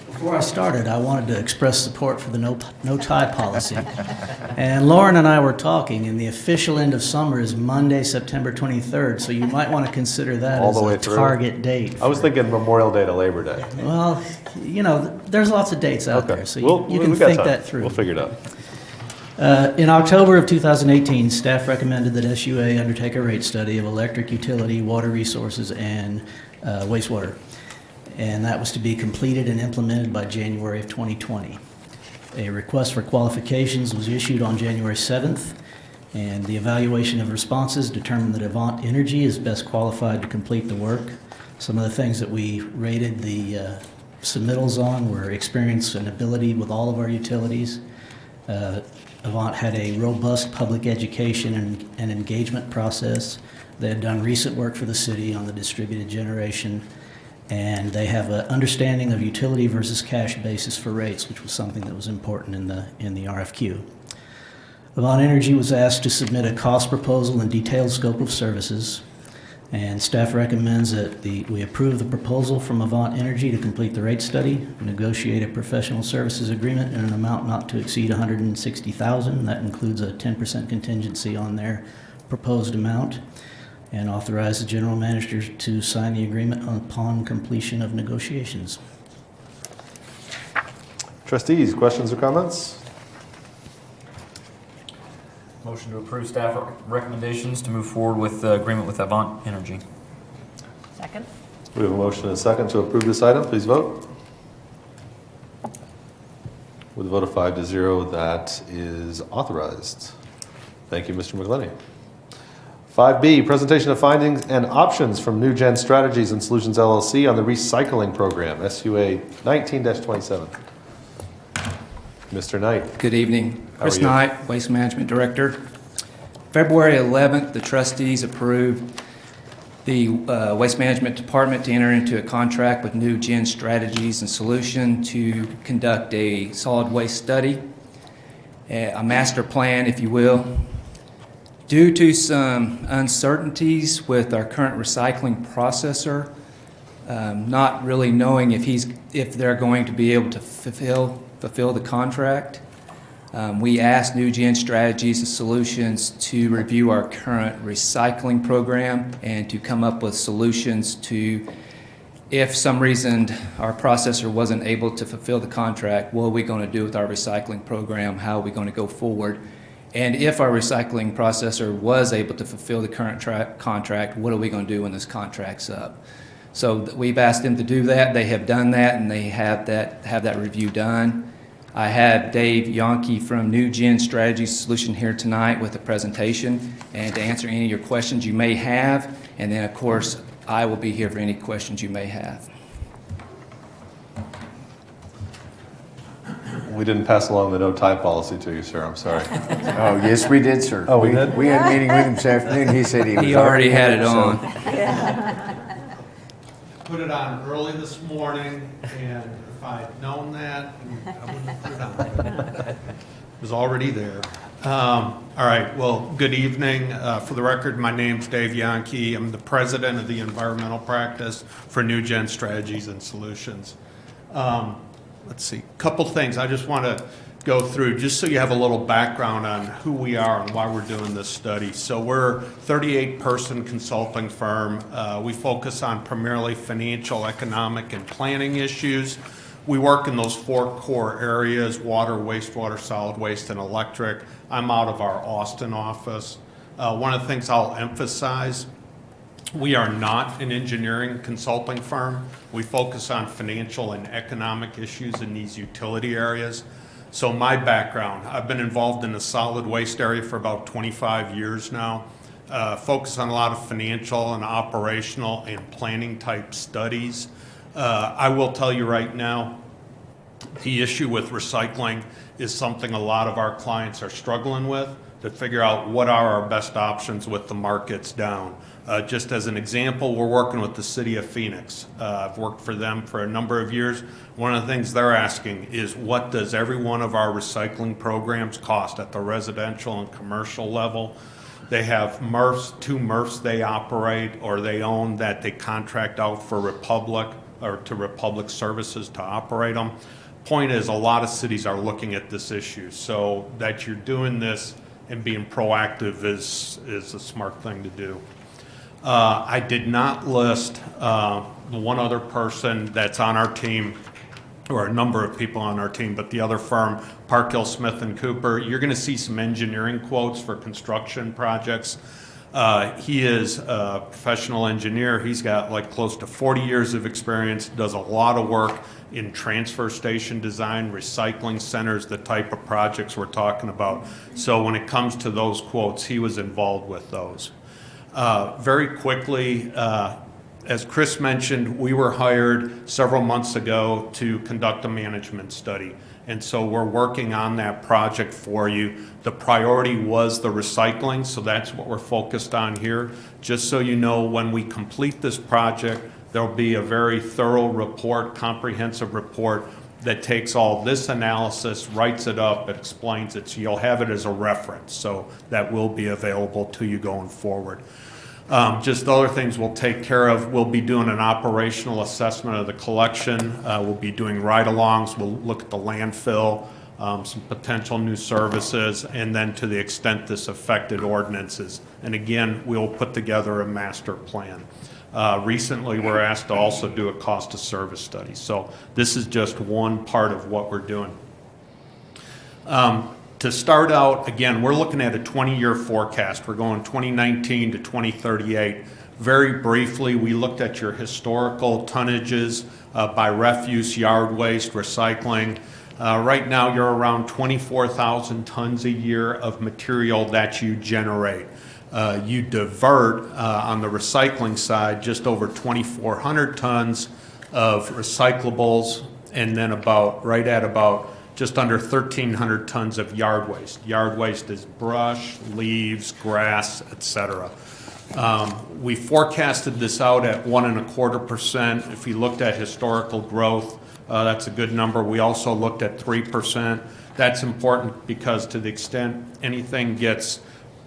Before I started, I wanted to express support for the no tie policy. And Lauren and I were talking, and the official end of summer is Monday, September 23rd, so you might want to consider that All as the way a through? target date. I was thinking Memorial Day to Labor Day. Well, you know, there's lots of dates out there, so you can we've got think time. that through. We'll figure it out. In October of 2018, staff recommended that SUA undertake a rate study of electric utility, water resources, and wastewater. And that was to be completed and implemented by January of 2020. A request for qualifications was issued on January 7th, and the evaluation of responses determined that Avant Energy is best qualified to complete the work. Some of the things that we rated the submittals on were experience and ability with all of our utilities. Avant had a robust public education and engagement process. They had done recent work for the city on the distributed generation, and they have an understanding of utility versus cash basis for rates, which was something that was important in the RFQ. Avant Energy was asked to submit a cost proposal and detailed scope of services, and staff recommends that we approve the proposal from Avant Energy to complete the rate study, negotiate a professional services agreement in an amount not to exceed $160,000. That includes a 10% contingency on their proposed amount, and authorize the general manager to sign the agreement upon completion of negotiations. Trustees, questions or comments? Motion to approve staff recommendations to move forward with the agreement with Avant Energy. Second. We have a motion and a second to approve this item. Please vote. With a vote of 5-0, that is authorized. Thank you, Mr. McClenny. 5B, presentation of findings and options from New Gen Strategies and Solutions LLC on the recycling program, SUA 19-27. Mr. Knight. Good evening. How Chris are you? Knight, Waste Management Director. February 11th, the trustees approved the Waste Management Department to enter into a contract with New Gen Strategies and Solutions to conduct a solid waste study, a master plan, if you will. Due to some uncertainties with our current recycling processor, not really knowing if they're going to be able to fulfill the contract, we asked New Gen Strategies and Solutions to review our current recycling program and to come up with solutions to, if some reason our processor wasn't able to fulfill the contract, what are we going to do with our recycling program? How are we going to go forward? And if our recycling processor was able to fulfill the current contract, what are we going to do when this contract's up? So we've asked them to do that. They have done that, and they have that review done. I have Dave Yonke from New Gen Strategy Solution here tonight with a presentation and to answer any of your questions you may have. And then, of course, I will be here for any questions you may have. We didn't pass along the no tie policy to you, sir. I'm sorry. Oh, yes, we did, sir. Oh, we did? We had a meeting with him this afternoon. He said he was. He already had it so- on. Put it on early this morning, and if I'd known that, I wouldn't have put it on. It was already there. All right, well, good evening. For the record, my name's Dave Yankee. I'm the president of the environmental practice for New Gen Strategies and Solutions. Let's see, couple things I just want to go through, just so you have a little background on who we are and why we're doing this study. So we're a 38-person consulting firm. We focus on primarily financial, economic, and planning issues. We work in those 4 core areas: water, wastewater, solid waste, and electric. I'm out of our Austin office. One of the things I'll emphasize, we are not an engineering consulting firm. We focus on financial and economic issues in these utility areas. So my background, I've been involved in the solid waste area for about 25 years now. Focus on a lot of financial and operational and planning type studies. I will tell you right now, the issue with recycling is something a lot of our clients are struggling with, to figure out what are our best options with the markets down. Just as an example, we're working with the city of Phoenix. I've worked for them for a number of years. One of the things they're asking is, what does every one of our recycling programs cost at the residential and commercial level? They have MRFs, 2 MRFs they operate or they own that they contract out for Republic or to Republic Services to operate them. Point is, a lot of cities are looking at this issue, so that you're doing this and being proactive is a smart thing to do. I did not list the one other person that's on our team, or a number of people on our team, but the other firm, Parkhill, Smith & Cooper. You're going to see some engineering quotes for construction projects. He is a professional engineer. He's got like close to 40 years of experience, does a lot of work in transfer station design, recycling centers, the type of projects we're talking about. So when it comes to those quotes, he was involved with those. Very quickly, as Chris mentioned, we were hired several months ago to conduct a management study. And so we're working on that project for you. The priority was the recycling, so that's what we're focused on here. Just so you know, when we complete this project, there'll be a very thorough report, comprehensive report that takes all this analysis, writes it up, it explains it, so you'll have it as a reference. So that will be available to you going forward. Just other things we'll take care of, we'll be doing an operational assessment of the collection. We'll be doing ride-alongs. We'll look at the landfill, some potential new services, and then to the extent this affected ordinances. And again, we'll put together a master plan. Recently, we're asked to also do a cost of service study. So this is just one part of what we're doing. To start out, again, we're looking at a 20-year forecast. We're going 2019 to 2038. Very briefly, we looked at your historical tonnages by refuse, yard waste, recycling. Right now, you're around 24,000 tons a year of material that you generate. You divert, on the recycling side, just over 2,400 tons of recyclables, and then right at about just under 1,300 tons of yard waste. Yard waste is brush, leaves, grass, etc. We forecasted this out at 1.25%. If you looked at historical growth, that's a good number. We also looked at 3%. That's important because to the extent anything gets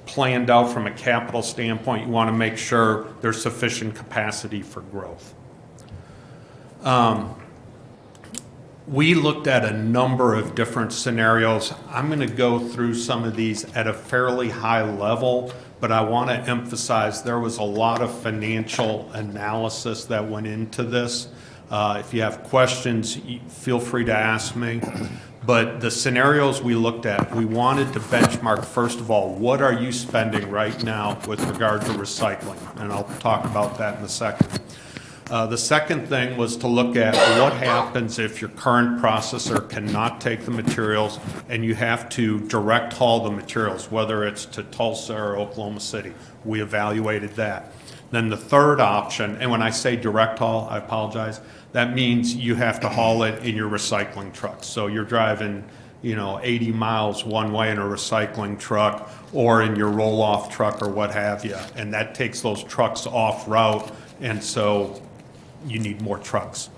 planned out from a capital standpoint, you want to make sure there's sufficient capacity for growth. We looked at a number of different scenarios. I'm going to go through some of these at a fairly high level, but I want to emphasize there was a lot of financial analysis that went into this. If you have questions, feel free to ask me. But the scenarios we looked at, we wanted to benchmark, first of all, what are you spending right now with regard to recycling? And I'll talk about that in a second. The second thing was to look at what happens if your current processor cannot take the materials and you have to direct haul the materials, whether it's to Tulsa or Oklahoma City. We evaluated that. Then the third option, and when I say direct haul, I apologize, that means you have to haul it in your recycling truck. So you're driving 80 miles one way in a recycling truck or in your roll-off truck or what have you. And that takes those trucks off route, and so you need more trucks.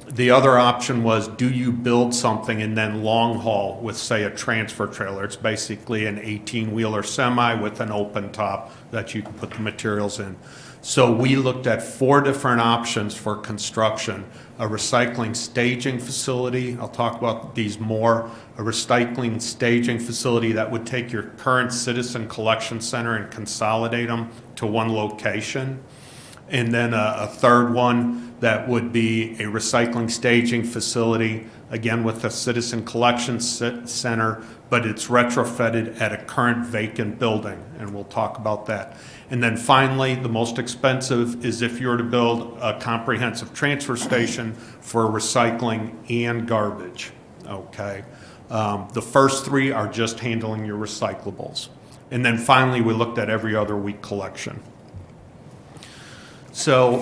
The other option was, do you build something and then long haul with, say, a transfer trailer? It's basically an 18-wheeler semi with an open top that you can put the materials in. So we looked at 4 different options for construction. A recycling staging facility, I'll talk about these more. A recycling staging facility that would take your current citizen collection center and consolidate them to one location. And then a third one that would be a recycling staging facility, again with a citizen collection center, but it's retrofitted at a current vacant building, and we'll talk about that. And then finally, the most expensive is if you were to build a comprehensive transfer station for recycling and garbage, okay? The first 3 are just handling your recyclables. And then finally, we looked at every other week collection. So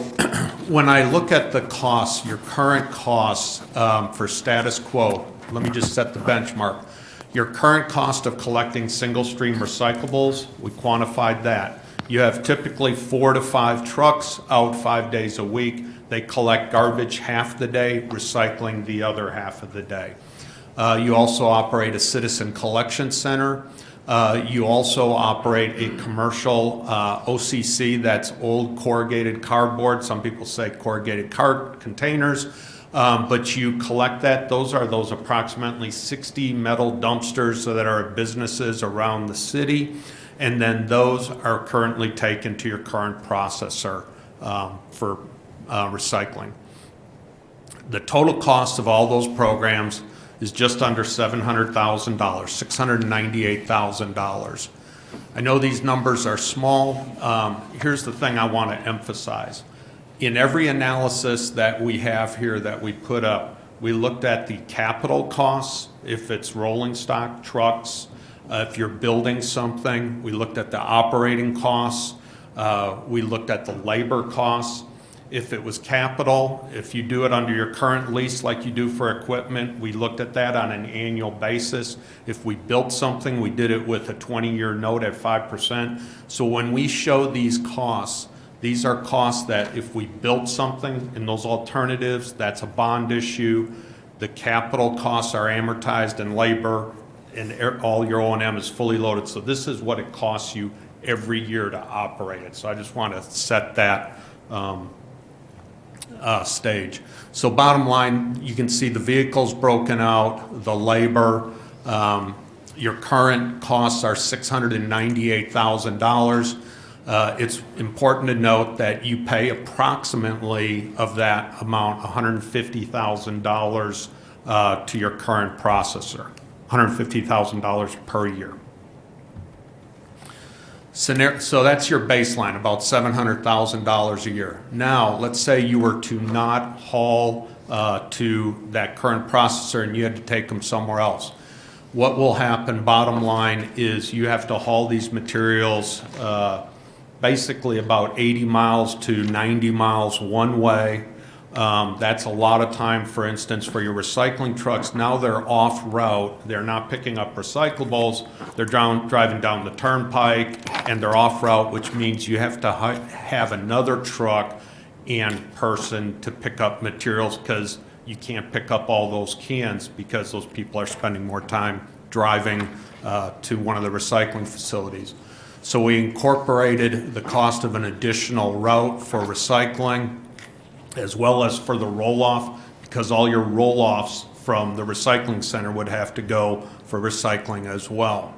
when I look at the costs, your current costs for status quo, let me just set the benchmark. Your current cost of collecting single stream recyclables, we quantified that. You have typically 4 to 5 trucks out 5 days a week. They collect garbage half the day, recycling the other half of the day. You also operate a citizen collection center. You also operate a commercial OCC, that's old corrugated cardboard. Some people say corrugated card containers, but you collect that. Those are those approximately 60 metal dumpsters that are at businesses around the city, and then those are currently taken to your current processor for recycling. The total cost of all those programs is just under $700,000, $698,000. I know these numbers are small. Here's the thing I want to emphasize. In every analysis that we have here that we put up, we looked at the capital costs, if it's rolling stock trucks, if you're building something. We looked at the operating costs. We looked at the labor costs. If it was capital, if you do it under your current lease like you do for equipment, we looked at that on an annual basis. If we built something, we did it with a 20-year note at 5%. So when we show these costs, these are costs that if we built something in those alternatives, that's a bond issue. The capital costs are amortized in labor, and all your O&M is fully loaded. So this is what it costs you every year to operate it. So I just want to set that stage. So bottom line, you can see the vehicles broken out, the labor. Your current costs are $698,000. It's important to note that you pay approximately of that amount, $150,000 to your current processor, $150,000 per year. So that's your baseline, about $700,000 a year. Now, let's say you were to not haul to that current processor and you had to take them somewhere else. What will happen, bottom line, is you have to haul these materials basically about 80 miles to 90 miles one way. That's a lot of time, for instance, for your recycling trucks. Now they're off route. They're not picking up recyclables. They're driving down the turnpike and they're off route, which means you have to have another truck and person to pick up materials because you can't pick up all those cans because those people are spending more time driving to one of the recycling facilities. So we incorporated the cost of an additional route for recycling, as well as for the roll-off, because all your roll-offs from the recycling center would have to go for recycling as well.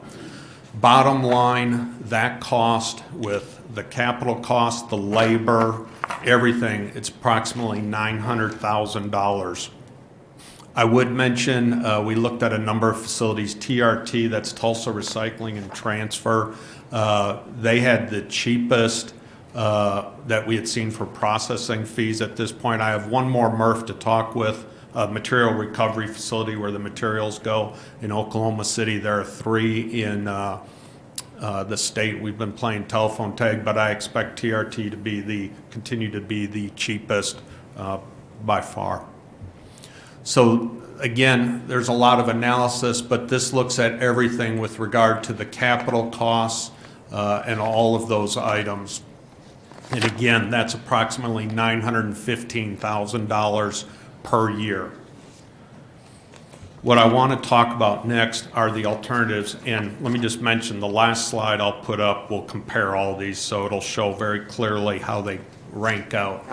Bottom line, that cost with the capital cost, the labor, everything, it's approximately $900,000. I would mention we looked at a number of facilities. TRT, that's Tulsa Recycling and Transfer, they had the cheapest that we had seen for processing fees at this point. I have one more MRF to talk with, a material recovery facility where the materials go in Oklahoma City. There are 3 in the state. We've been playing telephone tag, but I expect TRT to continue to be the cheapest by far. So again, there's a lot of analysis, but this looks at everything with regard to the capital costs and all of those items. And again, that's approximately $915,000 per year. What I want to talk about next are the alternatives, and let me just mention the last slide I'll put up will compare all these, so it'll show very clearly how they rank out.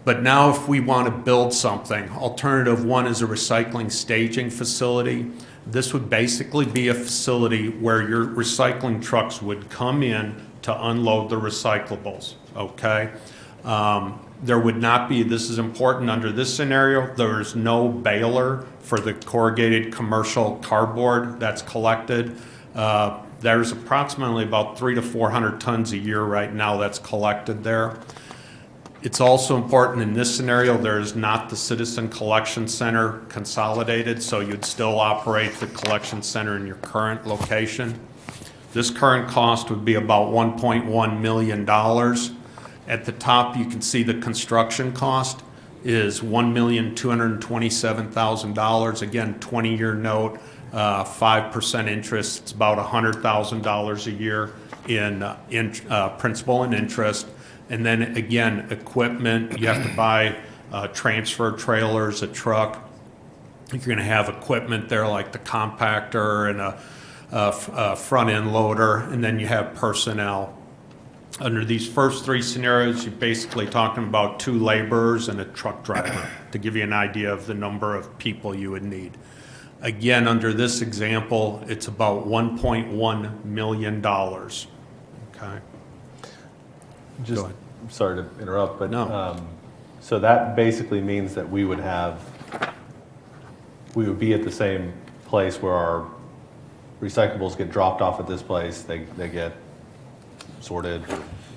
But now if we want to build something, alternative one is a recycling staging facility. This would basically be a facility where your recycling trucks would come in to unload the recyclables, okay? There would not be, this is important under this scenario, there's no baler for the corrugated commercial cardboard that's collected. There's approximately about 300 to 400 tons a year right now that's collected there. It's also important in this scenario, there's not the Citizen Collection Center consolidated, so you'd still operate the collection center in your current location. This current cost would be about $1.1 million. At the top, you can see the construction cost is $1,227,000. Again, 20-year note, 5% interest. It's about $100,000 a year in principal and interest. And then again, equipment, you have to buy transfer trailers, a truck. You're going to have equipment there like the compactor and a front end loader, and then you have personnel. Under these first three scenarios, you're basically talking about 2 laborers and a truck driver to give you an idea of the number of people you would need. Again, under this example, it's about $1.1 million. Okay. Just, I'm sorry to interrupt, but no. So that basically means that we would be at the same place where our recyclables get dropped off at this place, they get sorted,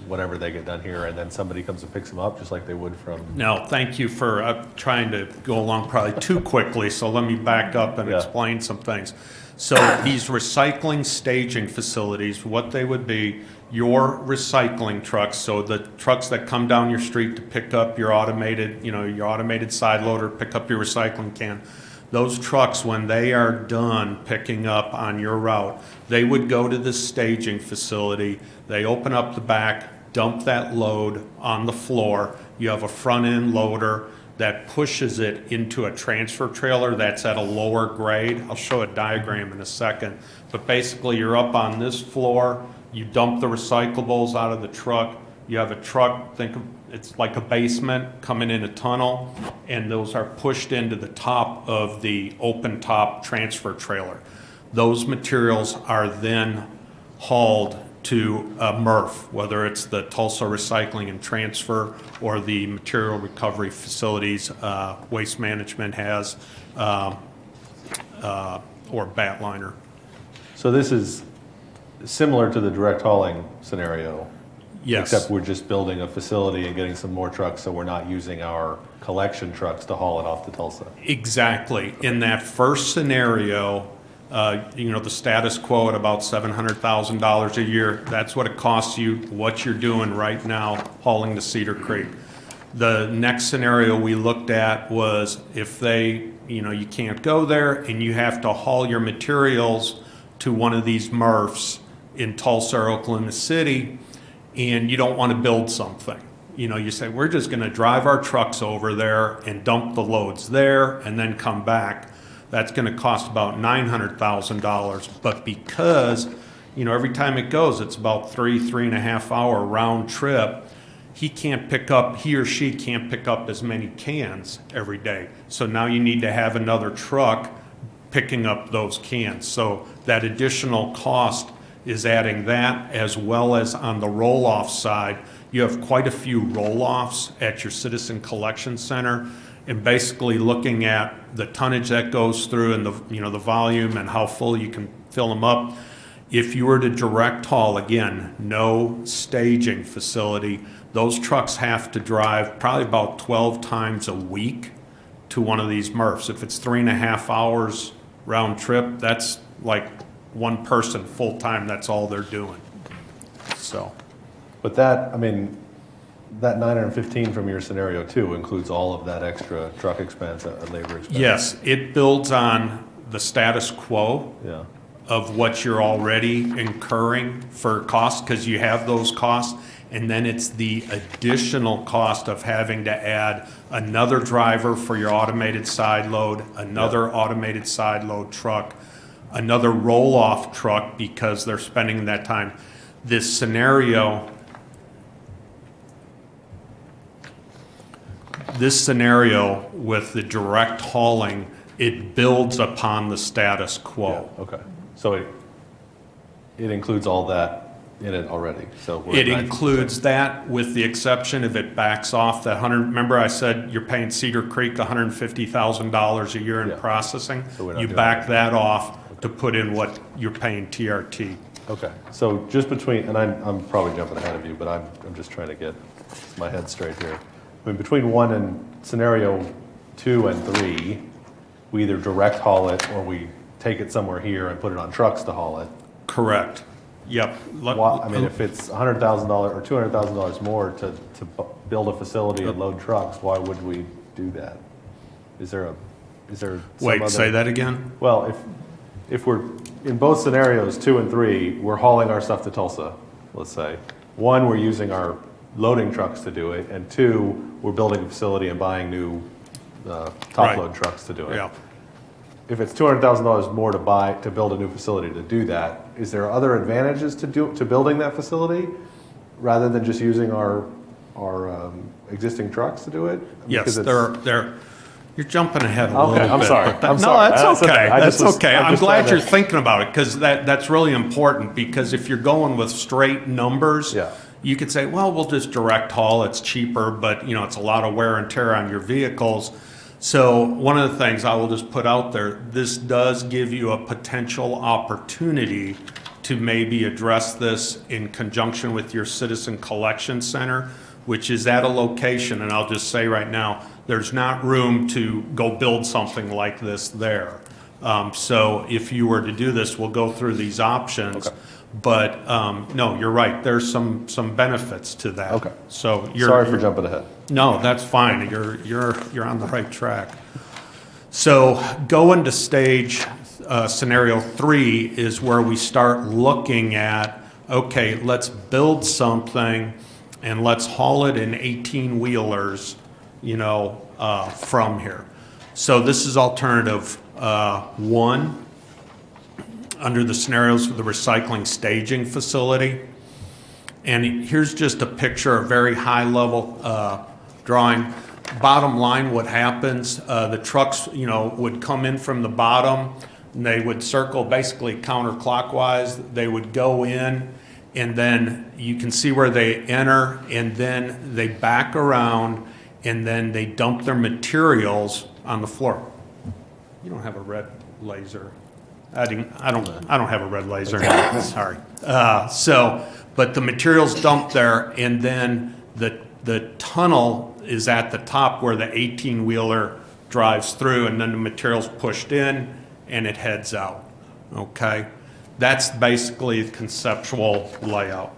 whatever they get done here, and then somebody comes and picks them up just like they would from... No, thank you for trying to go along probably too quickly, so let me back up and explain some things. So these recycling staging facilities, what they would be, your recycling trucks, so the trucks that come down your street to pick up your automated, your automated side loader, pick up your recycling can, those trucks, when they are done picking up on your route, they would go to this staging facility. They open up the back, dump that load on the floor. You have a front end loader that pushes it into a transfer trailer that's at a lower grade. I'll show a diagram in a second. But basically, you're up on this floor. You dump the recyclables out of the truck. You have a truck, think of it's like a basement coming in a tunnel, and those are pushed into the top of the open top transfer trailer. Those materials are then hauled to a MRF, whether it's the Tulsa Recycling and Transfer or the Material Recovery Facilities Waste Management has, or Batliner. So this is similar to the direct hauling scenario. Yes. Except we're just building a facility and getting some more trucks, so we're not using our collection trucks to haul it off to Tulsa. Exactly. In that first scenario, the status quo at about $700,000 a year, that's what it costs you, what you're doing right now, hauling to Cedar Creek. The next scenario we looked at was if you can't go there and you have to haul your materials to one of these MRFs in Tulsa or Oklahoma City, and you don't want to build something. You say, we're just going to drive our trucks over there and dump the loads there and then come back. That's going to cost about $900,000. But because, every time it goes, it's about 3.5 hour round trip, he or she can't pick up as many cans every day. So now you need to have another truck picking up those cans. So that additional cost is adding that, as well as on the roll-off side, you have quite a few roll-offs at your Citizen Collection Center, and basically looking at the tonnage that goes through and the volume and how full you can fill them up. If you were to direct haul, again, no staging facility, those trucks have to drive probably about 12 times a week to one of these MRFs. If it's 3.5 hours round trip, that's like one person full time, that's all they're doing. So, but that, that 915 from your scenario 2 includes all of that extra truck expense and labor expense? Yes, it builds on the status quo Yeah. of what you're already incurring for costs, because you have those costs, and then it's the additional cost of having to add another driver for your automated side load, another automated side load truck, another roll-off truck because they're spending that time. This scenario with the direct hauling, it builds upon the status quo. Yeah, okay. So it includes all that in it already, so. It includes that with the exception if it backs off that 100, remember I said you're paying Cedar Creek $150,000 a year in processing? So we're not You doing back that off to put in what you're paying TRT. Okay, so just between, and I'm probably jumping ahead of you, but I'm just trying to get my head straight here. I mean, between 1 and scenario 2 and 3, we either direct haul it or we take it somewhere here and put it on trucks to haul it. Correct. Yep. I mean, if it's $100,000 or $200,000 more to build a facility and load trucks, why would we do that? Is there some Wait, other, say that again? Well, if we're, in both scenarios, 2 and 3, we're hauling our stuff to Tulsa, let's say. 1, we're using our loading trucks to do it, and 2, we're building a facility and buying new top load trucks to do it. Yeah. If it's $200,000 more to build a new facility to do that, is there other advantages to building that facility rather than just using our existing trucks to do it? Yes, you're jumping ahead a little bit. Okay, I'm sorry. No, that's okay. That's okay. I'm glad you're thinking about it because that's really important, because if you're going with straight numbers, you could say, well, we'll just direct haul, it's cheaper, but it's a lot of wear and tear on your vehicles. So one of the things I will just put out there, this does give you a potential opportunity to maybe address this in conjunction with your citizen collection center, which is at a location, and I'll just say right now, there's not room to go build something like this there. So if you were to do this, we'll go through these options. Okay. But no, you're right. There's some benefits to that. Okay. So sorry for jumping ahead. No, that's fine. You're on the right track. So going to stage scenario 3 is where we start looking at, okay, let's build something and let's haul it in 18-wheelers, from here. So this is alternative 1. Under the scenarios for the recycling staging facility. And here's just a picture, a very high level drawing. Bottom line, what happens, the trucks, would come in from the bottom, and they would circle basically counterclockwise. They would go in, and then you can see where they enter, and then they back around, and then they dump their materials on the floor. You don't have a red laser. I don't have a red laser. Sorry. But the material's dumped there, and then the tunnel is at the top where the 18-wheeler drives through, and then the material's pushed in, and it heads out. Okay, that's basically the conceptual layout.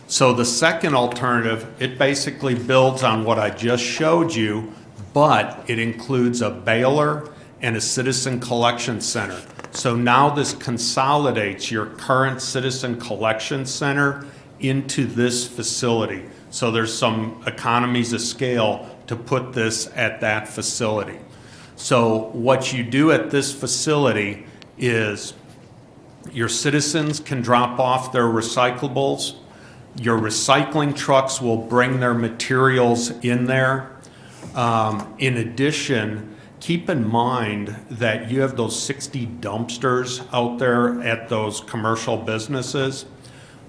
So the second alternative, it basically builds on what I just showed you, but it includes a baler and a citizen collection center. So now this consolidates your current citizen collection center into this facility. So there's some economies of scale to put this at that facility. So what you do at this facility is your citizens can drop off their recyclables. Your recycling trucks will bring their materials in there. In addition, keep in mind that you have those 60 dumpsters out there at those commercial businesses.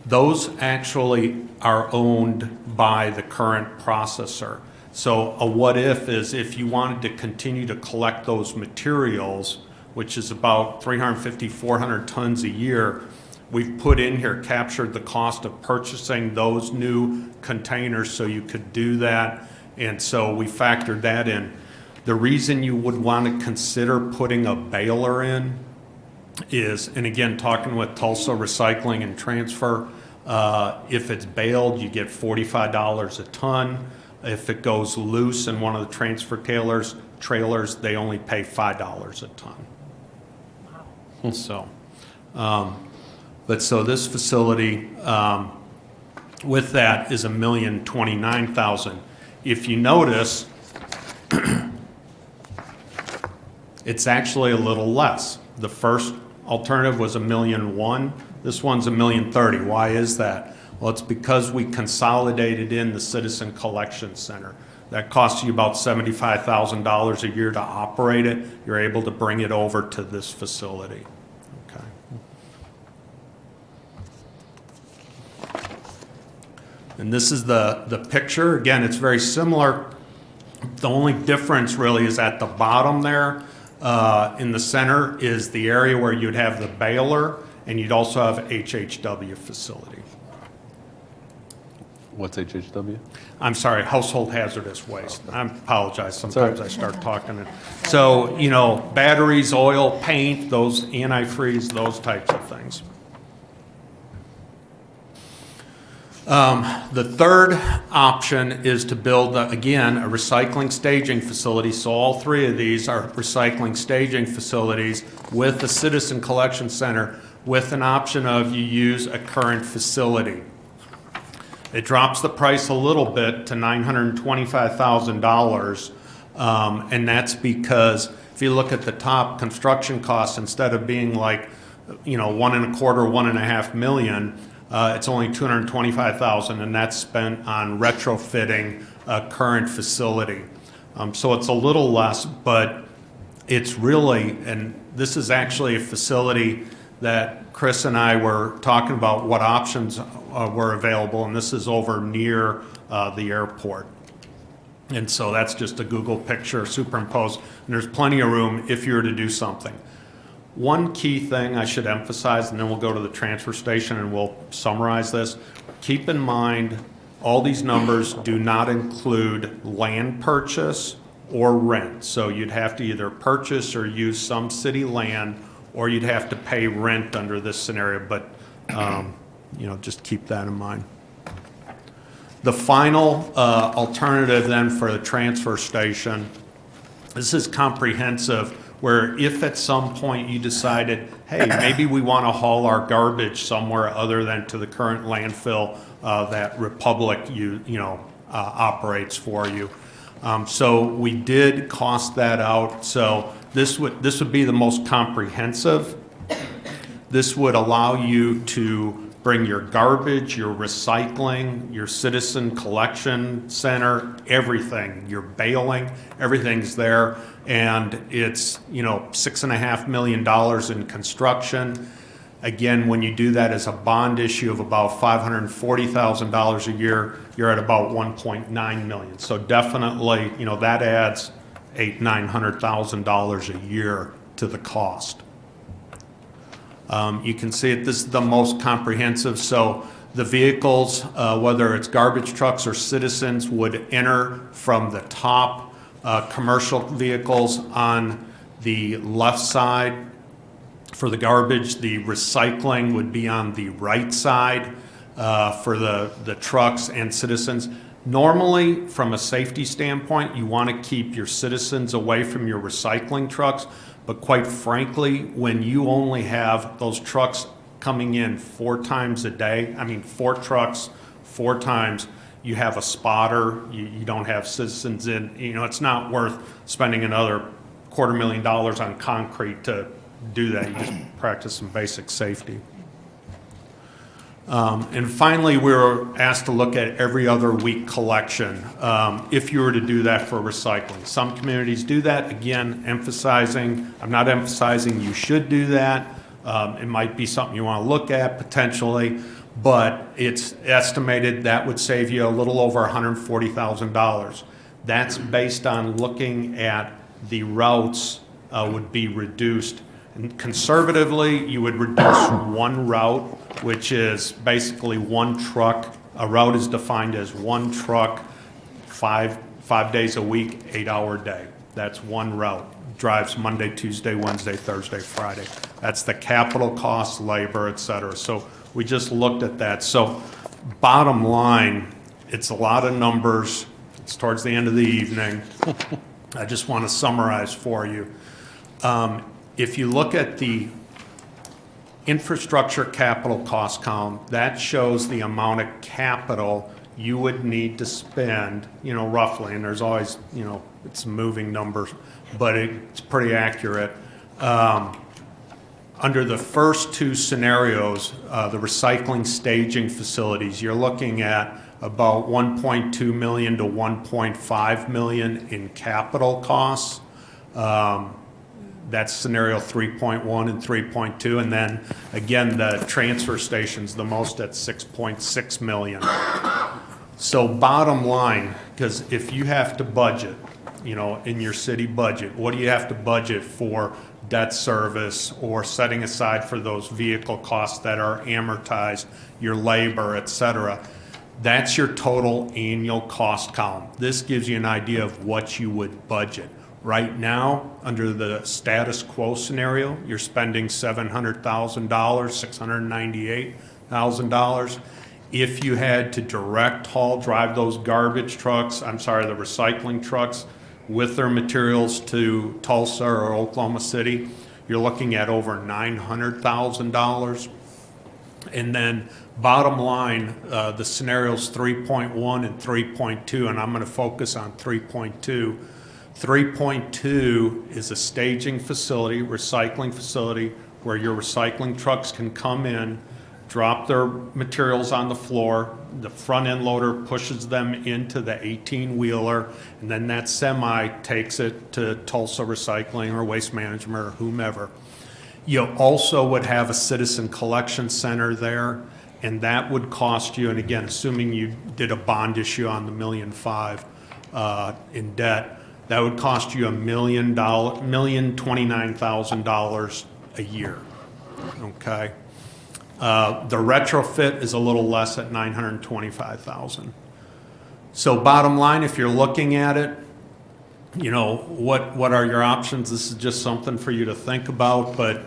Those actually are owned by the current processor. So a what if is if you wanted to continue to collect those materials, which is about 350, 400 tons a year, we've put in here, captured the cost of purchasing those new containers so you could do that. And so we factored that in. The reason you would want to consider putting a baler in is, and again, talking with Tulsa Recycling and Transfer, If it's baled, you get $45 a ton. If it goes loose in one of the transfer trailers, they only pay $5 a ton. So, so this facility, with that is $1,029,000. If you notice, it's actually a little less. The first alternative was $1,001,000. This one's $1,030,000. Why is that? Well, it's because we consolidated in the Citizen Collection Center. That costs you about $75,000 a year to operate it. You're able to bring it over to this facility. Okay. And this is the picture. Again, it's very similar. The only difference really is at the bottom there. In the center is the area where you'd have the baler, and you'd also have HHW facility. What's HHW? I'm sorry, household hazardous waste. I apologize, sometimes I start talking. So, you know, batteries, oil, paint, those antifreeze, those types of things. The third option is to build, again, a recycling staging facility. So all three of these are recycling staging facilities with a citizen collection center with an option of you use a current facility. It drops the price a little bit to $925,000, and that's because if you look at the top construction costs, instead of being like, you know, $1.25, $1.5 million, it's only $225,000, and that's spent on retrofitting a current facility. So it's a little less, but it's really, and this is actually a facility that Chris and I were talking about what options were available, and this is over near the airport. And so that's just a Google picture superimposed, and there's plenty of room if you were to do something. One key thing I should emphasize, and then we'll go to the transfer station and we'll summarize this. Keep in mind, all these numbers do not include land purchase or rent. So you'd have to either purchase or use some city land, or you'd have to pay rent under this scenario, but you know, just keep that in mind. The final alternative then for the transfer station, this is comprehensive, where if at some point you decided, hey, maybe we want to haul our garbage somewhere other than to the current landfill that Republic operates for you. So we did cost that out. So this would be the most comprehensive. This would allow you to bring your garbage, your recycling, your citizen collection center, everything, your baling, everything's there. And it's, you know, $6.5 million in construction. Again, when you do that as a bond issue of about $540,000 a year, you're at about $1.9 million. So definitely, you know, that adds $900,000 a year to the cost. You can see it, this is the most comprehensive. So the vehicles, whether it's garbage trucks or citizens, would enter from the top. Commercial vehicles on the left side. For the garbage, the recycling would be on the right side for the trucks and citizens. Normally, from a safety standpoint, you want to keep your citizens away from your recycling trucks, but quite frankly, when you only have those trucks coming in 4 times a day, I mean 4 trucks 4 times, you have a spotter, you don't have citizens in, you know, it's not worth spending another $250,000 on concrete to do that. You just practice some basic safety. And finally, we were asked to look at every other week collection if you were to do that for recycling. Some communities do that. Again, I'm not emphasizing you should do that. It might be something you want to look at potentially, but it's estimated that would save you a little over $140,000. That's based on looking at the routes would be reduced. And conservatively, you would reduce one route, which is basically one truck. A route is defined as one truck, five days a week, 8-hour day. That's one route. Drives Monday, Tuesday, Wednesday, Thursday, Friday. That's the capital cost, labor, et cetera. So we just looked at that. So bottom line, it's a lot of numbers. It's towards the end of the evening. I just want to summarize for you. If you look at the infrastructure capital cost column, that shows the amount of capital you would need to spend, roughly, and there's always, it's moving numbers, but it's pretty accurate. Under the first two scenarios, the recycling staging facilities, you're looking at about 1.2 million to 1.5 million in capital costs. That's scenario 3.1 and 3.2. And then again, the transfer station's the most at 6.6 million. So bottom line, because if you have to budget, in your city budget, what do you have to budget for debt service or setting aside for those vehicle costs that are amortized, your labor, et cetera? That's your total annual cost column. This gives you an idea of what you would budget. Right now, under the status quo scenario, you're spending $700,000, $698,000. If you had to direct haul, drive those the recycling trucks with their materials to Tulsa or Oklahoma City, you're looking at over $900,000. And then bottom line, the scenarios 3.1 and 3.2, and I'm going to focus on 3.2. 3.2 is a staging facility, recycling facility, where your recycling trucks can come in, drop their materials on the floor, the front end loader pushes them into the 18-wheeler, and then that semi takes it to Tulsa Recycling or Waste Management or whomever. You also would have a citizen collection center there, and that would cost you, and again, assuming you did a bond issue on the $1.5 million in debt, that would cost you $1,029,000 a year, okay? The retrofit is a little less at $925,000. So bottom line, if you're looking at it, what are your options? This is just something for you to think about, but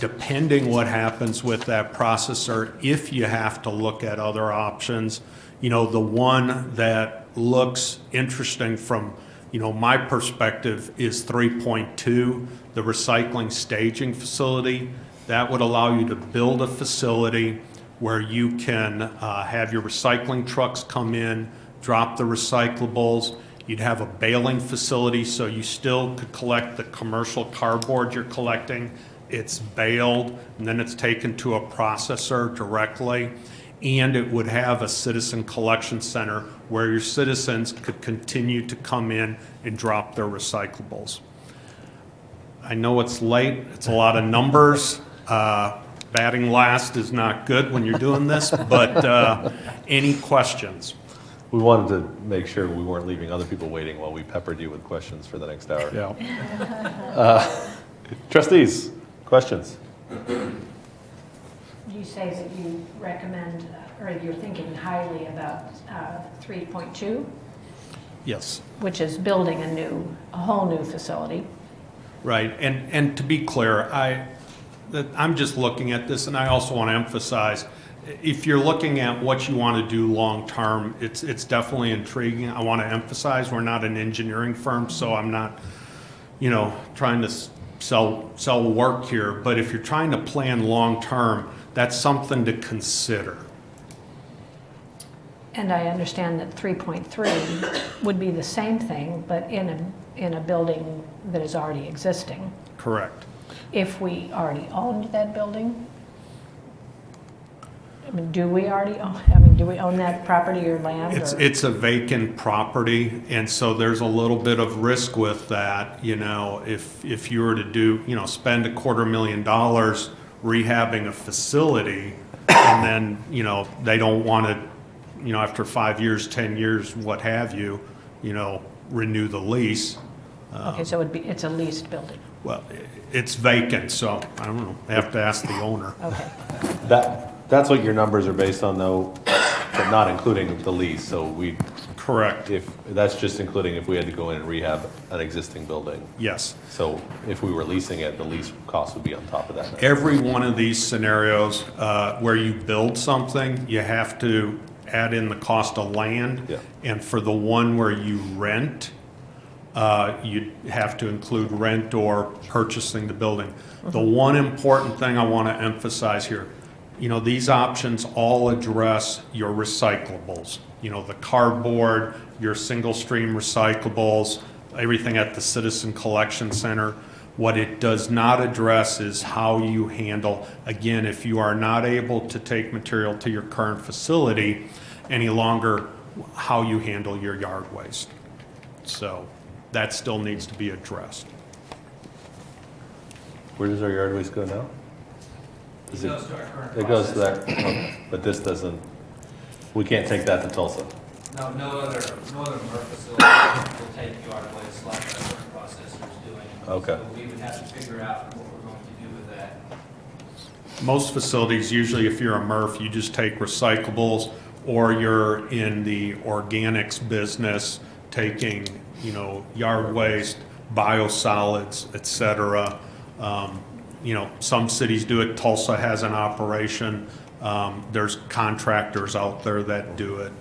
depending what happens with that processor, if you have to look at other options, the one that looks interesting from my perspective is 3.2, the recycling staging facility. That would allow you to build a facility where you can have your recycling trucks come in, drop the recyclables. You'd have a baling facility, so you still could collect the commercial cardboard you're collecting. It's baled, and then it's taken to a processor directly. And it would have a citizen collection center where your citizens could continue to come in and drop their recyclables. I know it's late, it's a lot of numbers. Batting last is not good when you're doing this, but any questions? We wanted to make sure we weren't leaving other people waiting while we peppered you with questions for the next hour. Yeah. Trustees, questions? You say that you recommend, or you're thinking highly about 3.2? Yes. Which is building a whole new facility. Right, and to be clear, I'm just looking at this, and I also want to emphasize, if you're looking at what you want to do long-term, it's definitely intriguing. I want to emphasize we're not an engineering firm, so I'm not, trying to sell work here. But if you're trying to plan long-term, that's something to consider. And I understand that 3.3 would be the same thing, but in a building that is already existing. Correct. If we already owned that building? Do we already own, do we own that property or land? It's a vacant property, and so there's a little bit of risk with that. If you were to spend $250,000 rehabbing a facility, and then, they don't want to, after 5 years, 10 years, what have you, renew the lease. Okay, so it's a leased building. Well, it's vacant, so I don't know. I have to ask the owner. Okay. That's what your numbers are based on, though. but not including the lease, so we. Correct. That's just including if we had to go in and rehab an existing building. Yes. So if we were leasing it, the lease cost would be on top of that. Every one of these scenarios where you build something, you have to add in the cost of land. Yeah. And for the one where you rent, you have to include rent or purchasing the building. The one important thing I want to emphasize here, these options all address your recyclables. The cardboard, your single stream recyclables, everything at the Citizen Collection Center. What it does not address is how you handle, again, if you are not able to take material to your current facility any longer, how you handle your yard waste. So that still needs to be addressed. Where does our yard waste go now? It goes to our current It goes to that, okay. But this doesn't, we can't take that to Tulsa. No other MRF facility will take yard waste like our current processor is doing. Okay. So we would have to figure out what we're going to do with that. Most facilities, usually if you're a MRF, you just take recyclables, or you're in the organics business, taking, yard waste, biosolids, et cetera. Some cities do it. Tulsa has an operation. There's contractors out there that do it.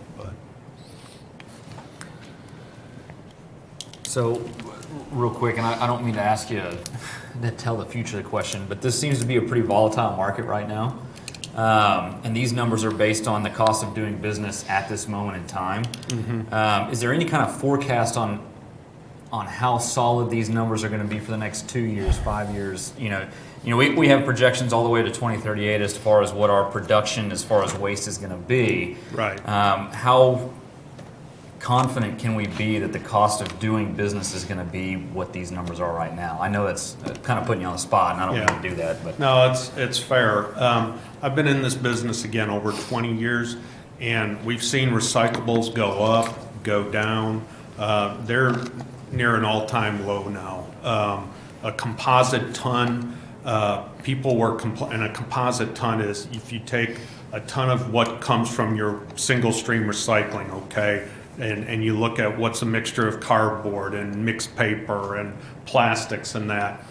So, real quick, and I don't mean to ask you to tell the future the question, but this seems to be a pretty volatile market right now. And these numbers are based on the cost of doing business at this moment in time. Mm-hmm. Is there any kind of forecast on how solid these numbers are going to be for the next 2 years, 5 years? We have projections all the way to 2038 as far as what our production as far as waste is going to be. Right. How confident can we be that the cost of doing business is going to be what these numbers are right now? I know that's kind of putting you on the spot, and I don't mean to do that. But no, it's fair. I've been in this business, again, over 20 years, and we've seen recyclables go up, go down. They're near an all-time low now. A composite ton, people were, and a composite ton is if you take a ton of what comes from your single stream recycling, okay, and you look at what's a mixture of cardboard and mixed paper and plastics and that.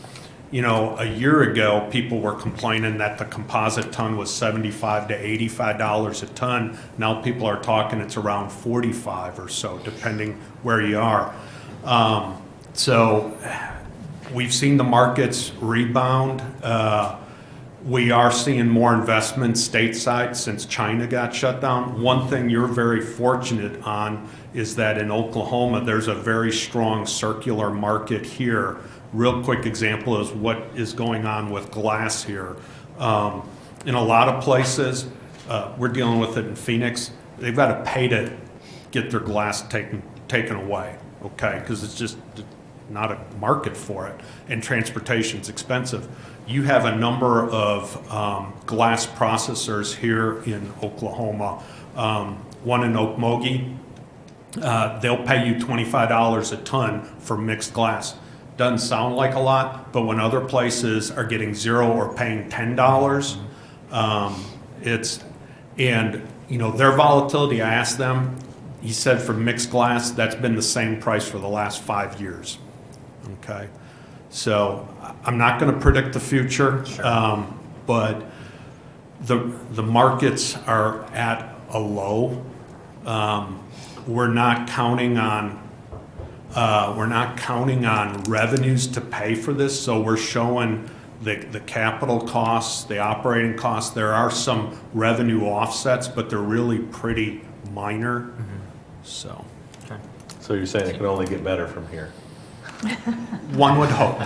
A year ago, people were complaining that the composite ton was $75 to $85 a ton. Now people are talking it's around 45 or so, depending where you are. So we've seen the markets rebound. We are seeing more investment stateside since China got shut down. One thing you're very fortunate on is that in Oklahoma, there's a very strong circular market here. Real quick example is what is going on with glass here. In a lot of places, we're dealing with it in Phoenix, they've got to pay to get their glass taken away, okay? Because it's just not a market for it, and transportation's expensive. You have a number of glass processors here in Oklahoma. One in Okmulgee, they'll pay you $25 a ton for mixed glass. Doesn't sound like a lot, but when other places are getting $0 or paying $10, their volatility, I asked them, he said for mixed glass, that's been the same price for the last 5 years. Okay, so I'm not going to predict the future, but the markets are at a low. We're not counting on revenues to pay for this, so we're showing the capital costs, the operating costs. There are some revenue offsets, but they're really pretty minor. So you're saying it can only get better from here? One would hope.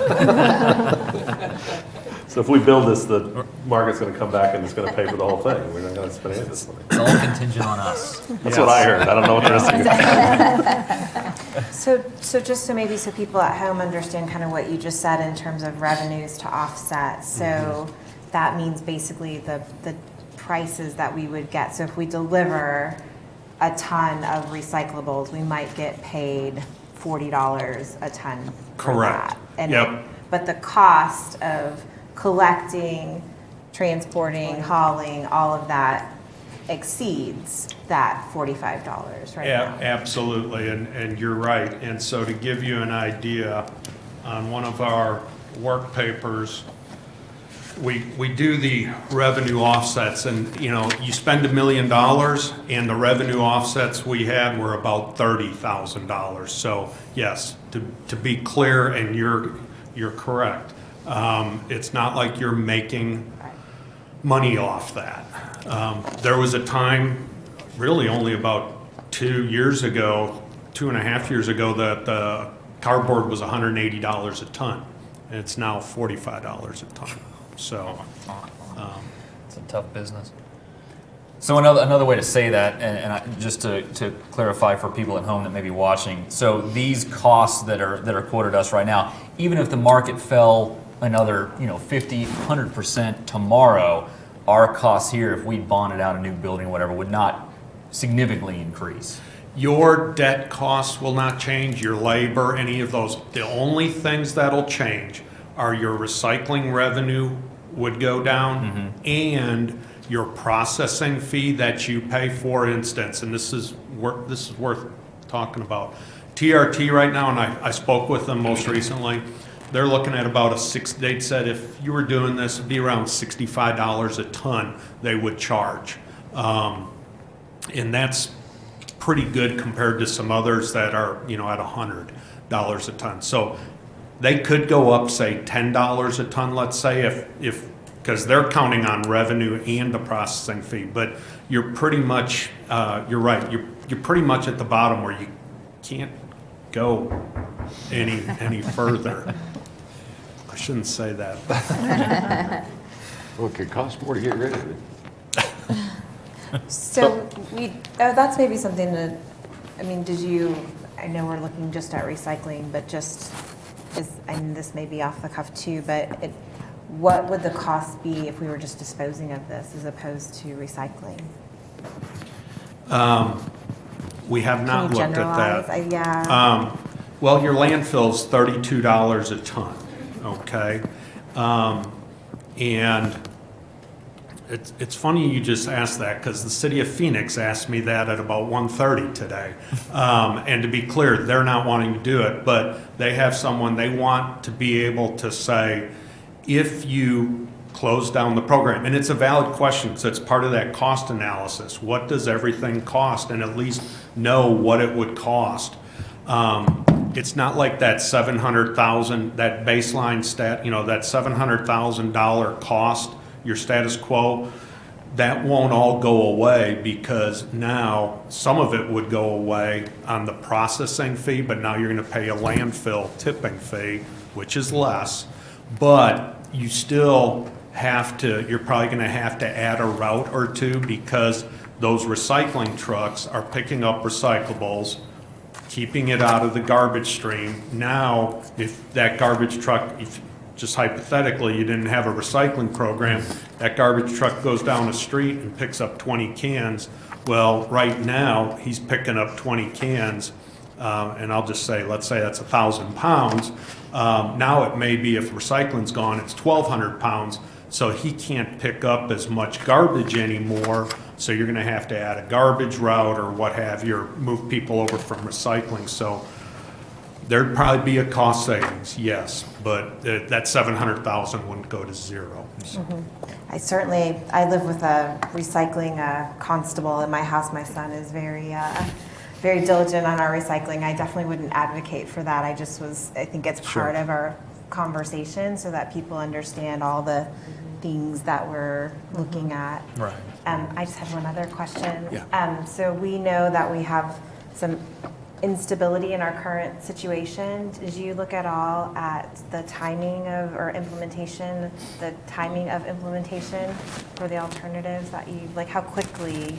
So if we build this, the market's going to come back and it's going to pay for the whole thing. We're not going to spend any of this money. it's all contingent on us. That's what I heard. I don't know what the rest of you So just so people at home understand kind of what you just said in terms of revenues to offset. So that means basically the prices that we would get. So if we deliver a ton of recyclables, we might get paid $40 a ton for Correct. that. But the cost of collecting, transporting, hauling, all of that exceeds that $45 right now. Absolutely, and you're right. And so to give you an idea, on one of our work papers, we do the revenue offsets, and you spend $1 million, and the revenue offsets we had were about $30,000. So yes, to be clear, and you're correct. It's not like you're making money off that. There was a time, really only about 2.5 years ago, that the cardboard was $180 a ton, and it's now $45 a ton. So it's a tough business. So another way to say that, and just to clarify for people at home that may be watching, so these costs that are quoted us right now, even if the market fell another 50, 100% tomorrow, our costs here, if we bonded out a new building or whatever, would not significantly increase. Your debt costs will not change, your labor, any of those. The only things that'll change are your recycling revenue would go down, and your processing fee that you pay. For instance, and this is worth talking about. TRT right now, and I spoke with them most recently, they're looking at about they said if you were doing this, it'd be around $65 a ton they would charge. And that's pretty good compared to some others that are, at $100 a ton. So they could go up, say, $10 a ton, let's say, if because they're counting on revenue and the processing fee. But you're pretty much, you're right, you're pretty much at the bottom where you can't go any further. I shouldn't say that. Well, it could cost more to get rid of it. So that's maybe something that, I know we're looking just at recycling, but and this may be off the cuff too, but what would the cost be if we were just disposing of this as opposed to recycling? We have not looked at that. Yeah. Well, your landfill's $32 a ton, okay? And it's funny you just asked that, because the city of Phoenix asked me that at about 1:30 today. And to be clear, they're not wanting to do it, but they have someone, they want to be able to say, if you close down the program, and it's a valid question, so it's part of that cost analysis. What does everything cost? And at least know what it would cost. It's not like that $700,000, that baseline stat, that $700,000 cost, your status quo, that won't all go away, because now some of it would go away on the processing fee, but now you're going to pay a landfill tipping fee, which is less. But you still you're probably going to have to add a route or two, because those recycling trucks are picking up recyclables, keeping it out of the garbage stream. Now, if that garbage truck, just hypothetically, you didn't have a recycling program, that garbage truck goes down the street and picks up 20 cans. Well, right now, he's picking up 20 cans, and I'll just say, let's say that's 1,000 pounds. Now it may be, if recycling's gone, it's 1,200 pounds, so he can't pick up as much garbage anymore, so you're gonna have to add a garbage route or what have you, or move people over from recycling. So there'd probably be a cost savings, yes, but that 700,000 wouldn't go to zero. So. I live with a recycling constable in my house. My son is very diligent on our recycling. I definitely wouldn't advocate for that. I think it's part of our conversation so that people understand all the things that we're looking at. Right. I just have one other question. Yeah. So we know that we have some instability in our current situation. Did you look at all at the timing of implementation for the alternatives that how quickly,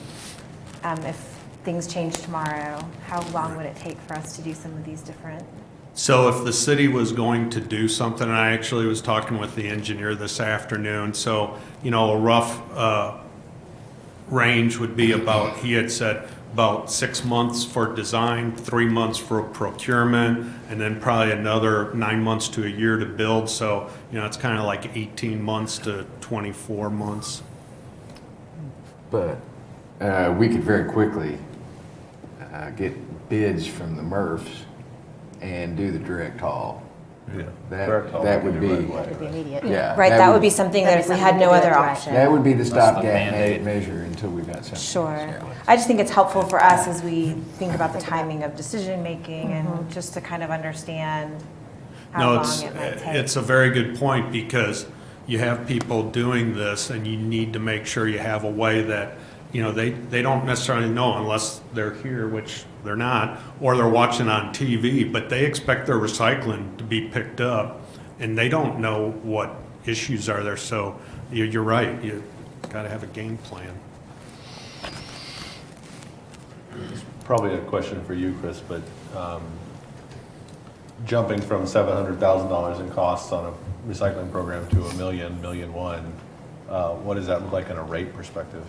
if things change tomorrow, how long would it take for us to do some of these different? So if the city was going to do something, and I actually was talking with the engineer this afternoon, so, a rough range would be about, he had said, about 6 months for design, 3 months for procurement, and then probably another 9 months to a year to build. So, it's kind of like 18 months to 24 months. But we could very quickly get bids from the MRFs and do the direct haul. Yeah. That would be, That would be immediate. yeah. Right, that would be something that if we had no other option. That would be the That's the stopgap Band-Aid. measure until we got something. Sure. I just think it's helpful for us as we think about the timing of decision-making and just to kind of understand how No, long it might take. it's a very good point, because you have people doing this, and you need to make sure you have a way that, you know, they don't necessarily know unless they're here, which they're not, or they're watching on TV, but they expect their recycling to be picked up, and they don't know what issues are there. So you're right, you got to have a game plan. Probably a question for you, Chris, but jumping from $700,000 in costs on a recycling program to $1 million, $1.1 million, what does that look like in a rate perspective?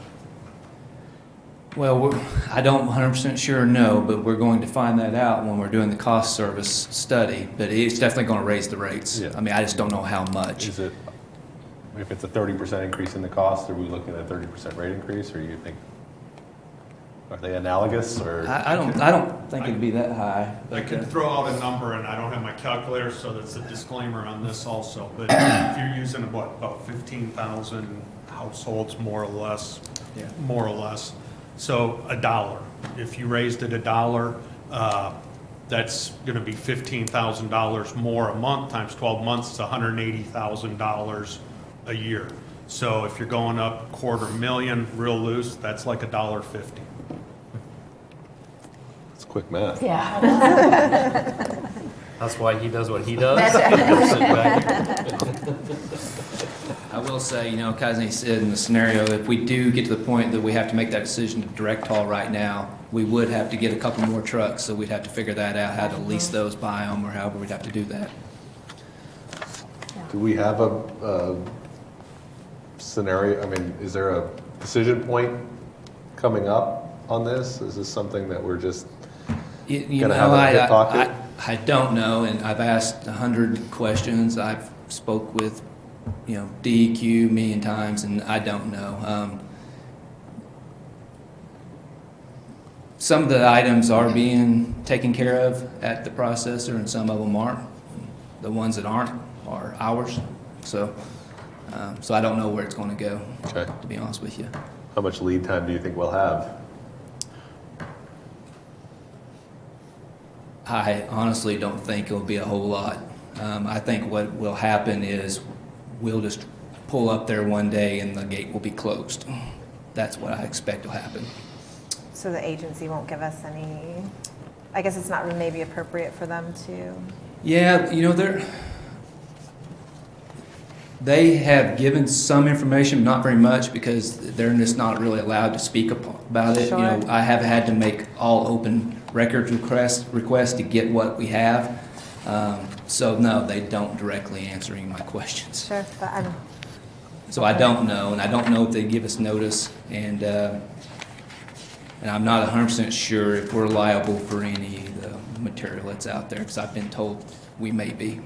Well, I don't 100% sure know, but we're going to find that out when we're doing the cost service study. But it's definitely going to raise the rates. Yeah. I mean, I just don't know how much. Is it, if it's a 30% increase in the cost, are we looking at a 30% rate increase, or you think, are they analogous, or? I don't think it'd be that high. I could throw out a number, and I don't have my calculator, so that's a disclaimer on this also. But if you're using about 15,000 households, more or less, more or less. So $1. If you raised it $1, that's going to be $15,000 more a month times 12 months. It's $180,000 a year. So if you're going up $250,000 real loose, that's like $1.50. It's quick math. Yeah. That's why he does what he does. I will say, you know, Kazi said in the scenario, if we do get to the point that we have to make that decision to direct haul right now, we would have to get a couple more trucks, so we'd have to figure that out, how to lease those, buy them, or however we'd have to do that. Do we have a scenario, I mean, is there a decision point coming up on this? Is this something that we're just You gonna know, have a hip pocket? I don't know, and I've asked 100 questions. I've spoke with, you know, DEQ a million times, and I don't know. Some of the items are being taken care of at the processor, and some of them aren't. The ones that aren't are ours. So I don't know where it's going to go, Okay. to be honest with you. How much lead time do you think we'll have? I honestly don't think it'll be a whole lot. I think what will happen is we'll just pull up there one day and the gate will be closed. That's what I expect will happen. So the agency won't give us any, I guess it's not maybe appropriate for them to. Yeah, you know, they have given some information, not very much, because they're just not really allowed to speak about it. Sure. You know, I have had to make all open records requests to get what we have. So no, they don't directly answer any of my questions. Sure, but So I don't know, and I don't know if they give us notice, and I'm not 100% sure if we're liable for any of the material that's out there, because I've been told we may be.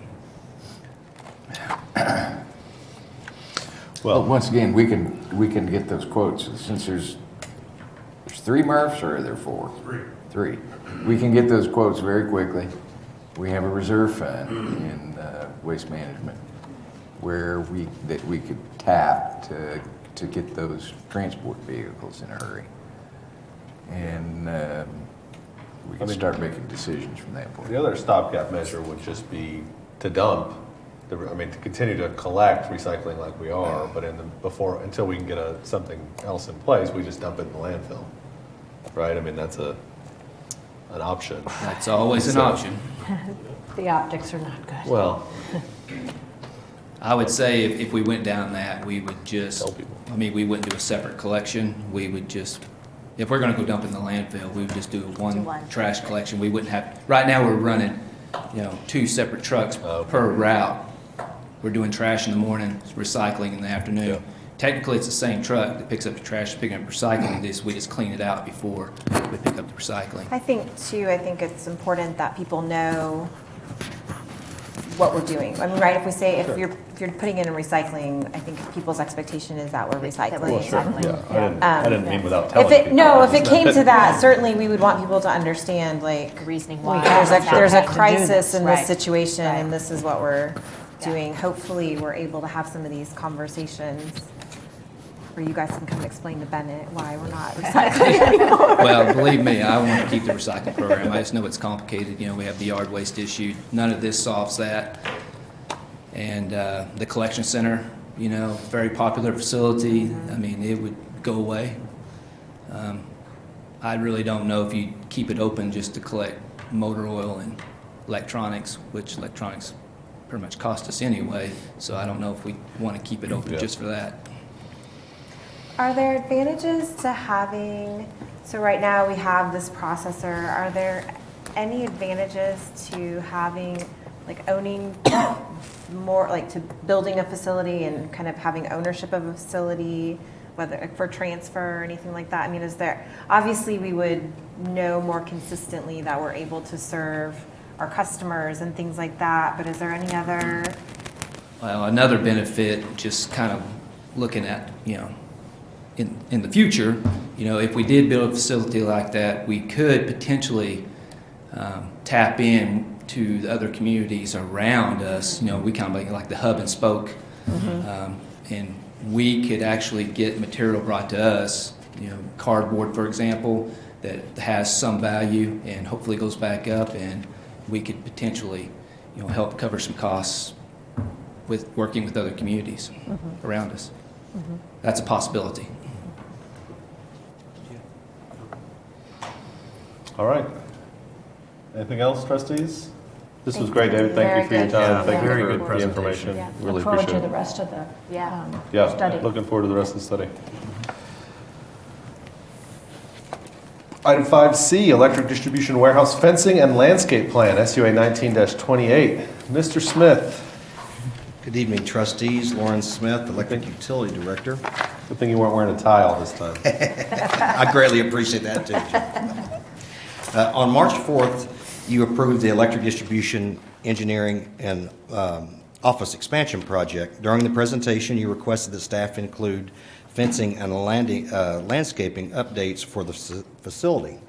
Well, once again, we can get those quotes, since there's 3 MRFs, or are there 4? 3. We can get those quotes very quickly. We have a reserve fund in waste management where we could tap to get those transport vehicles in a hurry. And we can start making decisions from that point. The other stopgap measure would just be to dump, to continue to collect recycling like we are, but until we can get something else in place, we just dump it in the landfill, right? I mean, that's an option. That's always an option. The optics are not good. Well, I would say if we went down that, we would just, we wouldn't do a separate collection. We would just, if we're gonna go dump in the landfill, we would just do one trash collection. We wouldn't have, right now we're running, 2 separate trucks per route. We're doing trash in the morning, recycling in the afternoon. Yeah. Technically, it's the same truck that picks up the trash, picking up recycling. We just clean it out before we pick up the recycling. I think it's important that people know what we're doing. I mean, right, if we say, if if you're putting it in recycling, I think people's expectation is that we're recycling. Well, sure, yeah. I didn't mean without If telling it, people. no, if it came to that, certainly we would want people to understand, like, Reasoning why. there's a to do crisis this, in this right. situation, Right. and this is what we're doing. Hopefully, we're able to have some of these conversations where you guys can come explain to Bennett why we're not recycling anymore. Well, believe me, I want to keep the recycling program. I just know it's complicated. You know, we have the yard waste issue. None of this solves that. And the collection center, you know, very popular facility. I mean, it would go away. I really don't know if you keep it open just to collect motor oil and electronics, which electronics pretty much cost us anyway. So I don't know if we want to keep it open just for that. Are there advantages to having, so right now we have this processor, are there any advantages to having, like, owning more, like, to building a facility and kind of having ownership of a facility, whether for transfer or anything like that? I mean, is there, obviously we would know more consistently that we're able to serve our customers and things like that, but is there any other? Well, another benefit, just kind of looking at, you know, in the future, you know, if we did build a facility like that, we could potentially tap in to the other communities around us. You know, we kind of like the hub and spoke, and we could actually get material brought to us, you know, cardboard, for example, that has some value and hopefully goes back up, and we could potentially, you know, help cover some costs with working with other communities around us. That's a possibility. All right. Anything else, trustees? This was great, David. Thank you for your time. Thank you for the information. Really Look forward appreciate to it. the rest of the Yeah, study. looking forward to the rest of the study. Item 5C, electric distribution warehouse fencing and landscape plan, SUA 19-28. Mr. Smith. Good evening, trustees. Lauren Smith, Electric Utility Director. Good thing you weren't wearing a tie all this time. I greatly appreciate that, too, Jim. On March 4th, you approved the electric distribution engineering and office expansion project. During the presentation, you requested that staff include fencing and landscaping updates for the facility.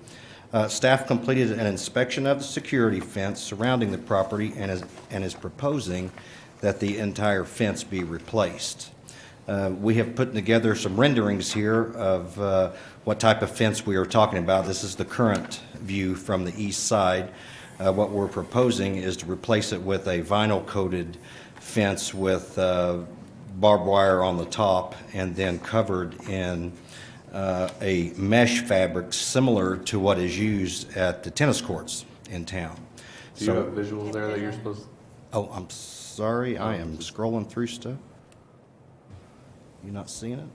Staff completed an inspection of the security fence surrounding the property and is proposing that the entire fence be replaced. We have put together some renderings here of what type of fence we are talking about. This is the current view from the east side. What we're proposing is to replace it with a vinyl-coated fence with barbed wire on the top and then covered in a mesh fabric similar to what is used at the tennis courts in town. Do you have visuals there that you're supposed to? Oh, I'm sorry. I am scrolling through stuff. You not seeing it?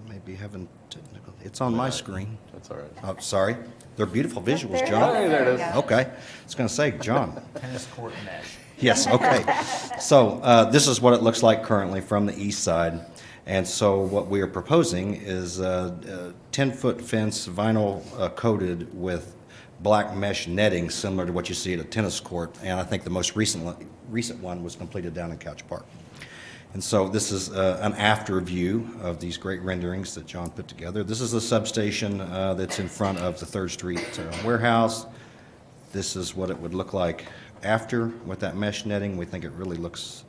Maybe having technical. It's on my screen. That's all right. Oh, sorry. They're beautiful visuals, John. There it is. Okay. I was going to say, John. Tennis court mesh. Yes, okay. So this is what it looks like currently from the east side. And so what we are proposing is a 10-foot fence, vinyl coated with black mesh netting similar to what you see at a tennis court. And I think the most recent one was completed down in Couch Park. And so this is an after view of these great renderings that John put together. This is the substation that's in front of the 3rd Street warehouse. This is what it would look like after with that mesh netting. We think it really looks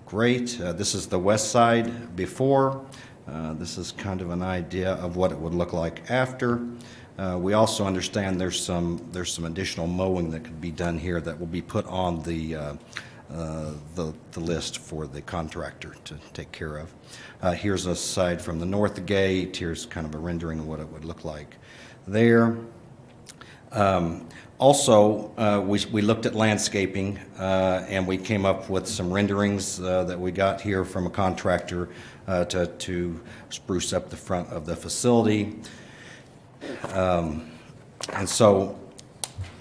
great. This is the west side before. This is kind of an idea of what it would look like after. We also understand there's some additional mowing that could be done here that will be put on the list for the contractor to take care of. Here's a side from the north gate. Here's kind of a rendering of what it would look like there. Also, we looked at landscaping and we came up with some renderings that we got here from a contractor to spruce up the front of the facility. And so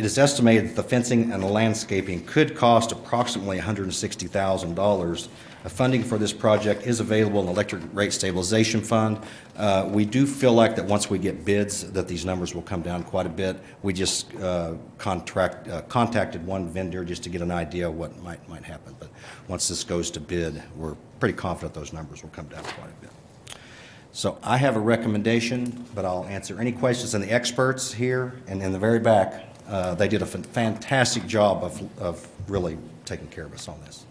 It is estimated that the fencing and the landscaping could cost approximately $160,000. Funding for this project is available in the Electric Rate Stabilization Fund. We do feel like that once we get bids, that these numbers will come down quite a bit. We just contacted one vendor just to get an idea of what might happen. But once this goes to bid, we're pretty confident those numbers will come down quite a bit. So I have a recommendation, but I'll answer any questions. And the experts here and in the very back, they did a fantastic job of really taking care of us on this.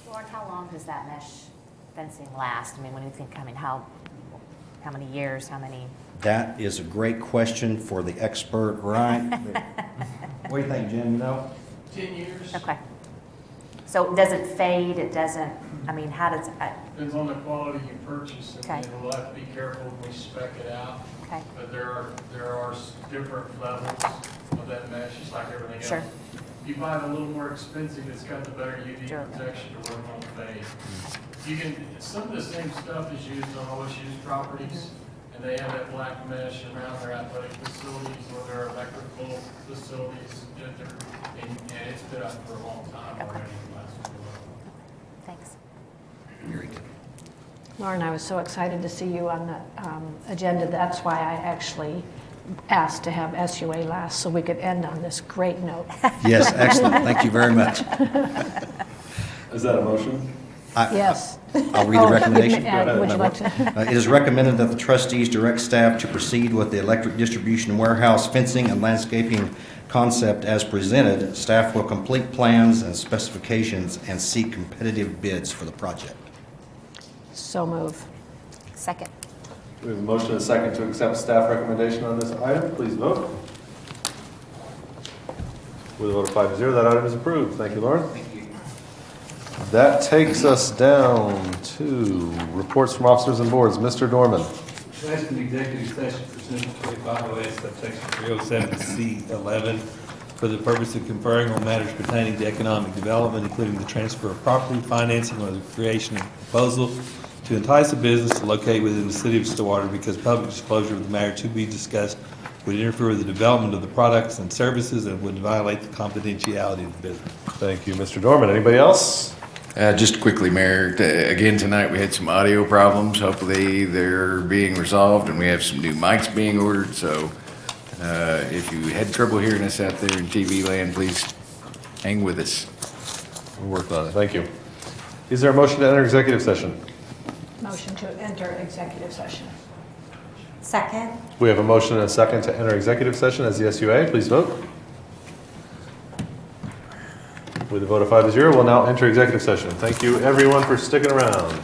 Lauren, how long does that mesh fencing last? I mean, when you think, I mean, how many years, how many? That is a great question for the expert, right? What do you think, Jim, you know? 10 years. Okay. So it doesn't fade, it doesn't, I mean, how does it? Depends on the quality you purchase. Okay. And we'll have to be careful when we spec it out. Okay. But there are different levels of that mesh, just like everything else. Sure. If you buy it a little more expensive, it's got the better UV protection to where it won't fade. You can, some of the same stuff is used on OSU's properties, and they have that black mesh around their athletic facilities or their electrical facilities, and it's been up for a long time already. Thanks. Very good. Lauren, I was so excited to see you on the agenda. That's why I actually asked to have SUA last, so we could end on this great note. Yes, excellent. Thank you very much. Is that a motion? Yes. I'll read the recommendation. Would you like to? It is recommended that the trustees direct staff to proceed with the electric distribution warehouse fencing and landscaping concept as presented. Staff will complete plans and specifications and seek competitive bids for the project. So move. Second. We have a motion and a second to accept staff recommendation on this item. Please vote. With a vote of 5-0, that item is approved. Thank you, Lauren. Thank you. That takes us down to reports from officers and boards. Mr. Dorman. Last an executive session pursuant to 25 OS subsection 307C11 for the purpose of conferring on matters pertaining to economic development, including the transfer of property, financing, or the creation of proposal to entice a business to locate within the city of Stillwater, because public disclosure of the matter to be discussed would interfere with the development of the products and services and would violate the confidentiality of the business. Thank you, Mr. Dorman. Anybody else? Just quickly, Mayor, again, tonight we had some audio problems. Hopefully they're being resolved and we have some new mics being ordered. So if you had trouble hearing us out there in TV land, please hang with us. We'll work on it. Thank you. Is there a motion to enter executive session? Motion to enter executive session. Second. We have a motion and a second to enter executive session as the SUA. Please vote. With a vote of 5-0, we'll now enter executive session. Thank you, everyone, for sticking around.